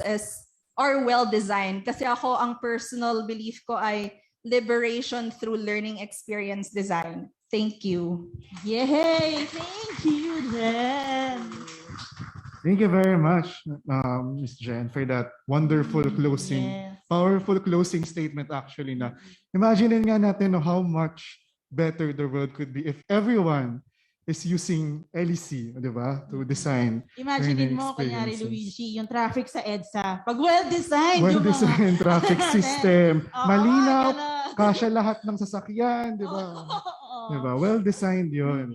are well-designed. Kasi ako, ang personal belief ko ay liberation through learning experience design. Thank you. Yay! Thank you, Jen. Thank you very much, Ms. Jen, for that wonderful closing, powerful closing statement actually. Na imagine nga natin how much better the world could be if everyone is using LEC, di ba, to design. Imagine mo, kunyari Luigi, yung traffic sa EDSA. Pag well-designed, well-designed traffic system, malinaw, kasya lahat ng sasakyan, di ba? Di ba? Well-designed yun.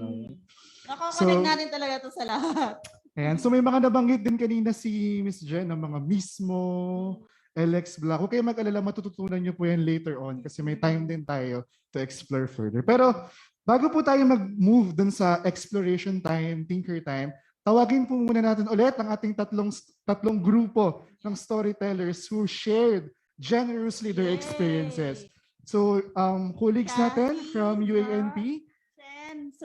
Nakakonect natin talaga to sa lahat. Ayan. So may mga nabanggit din kanina si Ms. Jen ng mga mismo, LX Black. Huwag kayo mag-alala, matututunan nyo po yan later on kasi may time din tayo to explore further. Pero bago po tayo mag-move dun sa exploration time, thinker time, tawagin po muna natin ulit ang ating tatlong grupo ng storytellers who shared generously their experiences. So, colleagues natin from UA&P,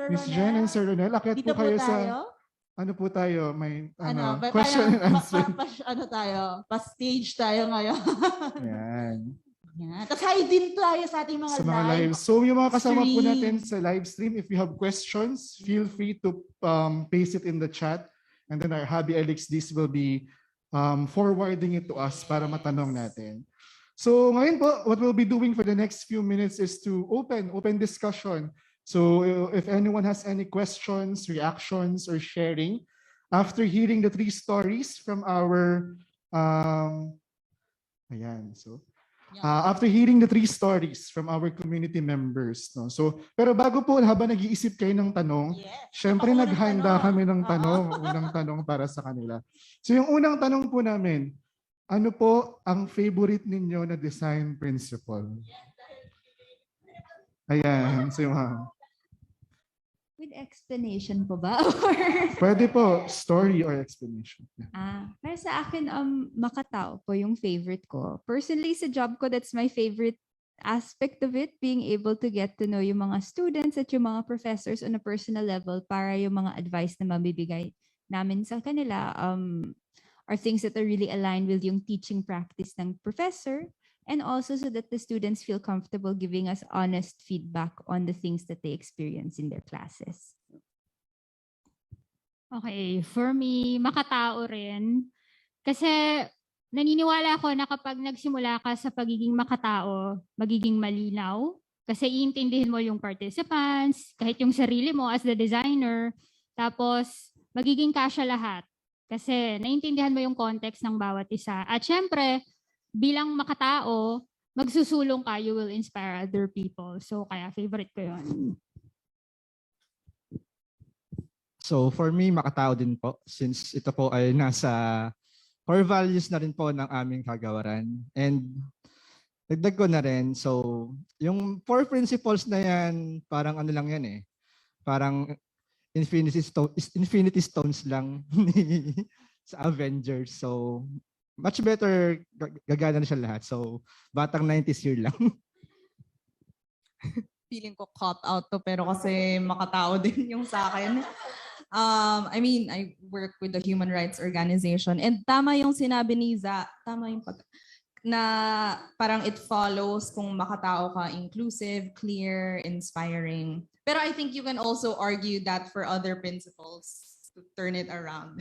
Ms. Jen and Sir Ronel, akit po kayo sa... Ano po tayo? May question and answer. Pa-stage tayo ngayon. Yan. Tapos hi din tayo sa ating mga live. So yung mga kasama po natin sa live stream, if you have questions, feel free to paste it in the chat. And then our Habi Elesi will be forwarding it to us para matanong natin. So ngayon po, what we'll be doing for the next few minutes is to open discussion. So if anyone has any questions, reactions, or sharing, after hearing the 3 stories from our, after hearing the 3 stories from our community members. No? So, pero bago po, habang nag-iisip kayo ng tanong, syempre naghanda kami ng unang tanong para sa kanila. So yung unang tanong po namin, ano po ang favorite ninyo na design principle? Ayan, so With explanation po ba? pwede po, story or explanation. Para sa akin, makatao po yung favorite ko. Personally, sa job ko, that's my favorite aspect of it, being able to get to know yung mga students at yung mga professors on a personal level para yung mga advice na mabibigay namin sa kanila are things that are really aligned with yung teaching practice ng professor, and also so that the students feel comfortable giving us honest feedback on the things that they experience in their classes. Okay, for me, makatao rin. Kasi naniniwala ako na kapag nagsimula ka sa pagiging makatao, magiging malinaw. Kasi iintindihin mo yung participants, kahit yung sarili mo as the designer. Tapos, magiging kasya lahat. Kasi naiintindihan mo yung context ng bawat isa. At syempre, bilang makatao, magsusulong ka, you will inspire other people. So, kaya favorite ko yun. So for me, makatao din po since ito po ay nasa core values na rin po ng aming kagawaran. And dagdag ko na rin, so yung 4 principles na yan, parang ano lang yan parang infinity stones lang sa Avengers. So much better, gagana na siya lahat. So batang 90s year lang. Feeling ko caught out to, pero kasi makatao din yung sa akin. I mean, I work with the human rights organization, and tama yung sinabi ni Za, tama yung na parang it follows kung makatao ka, inclusive, clear, inspiring. Pero I think you can also argue that for other principles to turn it around.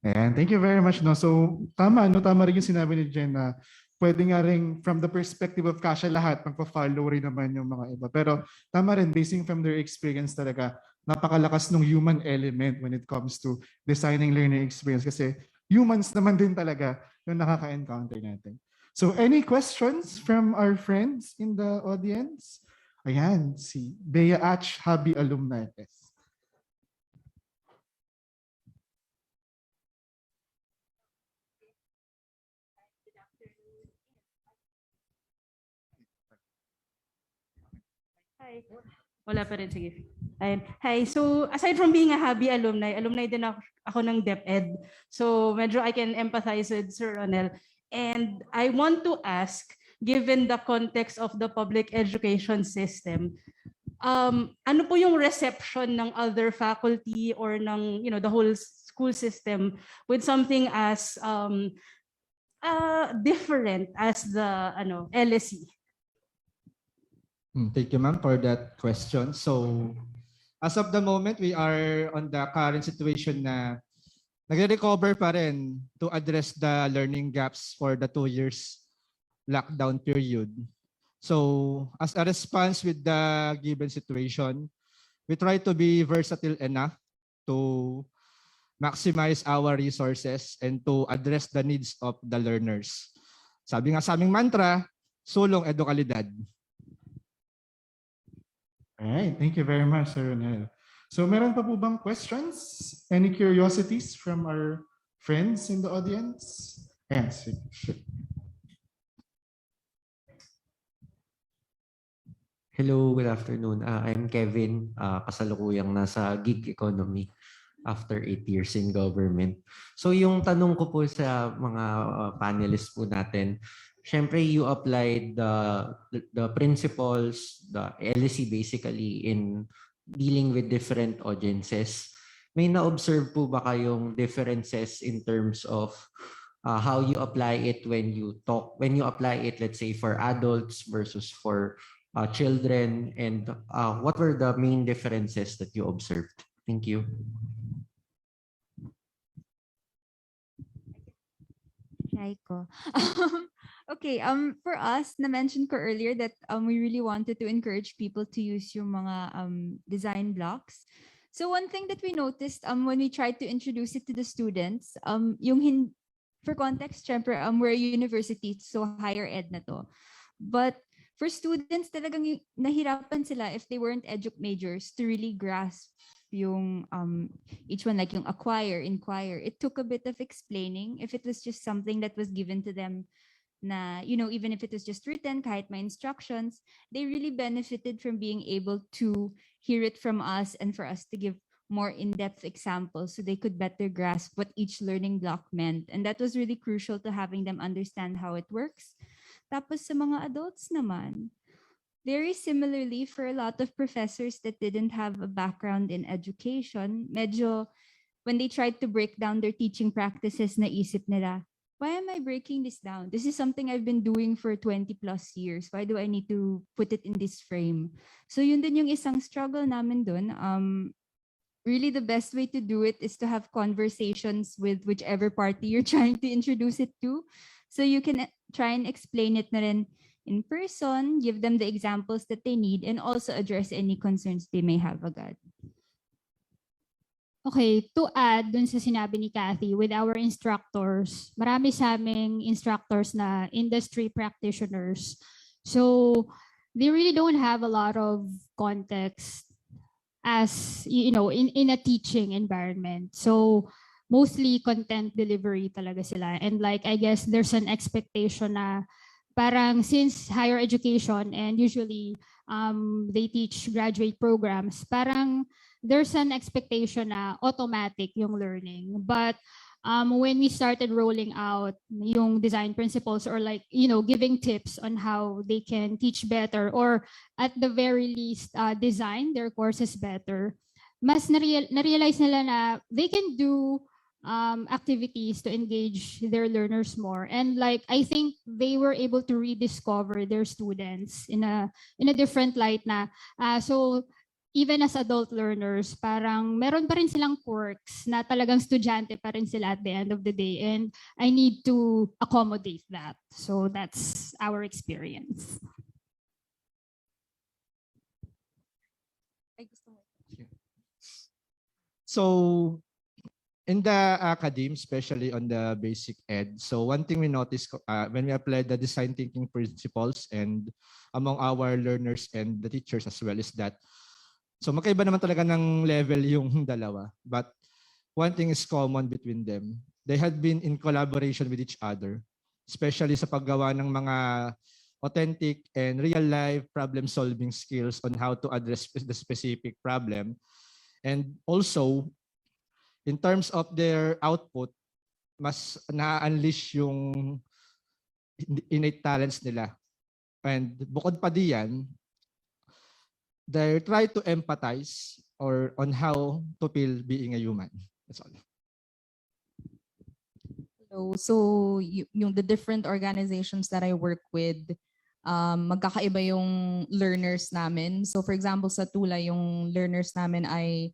Ayan, thank you very much. No? So tama rin yung sinabi ni Jen na pwede nga rin from the perspective of kasya lahat, magpa-follow rin naman yung mga iba. Pero tama rin, basing from their experience talaga, napakalakas ng human element when it comes to designing learning experience kasi humans naman din talaga yung nakaka-encounter natin. So any questions from our friends in the audience? Ayan, si Bea Ach, Habi Alumni. Hi. Wala pa rin, sige. Ayun. Hi, so aside from being a Habi alumni din ako ng DepEd. So medyo I can empathize with Sir Ronel. And I want to ask, given the context of the public education system, ano po yung reception ng other faculty or ng the whole school system with something as different as the LSE? Thank you, ma'am, for that question. So, as of the moment, we are on the current situation na nagre-recover pa rin to address the learning gaps for the 2 years lockdown period. So, as a response with the given situation, we try to be versatile enough to maximize our resources and to address the needs of the learners. Sabi nga sa aming mantra, sulong edukalidad. All right, thank you very much, Sir Ronel. So meron pa po bang questions? Any curiosities from our friends in the audience? Yes. Hello, good afternoon. I'm Kevin, kasalukuyang nasa gig economy after 8 years in government. So yung tanong ko po sa mga panelists po natin, syempre you applied the principles, the LSE basically in dealing with different audiences. May na-observe po ba kayong differences in terms of how you apply it when you apply it, let's say, for adults versus for children, and what were the main differences that you observed? Thank you. Try ko. Okay, for us, na-mention ko earlier that we really wanted to encourage people to use yung mga design blocks. So one thing that we noticed when we tried to introduce it to the students, for context, syempre, we're a university, so higher ed na to. But for students, talagang nahirapan sila if they weren't edu majors to really grasp yung each one, like yung acquire, inquire. It took a bit of explaining if it was just something that was given to them na, even if it was just written, kahit may instructions, they really benefited from being able to hear it from us and for us to give more in-depth examples so they could better grasp what each learning block meant. And that was really crucial to having them understand how it works. Tapos sa mga adults naman, very similarly, for a lot of professors that didn't have a background in education, medyo when they tried to break down their teaching practices, naisip nila, why am I breaking this down? This is something I've been doing for 20 plus years. Why do I need to put it in this frame? So yun din yung isang struggle namin dun. Really the best way to do it is to have conversations with whichever party you're trying to introduce it to. So you can try and explain it na rin in person, give them the examples that they need, and also address any concerns they may have agad. Okay, to add dun sa sinabi ni Kathy, with our instructors, marami sa aming instructors na industry practitioners. So they really don't have a lot of context as, in a teaching environment. So mostly content delivery talaga sila. And I guess there's an expectation na parang since higher education and usually they teach graduate programs, parang there's an expectation na automatic yung learning. But when we started rolling out yung design principles or giving tips on how they can teach better or at the very least design their courses better, mas na-realize nila na they can do activities to engage their learners more. And I think they were able to rediscover their students in a different light na. So even as adult learners, parang meron pa rin silang quirks na talagang estudyante pa rin sila at the end of the day. And I need to accommodate that. So that's our experience. So in the academe, especially on the basic ed, so one thing we noticed when we applied the design thinking principles and among our learners and the teachers as well is that, so magkaiba naman talaga ng level yung dalawa. But one thing is common between them. They had been in collaboration with each other, especially sa paggawa ng mga authentic and real-life problem-solving skills on how to address the specific problem. And also, in terms of their output, mas na-unleash yung innate talents nila. And bukod pa diyan, they try to empathize or on how to feel being a human. That's all. So yung the different organizations that I work with, magkakaiba yung learners namin. So for example, sa Tula, yung learners namin ay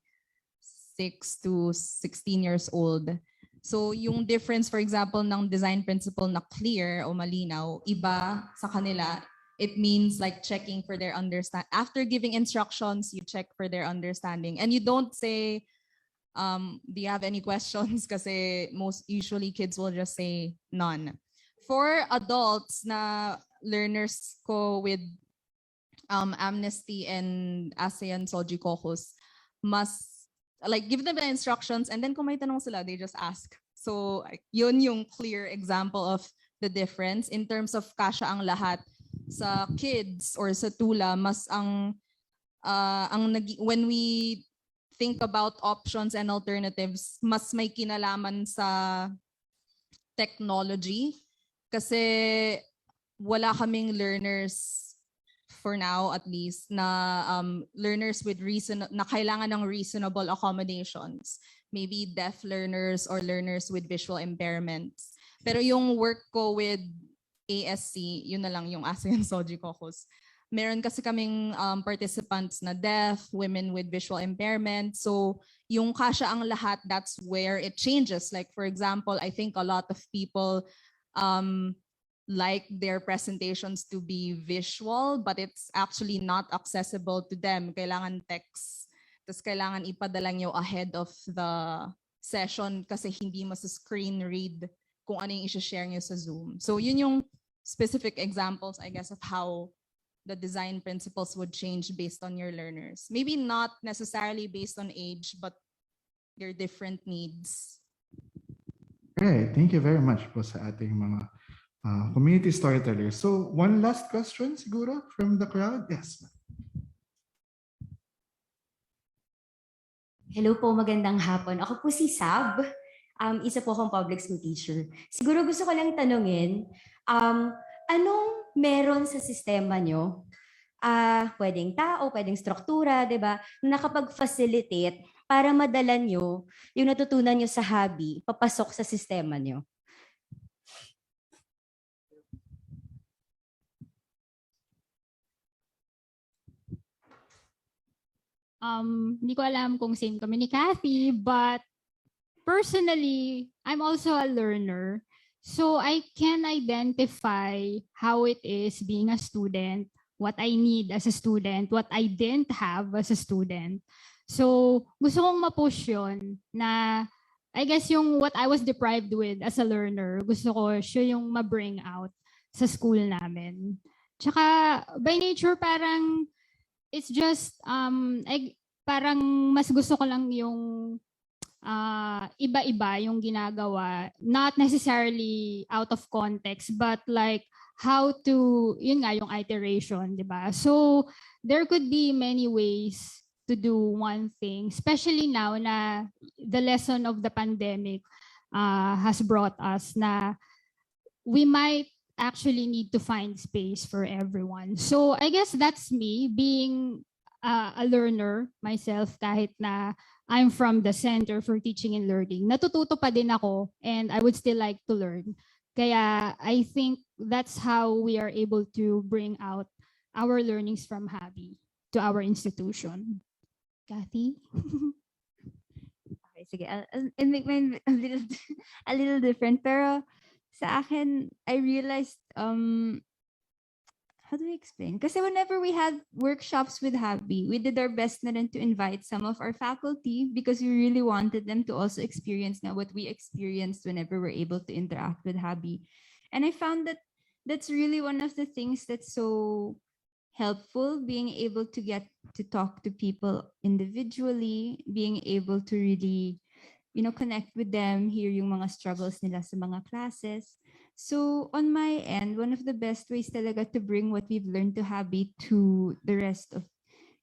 6 to 16 years old. So yung difference, for example, ng design principle na clear o malinaw, iba sa kanila. It means checking for their understanding. After giving instructions, you check for their understanding. And you don't say, do you have any questions? Kasi most usually kids will just say none. For adults na learners ko with Amnesty and ASEAN Soji Caucus, mas give them the instructions and then kung may tanong sila, they just ask. So yun yung clear example of the difference in terms of kasya ang lahat. Sa kids or sa Tula, mas when we think about options and alternatives, mas may kinalaman sa technology kasi wala kaming learners for now at least na learners with na kailangan ng reasonable accommodations, maybe deaf learners or learners with visual impairments. Pero yung work ko with ASC, yun na lang yung ASEAN Soji Caucus. Meron kasi kaming participants na deaf, women with visual impairment. So yung kasya ang lahat, that's where it changes. For example, I think a lot of people like their presentations to be visual, but it's actually not accessible to them. Kailangan text. Tapos kailangan ipadala nyo ahead of the session kasi hindi mo sa screen read kung ano yung i-share nyo sa Zoom. So yun yung specific examples, I guess, of how the design principles would change based on your learners. Maybe not necessarily based on age, but your different needs. Okay, thank you very much po sa ating mga community storytellers. So one last question siguro from the crowd. Yes. Hello po, magandang hapon. Ako po si Sab. Isa po akong public school teacher. Siguro gusto ko lang tanungin, anong meron sa sistema nyo? Pwedeng tao, pwedeng struktura, di ba? Na nakapag-facilitate para madala nyo yung natutunan nyo sa hobby, papasok sa sistema nyo. Hindi ko alam kung same kami ni Kathy, but personally, I'm also a learner. So I can identify how it is being a student, what I need as a student, what I didn't have as a student. So gusto kong ma-push yun na I guess yung what I was deprived with as a learner, gusto ko siya yung ma-bring out sa school namin. Tsaka by nature parang it's just parang mas gusto ko lang yung iba-iba yung ginagawa, not necessarily out of context, but like how to, yun nga, yung iteration, di ba? So there could be many ways to do one thing, especially now na the lesson of the pandemic has brought us na we might actually need to find space for everyone. So I guess that's me being a learner myself kahit na I'm from the Center for Teaching and Learning. Natututo pa din ako and I would still like to learn. Kaya I think that's how we are able to bring out our learnings from Habi to our institution. Kathy? Okay, sige. I'll make mine a little different. Pero sa akin, I realized, how do I explain? Kasi whenever we had workshops with Habi, we did our best na rin to invite some of our faculty because we really wanted them to also experience na what we experienced whenever we're able to interact with Habi. And I found that that's really one of the things that's so helpful, being able to get to talk to people individually, being able to really, connect with them, hear yung mga struggles nila sa mga classes. So on my end, one of the best ways talaga to bring what we've learned to Habi to the rest of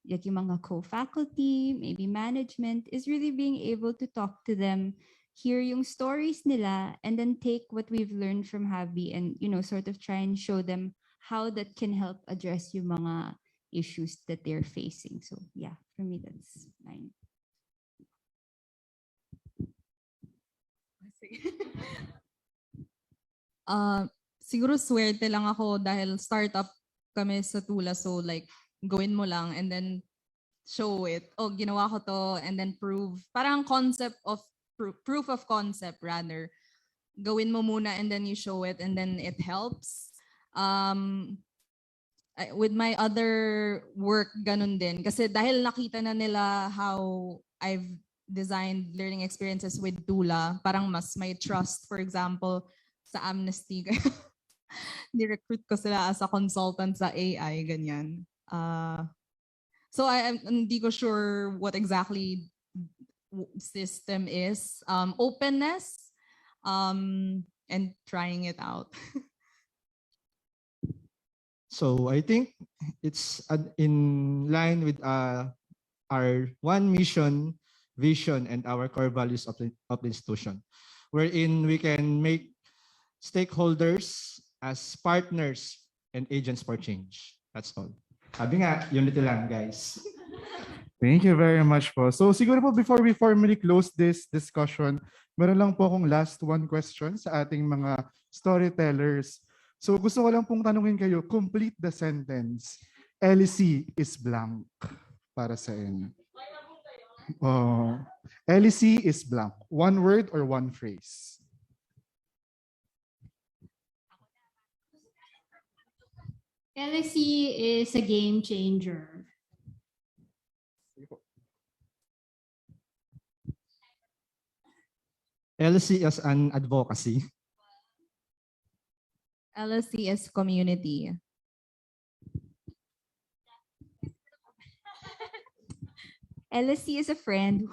like yung mga co-faculty, maybe management, is really being able to talk to them, hear yung stories nila, and then take what we've learned from Habi and, sort of try and show them how that can help address yung mga issues that they're facing. So yeah, for me, that's mine. Siguro swerte lang ako dahil startup kami sa Tula. So like, gawin mo lang and then show it. Oh, ginawa ko to and then prove. Parang concept of, proof of concept rather. Gawin mo muna and then you show it and then it helps. With my other work, ganun din. Kasi dahil nakita na nila how I've designed learning experiences with Tula, parang mas may trust, for example, sa Amnesty. Ni-recruit ko sila as a consultant sa AI, ganyan. So I'm hindi ko sure what exactly system is. Openness and trying it out. So I think it's in line with our one mission, vision, and our core values of the institution, wherein we can make stakeholders as partners and agents for change. That's all. Sabi nga, unity lang, guys. Thank you very much po. So siguro po before we formally close this discussion, meron lang po akong last one question sa ating mga storytellers. So gusto ko lang pong tanungin kayo, complete the sentence. LC is blank para sa inyo. LC is blank. One word or one phrase? LSE is a game changer. LC as an advocacy. LSE is community. LSE is a friend.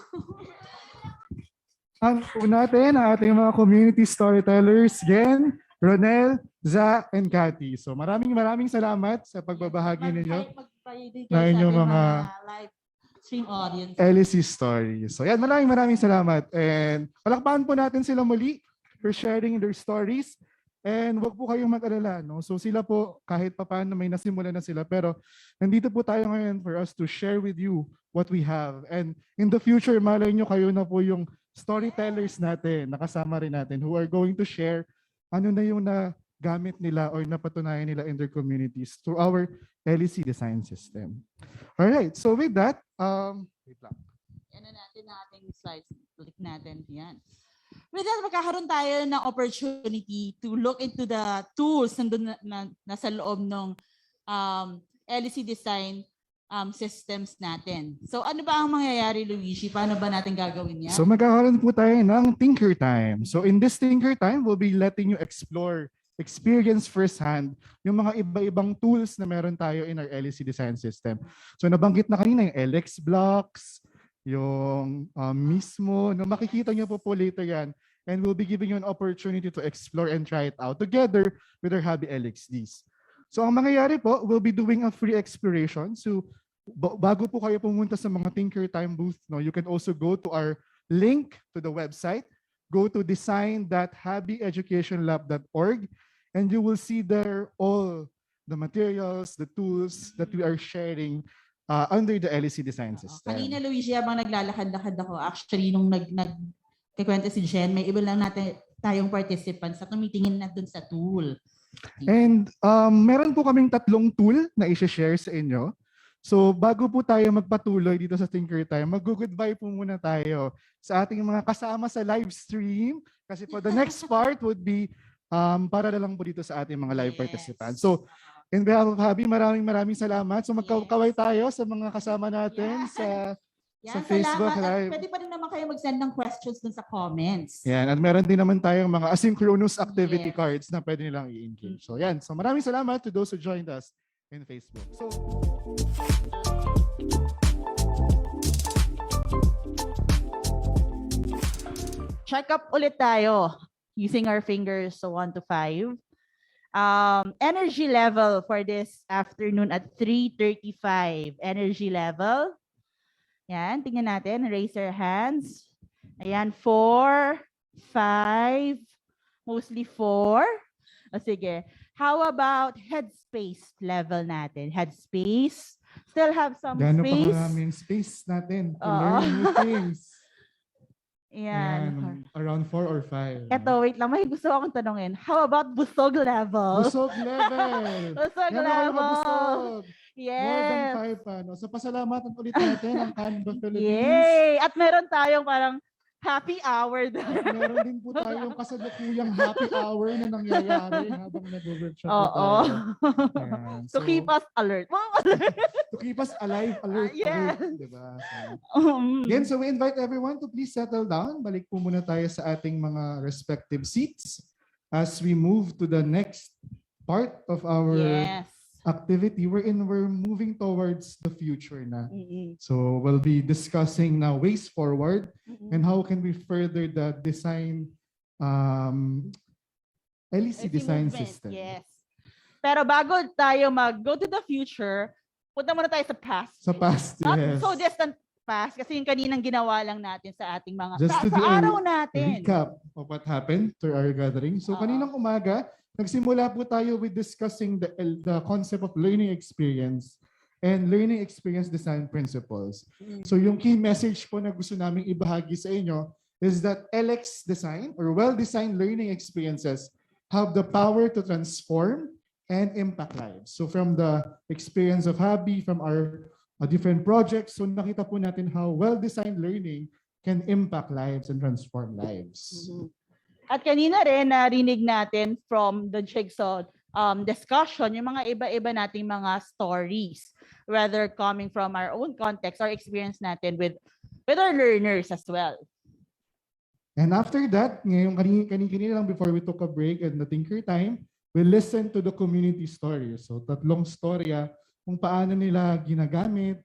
Ang una natin, ang ating mga community storytellers, Gen, Ronel, Zach, and Cathy. So maraming salamat sa pagbabahagi ninyo na inyong mga live stream audience. LSE stories. So yan, maraming salamat. And palakpakan po natin sila muli for sharing their stories. And wag po kayong mag-alala. No? So sila po, kahit papaano may nasimula na sila, pero nandito po tayo ngayon for us to share with you what we have. And in the future, malay nyo kayo na po yung storytellers natin, nakasama rin natin, who are going to share ano na yung nagamit nila or napatunayan nila in their communities through our LEC design system. All right, so with that, wait lang. Yan na natin na ating slides. Click natin. Yan. With that, magkakaroon tayo ng opportunity to look into the tools na nasa loob ng LEC design systems natin. So ano ba ang mangyayari, Luigi? Paano ba natin gagawin yan? So magkakaroon po tayo ng Tinker Time. So in this Tinker Time, we'll be letting you explore, experience firsthand yung mga iba-ibang tools na meron tayo in our LEC design system. So nabanggit na kanina yung LX blocks, yung mismo, no, makikita nyo po later yan. And we'll be giving you an opportunity to explore and try it out together with our Habi LXDs. So ang mangyayari po, we'll be doing a free exploration. So bago po kayo pumunta sa mga Tinker Time booth, no, you can also go to our link to the website, go to design.habieducationlab.org, and you will see there all the materials, the tools that we are sharing under the LEC design system. Kanina, Luigi, habang naglalakad-lakad ako, actually, nung nagkikwento si Jen, may iba lang natin tayong participants na tumitingin na dun sa tool. And meron po kaming 3 tool na i-share sa inyo. So bago po tayo magpatuloy dito sa Tinker Time, mag-goodbye po muna tayo sa ating mga kasama sa live stream. Kasi po the next part would be para na lang po dito sa ating mga live participants. So in behalf of Habi, maraming salamat. So magkaway tayo sa mga kasama natin sa Facebook Live. Pwede pa rin naman kayo mag-send ng questions dun sa comments. Yan, at meron din naman tayong mga asynchronous activity cards na pwede nilang i-engage. So yan, so maraming salamat to those who joined us in Facebook. So check up ulit tayo using our fingers, so 1 to 5. Energy level for this afternoon at 3:35. Energy level. Yan, tingnan natin. Raise your hands. Ayan, 4, 5, mostly 4. O sige. How about headspace level natin? Headspace. Still have some Gano'n space. pa maraming space natin to learn new things. Ayan. Around 4 or 5. Eto, wait lang. May gusto akong tanongin. How about busog level? Busog level. Busog Yan ako level. nakabusog. Yes. More than 5 pa. No? So pasalamatan ulit natin ang Canva Philippines. Yay! At meron tayong parang happy hour doon. At meron din po tayong kasalukuyang happy hour na nangyayari habang nag-workshop po Oo. tayo. Ayan. To keep us alert. To keep us alive, alert, yes. alert. Diba? Again, so we invite everyone to please settle down. Balik po muna tayo sa ating mga respective seats as we move to the next part of our activity we're moving towards the future na. So we'll be discussing now ways forward and how can we further the design LEC design system. Yes. Pero bago tayo mag-go to the future, punta muna tayo sa past. Sa past, Not yes. so distant past kasi yung kaninang ginawa lang natin sa ating mga Just to do sa a araw natin. recap of what happened to our gathering. So kaninang umaga, nagsimula po tayo with discussing the concept of learning experience and learning experience design principles. So yung key message po na gusto naming ibahagi sa inyo is that LX design or well-designed learning experiences have the power to transform and impact lives. So from the experience of Habi, from our different projects, so nakita po natin how well-designed learning can impact lives and transform lives. At kanina rin narinig natin from the jigsaw discussion, yung mga iba-iba nating mga stories, whether coming from our own context or experience natin with our learners as well. And after that, ngayong kanina lang before we took a break and the Tinker Time, we listen to the community stories. So tatlong storya kung paano nila ginagamit,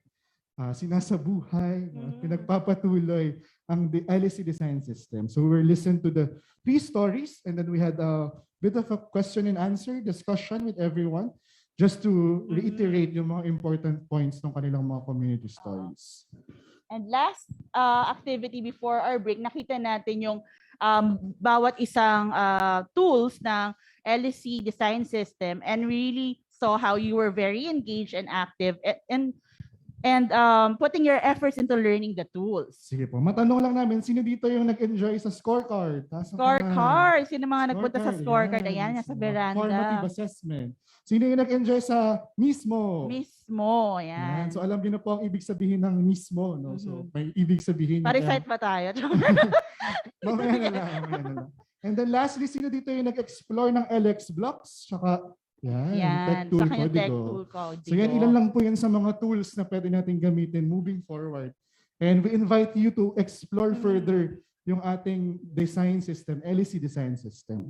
sinasabuhay, pinagpapatuloy ang LSE design system. So we listened to the 3 stories and then we had a bit of a question and answer discussion with everyone just to reiterate yung mga important points ng kanilang mga community stories. And last activity before our break, nakita natin yung bawat isang tools ng LSE design system and really saw how you were very engaged and active and putting your efforts into learning the tools. Sige po, matanong lang namin, sino dito yung nag-enjoy sa scorecard? Scorecard! Sino mga nagpunta sa scorecard? Ayan, nasa veranda. Formative assessment. Sino yung nag-enjoy sa mismo? Mismo, ayan. So alam niyo na po ang ibig sabihin ng mismo. No? So may ibig sabihin. Pa-recite ba tayo? Mamaya na lang. And then lastly, sino dito yung nag-explore ng LX blocks? Tsaka yan, Tech Tool sa kanya Tech Codigo. Tool Codigo. So yan, ilan lang po yan sa mga tools na pwede natin gamitin moving forward. And we invite you to explore further yung ating design system, LSE design system.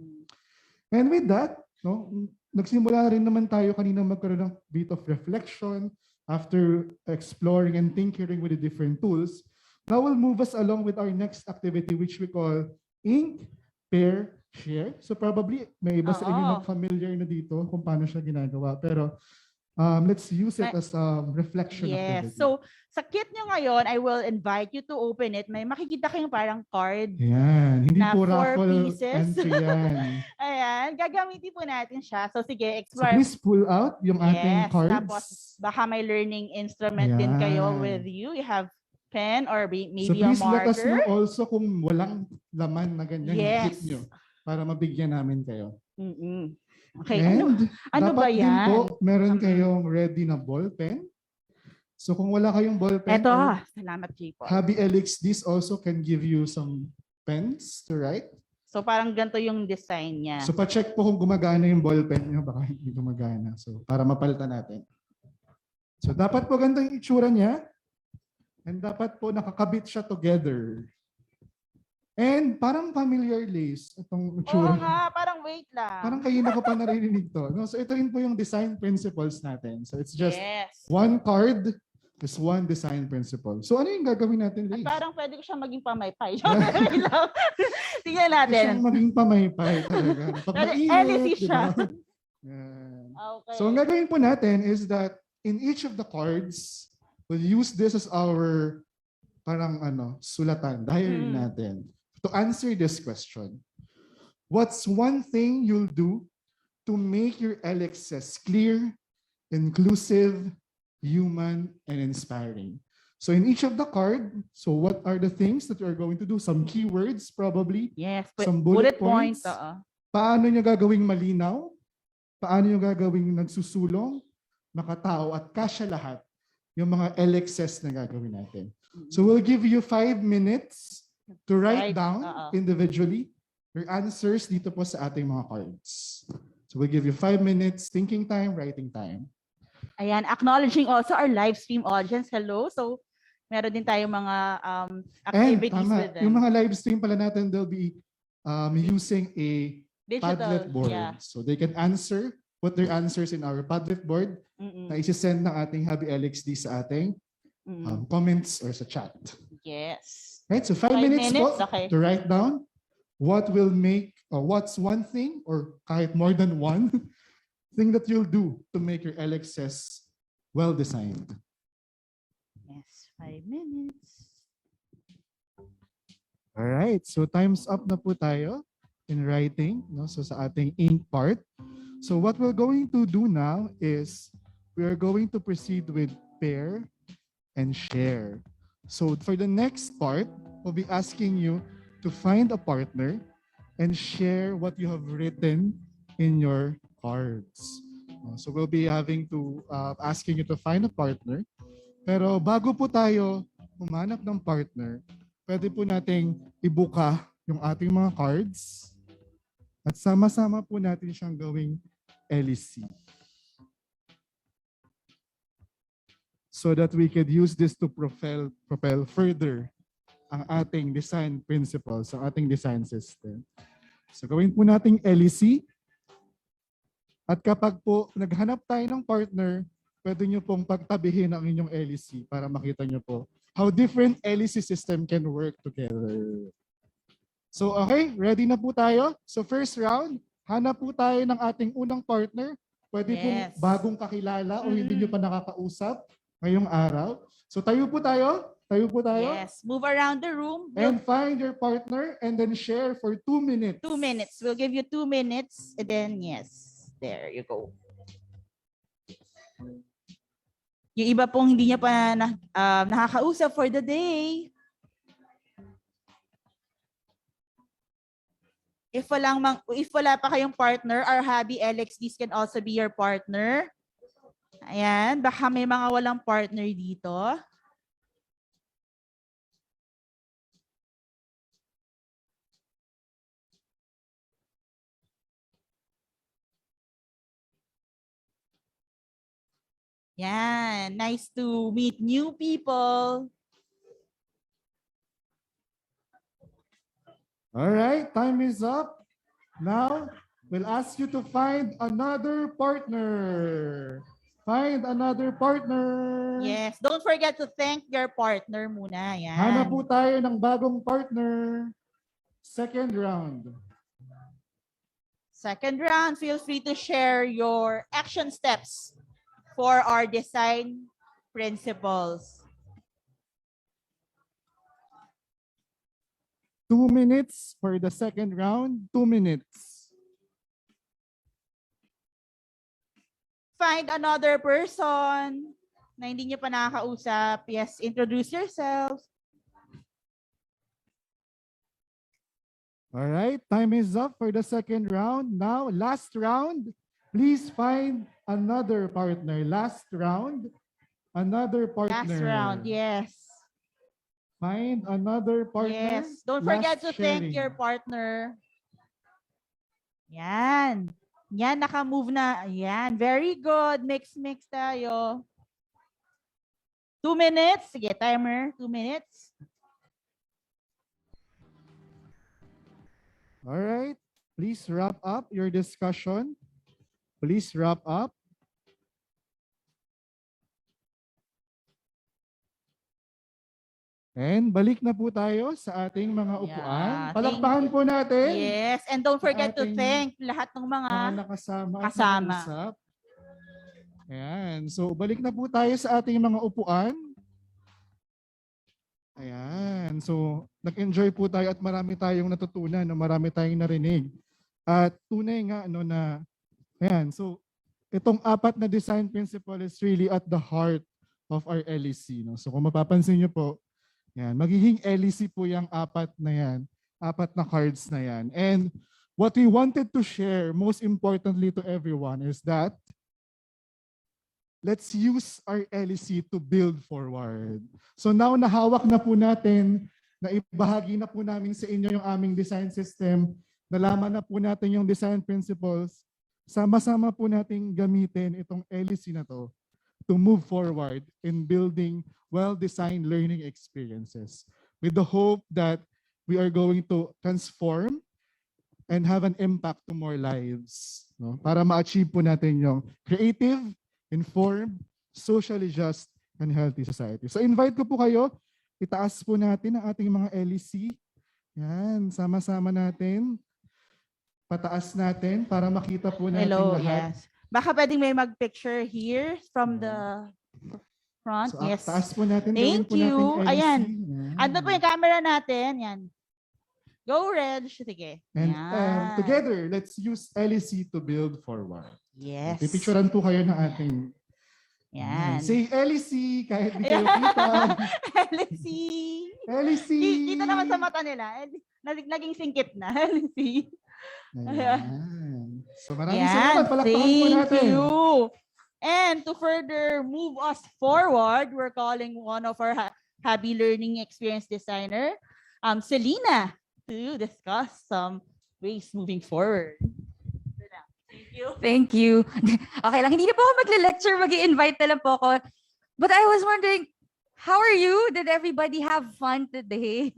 And with that, no, nagsimula rin naman tayo kanina magkaroon ng bit of reflection after exploring and tinkering with the different tools. Now we'll move us along with our next activity which we call Ink, Pair, Share. So probably may iba sa inyo familiar na dito kung paano siya ginagawa. Pero let's use it as a reflection activity. So sa kit nyo ngayon, I will invite you to open it. May makikita kayong parang card. Yan, hindi na po 4 raffle pieces. entry yan. Ayan, gagamitin po natin siya. So sige, So explore. please pull out yung ating cards. Tapos baka may learning instrument din kayo with you. You have pen or maybe So a please let marker. us know also kung walang laman na ganyan yung Yes. kit nyo para mabigyan namin kayo. Okay, And ano ba dapat din yan? po meron kayong ready na ball pen. So kung wala kayong ball pen, Eto, or salamat J-Paul. Habi Elesi this also can give you some pens to write. So parang ganito yung design niya. So pa-check po kung gumagana yung ball pen nyo, baka hindi gumagana. So para mapalitan natin. So dapat po ganito yung itsura niya. And dapat po nakakabit siya together. And parang familiar lace itong itsura. Oo nga, parang wait lang. Parang kayo na ko pa naririnig to. No? So ito rin po yung design principles natin. So it's just Yes. one card is one design principle. So ano yung gagawin natin, Lace? Parang pwede ko siyang maging pamaypay. Tingnan natin. Pwede siyang maging pamaypay talaga. Pag mainit, di ba? Yan. Okay. So ang gagawin po natin is that in each of the cards, we'll use this as our parang sulatan, diary natin. To answer this question, what's one thing you'll do to make your LXS clear, inclusive, human, and inspiring? So in each of the card, so what are the things that you're going to do? Some keywords probably. Yes, some bullet points. oo. Paano nyo gagawing malinaw? Paano nyo gagawing nagsusulong, makatao, at kasya lahat yung mga LXS na gagawin natin. So we'll give you 5 minutes to write down individually your answers dito po sa ating mga cards. So we'll give you 5 minutes thinking time, writing time. Ayan, acknowledging also our live stream audience. Hello. So meron din tayong mga activities with them. Yung mga live stream pala natin, they'll be using a Digital, Padlet board. yeah. So they can put their answers in our Padlet board na isi-send ng ating Habi Elesi sa ating comments or sa chat. Yes. Right, so 5 minutes po to write down what will make, or what's one thing, or kahit more than one thing that you'll do to make your LXS well-designed. Yes, 5 minutes. All right, so time's up na po tayo in writing, no? So sa ating ink part. So what we're going to do now is we are going to proceed with pair and share. So for the next part, we'll be asking you to find a partner and share what you have written in your cards. So we'll be having to asking you to find a partner. Pero bago po tayo humanap ng partner, pwede po nating ibuka yung ating mga cards at sama-sama po natin siyang gawing LEC. So that we could use this to propel further ang ating design principles, ang ating design system. So gawin po nating LEC. At kapag po naghanap tayo ng partner, pwede nyo pong pagtabihin ang inyong LEC para makita nyo po how different LEC system can work together. So okay, ready na po tayo? So first round, hanap po tayo ng ating unang partner. Pwede pong bagong kakilala o hindi nyo pa nakakausap ngayong araw. So tayo po tayo. Tayo po tayo. Yes, move around the room. And find your partner and then share for 2 minutes. 2 minutes. We'll give you 2 minutes and then yes, there you go. Yung iba pong hindi niya pa nakakausap for the day. If wala pa kayong partner, our Habi LXDs can also be your partner. Ayan, baka may mga walang partner dito. Yan, nice to meet new people. All right, time is up. Now, we'll ask you to find another partner. Find another partner. Yes, don't forget to thank your partner muna. Yan. Hanap po tayo ng bagong partner. Second round. Second round, feel free to share your action steps for our design principles. 2 minutes for the second round. 2 minutes. Find another person na hindi niyo pa nakakausap. Yes, introduce yourself. All right, time is up for the second round. Now, last round. Please find another partner. Last round. Another partner. Last round, yes. Find another partner. Yes, don't forget Last to thank sharing. your partner. Yan. Yan, naka-move na. Yan, very good. Mix tayo. 2 minutes. Sige, timer. 2 minutes. All right. Please wrap up your discussion. Please wrap up. And balik na po tayo sa ating mga upuan. Palakpakan po natin. Yes, and don't forget to ating thank lahat ng mga nakasama. kasama. Ayan. So, balik na po tayo sa ating mga upuan. Ayan. So, nag-enjoy po tayo at marami tayong natutunan, no? Marami tayong narinig. At tunay nga na ayan. So, itong 4 na design principle is really at the heart of our LEC. No? So, kung mapapansin niyo po, yan, magiging LEC po yung 4 na yan. 4 na cards na yan. And what we wanted to share, most importantly to everyone, is that let's use our LEC to build forward. So now nahawak na po natin, naibahagi na po namin sa inyo yung aming design system, nalaman na po natin yung design principles, sama-sama po natin gamitin itong LEC na to to move forward in building well-designed learning experiences with the hope that we are going to transform and have an impact to more lives, no? Para ma-achieve po natin yung creative, informed, socially just, and healthy society. So invite ko po kayo, itaas po natin ang ating mga LEC. Yan, sama-sama natin. Pataas natin para makita po natin lahat. Yes. Baka pwedeng may mag-picture here from the front. So, yes. taas po natin. Thank po you. natin LEC. Ayan. Yan. Ando po yung camera natin. Yan. Go, Reg. Sige. And Yan. together, let's use LEC to build forward. Yes. Pipicturean po kayo ng ating Yan. say LEC kahit di kayo kita. LEC. LEC. Kita naman sa mata nila. Naging singkit na. LEC. Ayan. So maraming salamat. Palakpakan po natin. Thank you. And to further move us forward, we're calling one of our Habi Learning Experience Designer, Selena, to discuss some ways moving forward. Thank you. Okay lang, hindi na po ako magle-lecture, mag-i-invite na lang po ako. But I was wondering, how are you? Did everybody have fun today?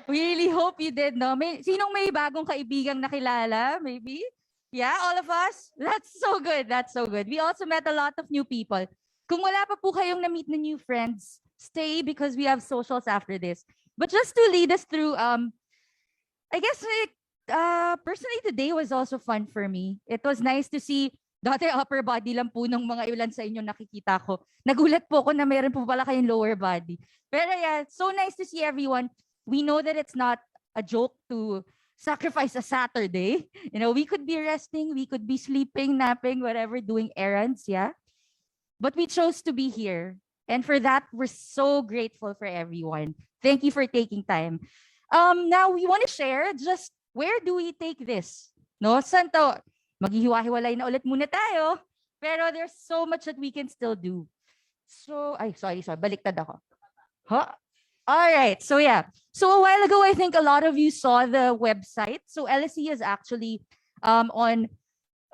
We really hope you did, no? Sinong may bagong kaibigang nakilala, maybe? Yeah, all of us? That's so good. That's so good. We also met a lot of new people. Kung wala pa po kayong na-meet na new friends, stay because we have socials after this. But just to lead us through, I guess personally today was also fun for me. It was nice to see dati upper body lang po ng mga ilan sa inyo nakikita ko. Nagulat po ako na meron po pala kayong lower body. Pero yeah, so nice to see everyone. We know that it's not a joke to sacrifice a Saturday. You know, we could be resting, we could be sleeping, napping, whatever, doing errands, yeah. But we chose to be here. And for that, we're so grateful for everyone. Thank you for taking time. Now we want to share just where do we take this? No, Santo, maghihiwa-hiwalay na ulit muna tayo. Pero there's so much that we can still do. So, sorry, baliktad ako. Huh? All right, so yeah. So a while ago, I think a lot of you saw the website. So LSE is actually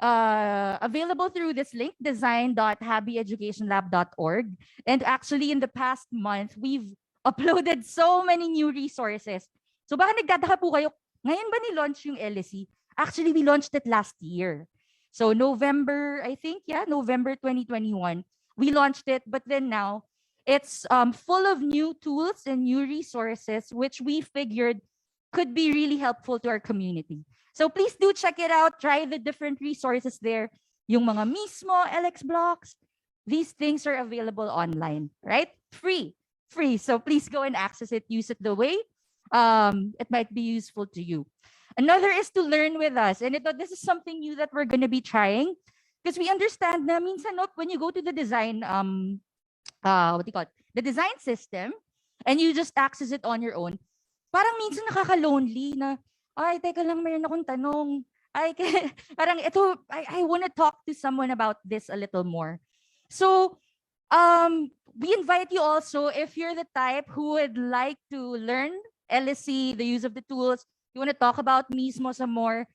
available through this link, design.habieducationlab.org. And actually, in the past month, we've uploaded so many new resources. So baka nagtataka po kayo, ngayon ba ni-launch yung LSE? Actually, we launched it last year. So November 2021, we launched it. But then now, it's full of new tools and new resources, which we figured could be really helpful to our community. So please do check it out. Try the different resources there. Yung mga mismo, LX blocks, these things are available online, right? Free. So please go and access it. Use it the way it might be useful to you. Another is to learn with us. And this is something new that we're going to be trying because we understand na minsan when you go to the design, the design system, and you just access it on your own, parang minsan nakaka-lonely na, ay, teka lang, mayroon akong tanong. Parang ito, I want to talk to someone about this a little more. So, we invite you also, if you're the type who would like to learn LSE, the use of the tools, you want to talk about mismo some more,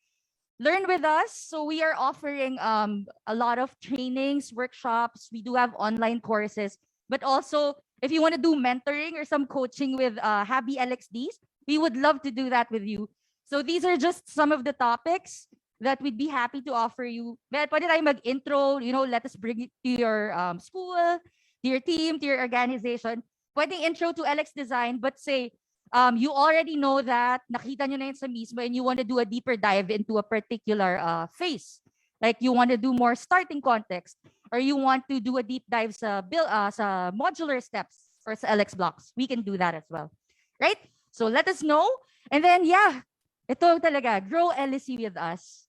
learn with us. So we are offering a lot of trainings, workshops. We do have online courses, but also if you want to do mentoring or some coaching with Habi LXDs, we would love to do that with you. So these are just some of the topics that we'd be happy to offer you. Pwede tayo mag-intro, let us bring it to your school, to your team, to your organization. Pwedeng intro to LX Design, but say, you already know that, nakita nyo na yun sa mismo, and you want to do a deeper dive into a particular phase. Like you want to do more starting context, or you want to do a deep dive sa modular steps or sa LX blocks. We can do that as well, right? So let us know. And then, yeah, ito talaga, grow LSE with us.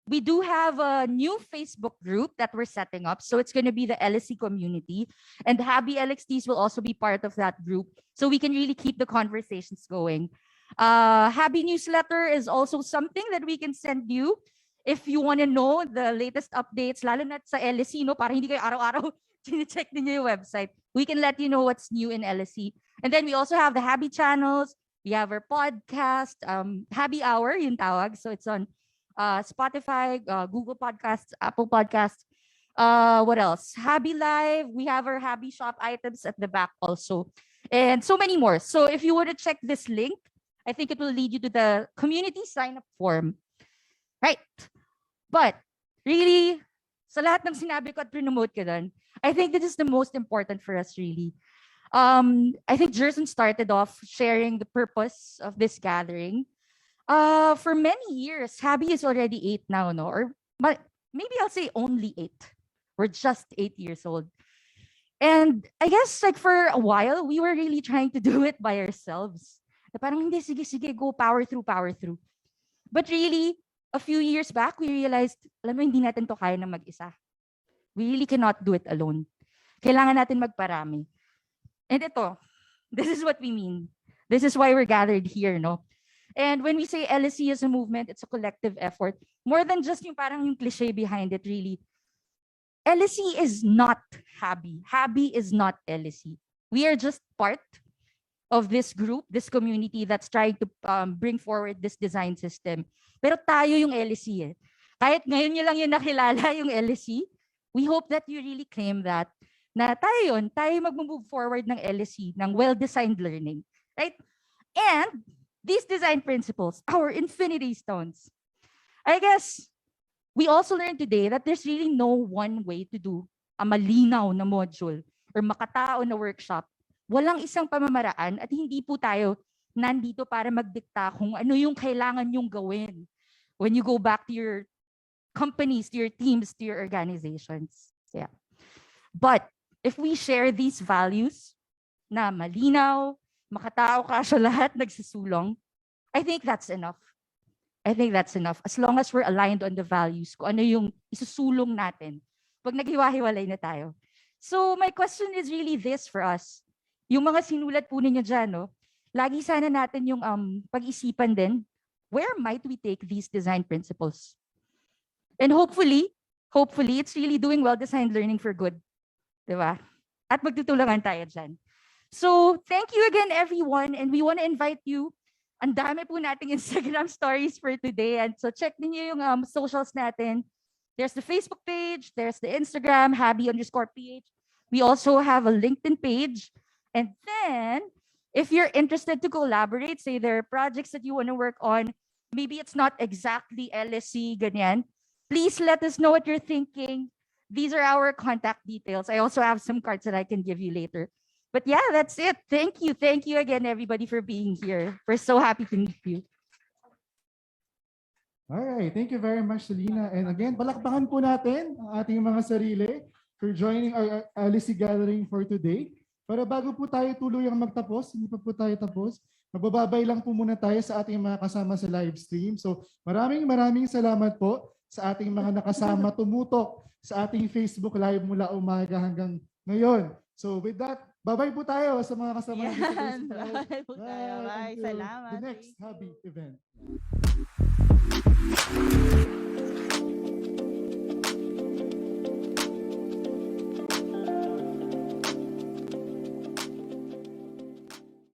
We do have a new Facebook group that we're setting up. So it's going to be the LSE community. And Habi LXDs will also be part of that group. So we can really keep the conversations going. Habi newsletter is also something that we can send you if you want to know the latest updates, lalo na sa LSE, para hindi kayo araw-araw check ninyo yung website. We can let you know what's new in LSE. And then we also have the Habi channels. We have our podcast, Habi Hour, yung tawag. So it's on Spotify, Google Podcasts, Apple Podcasts. What else? Habi Live. We have our Habi Shop items at the back also. And so many more. So if you want to check this link, I think it will lead you to the community sign-up form. Right. But really, sa lahat ng sinabi ko at promote ko dun, I think this is the most important for us really. I think Jerson started off sharing the purpose of this gathering. For many years, Habi is already 8 now, no? Or maybe I'll say only 8. We're just 8 years old. And I guess like for a while, we were really trying to do it by ourselves. Na parang hindi, sige, go, power through. But really, a few years back, we realized, alam mo, hindi natin to kaya na mag-isa. We really cannot do it alone. Kailangan natin magparami. And this is what we mean. This is why we're gathered here, no? And when we say LSE as a movement, it's a collective effort. More than just yung parang yung cliche behind it, really. LSE is not Habi. Habi is not LSE. We are just part of this group, this community that's trying to bring forward this design system. Pero tayo yung LSE eh. Kahit ngayon nyo lang yung nakilala yung LSE, we hope that you really claim that na tayo mag-move forward ng LSE, ng well-designed learning. Right? And these design principles, our infinity stones, I guess we also learned today that there's really no one way to do a malinaw na module or makatao na workshop. Walang isang pamamaraan at hindi po tayo nandito para magdikta kung ano yung kailangan yung gawin when you go back to your companies, to your teams, to your organizations. Yeah. But if we share these values na malinaw, makatao ka sa lahat nagsusulong, I think that's enough. I think that's enough. As long as we're aligned on the values, kung ano yung isusulong natin pag naghiwa-hiwalay na tayo. So my question is really this for us. Yung mga sinulat po ninyo dyan, no? Lagi sana natin yung pag-isipan din, where might we take these design principles? And hopefully, it's really doing well-designed learning for good. Diba? At magtutulungan tayo dyan. So thank you again, everyone. And we want to invite you. Ang dami po nating Instagram stories for today. And so check niyo yung socials natin. There's the Facebook page. There's the Instagram, Habi_PH. We also have a LinkedIn page. And then, if you're interested to collaborate, say there are projects that you want to work on, maybe it's not exactly LSE, ganyan, please let us know what you're thinking. These are our contact details. I also have some cards that I can give you later. But yeah, that's it. Thank you. Thank you again, everybody, for being here. We're so happy to meet you. All right. Thank you very much, Selena. And again, palakpakan po natin ang ating mga sarili for joining our LSE gathering for today. Pero bago po tayo tuluyang magtapos, hindi pa po tayo tapos, magbababay lang po muna tayo sa ating mga kasama sa live stream. So maraming salamat po sa ating mga nakasama tumutok sa ating Facebook Live mula umaga hanggang ngayon. So with that, bye-bye po tayo sa mga kasama natin sa Facebook Live. Bye po tayo. Bye. Until Salamat. the next Habi event.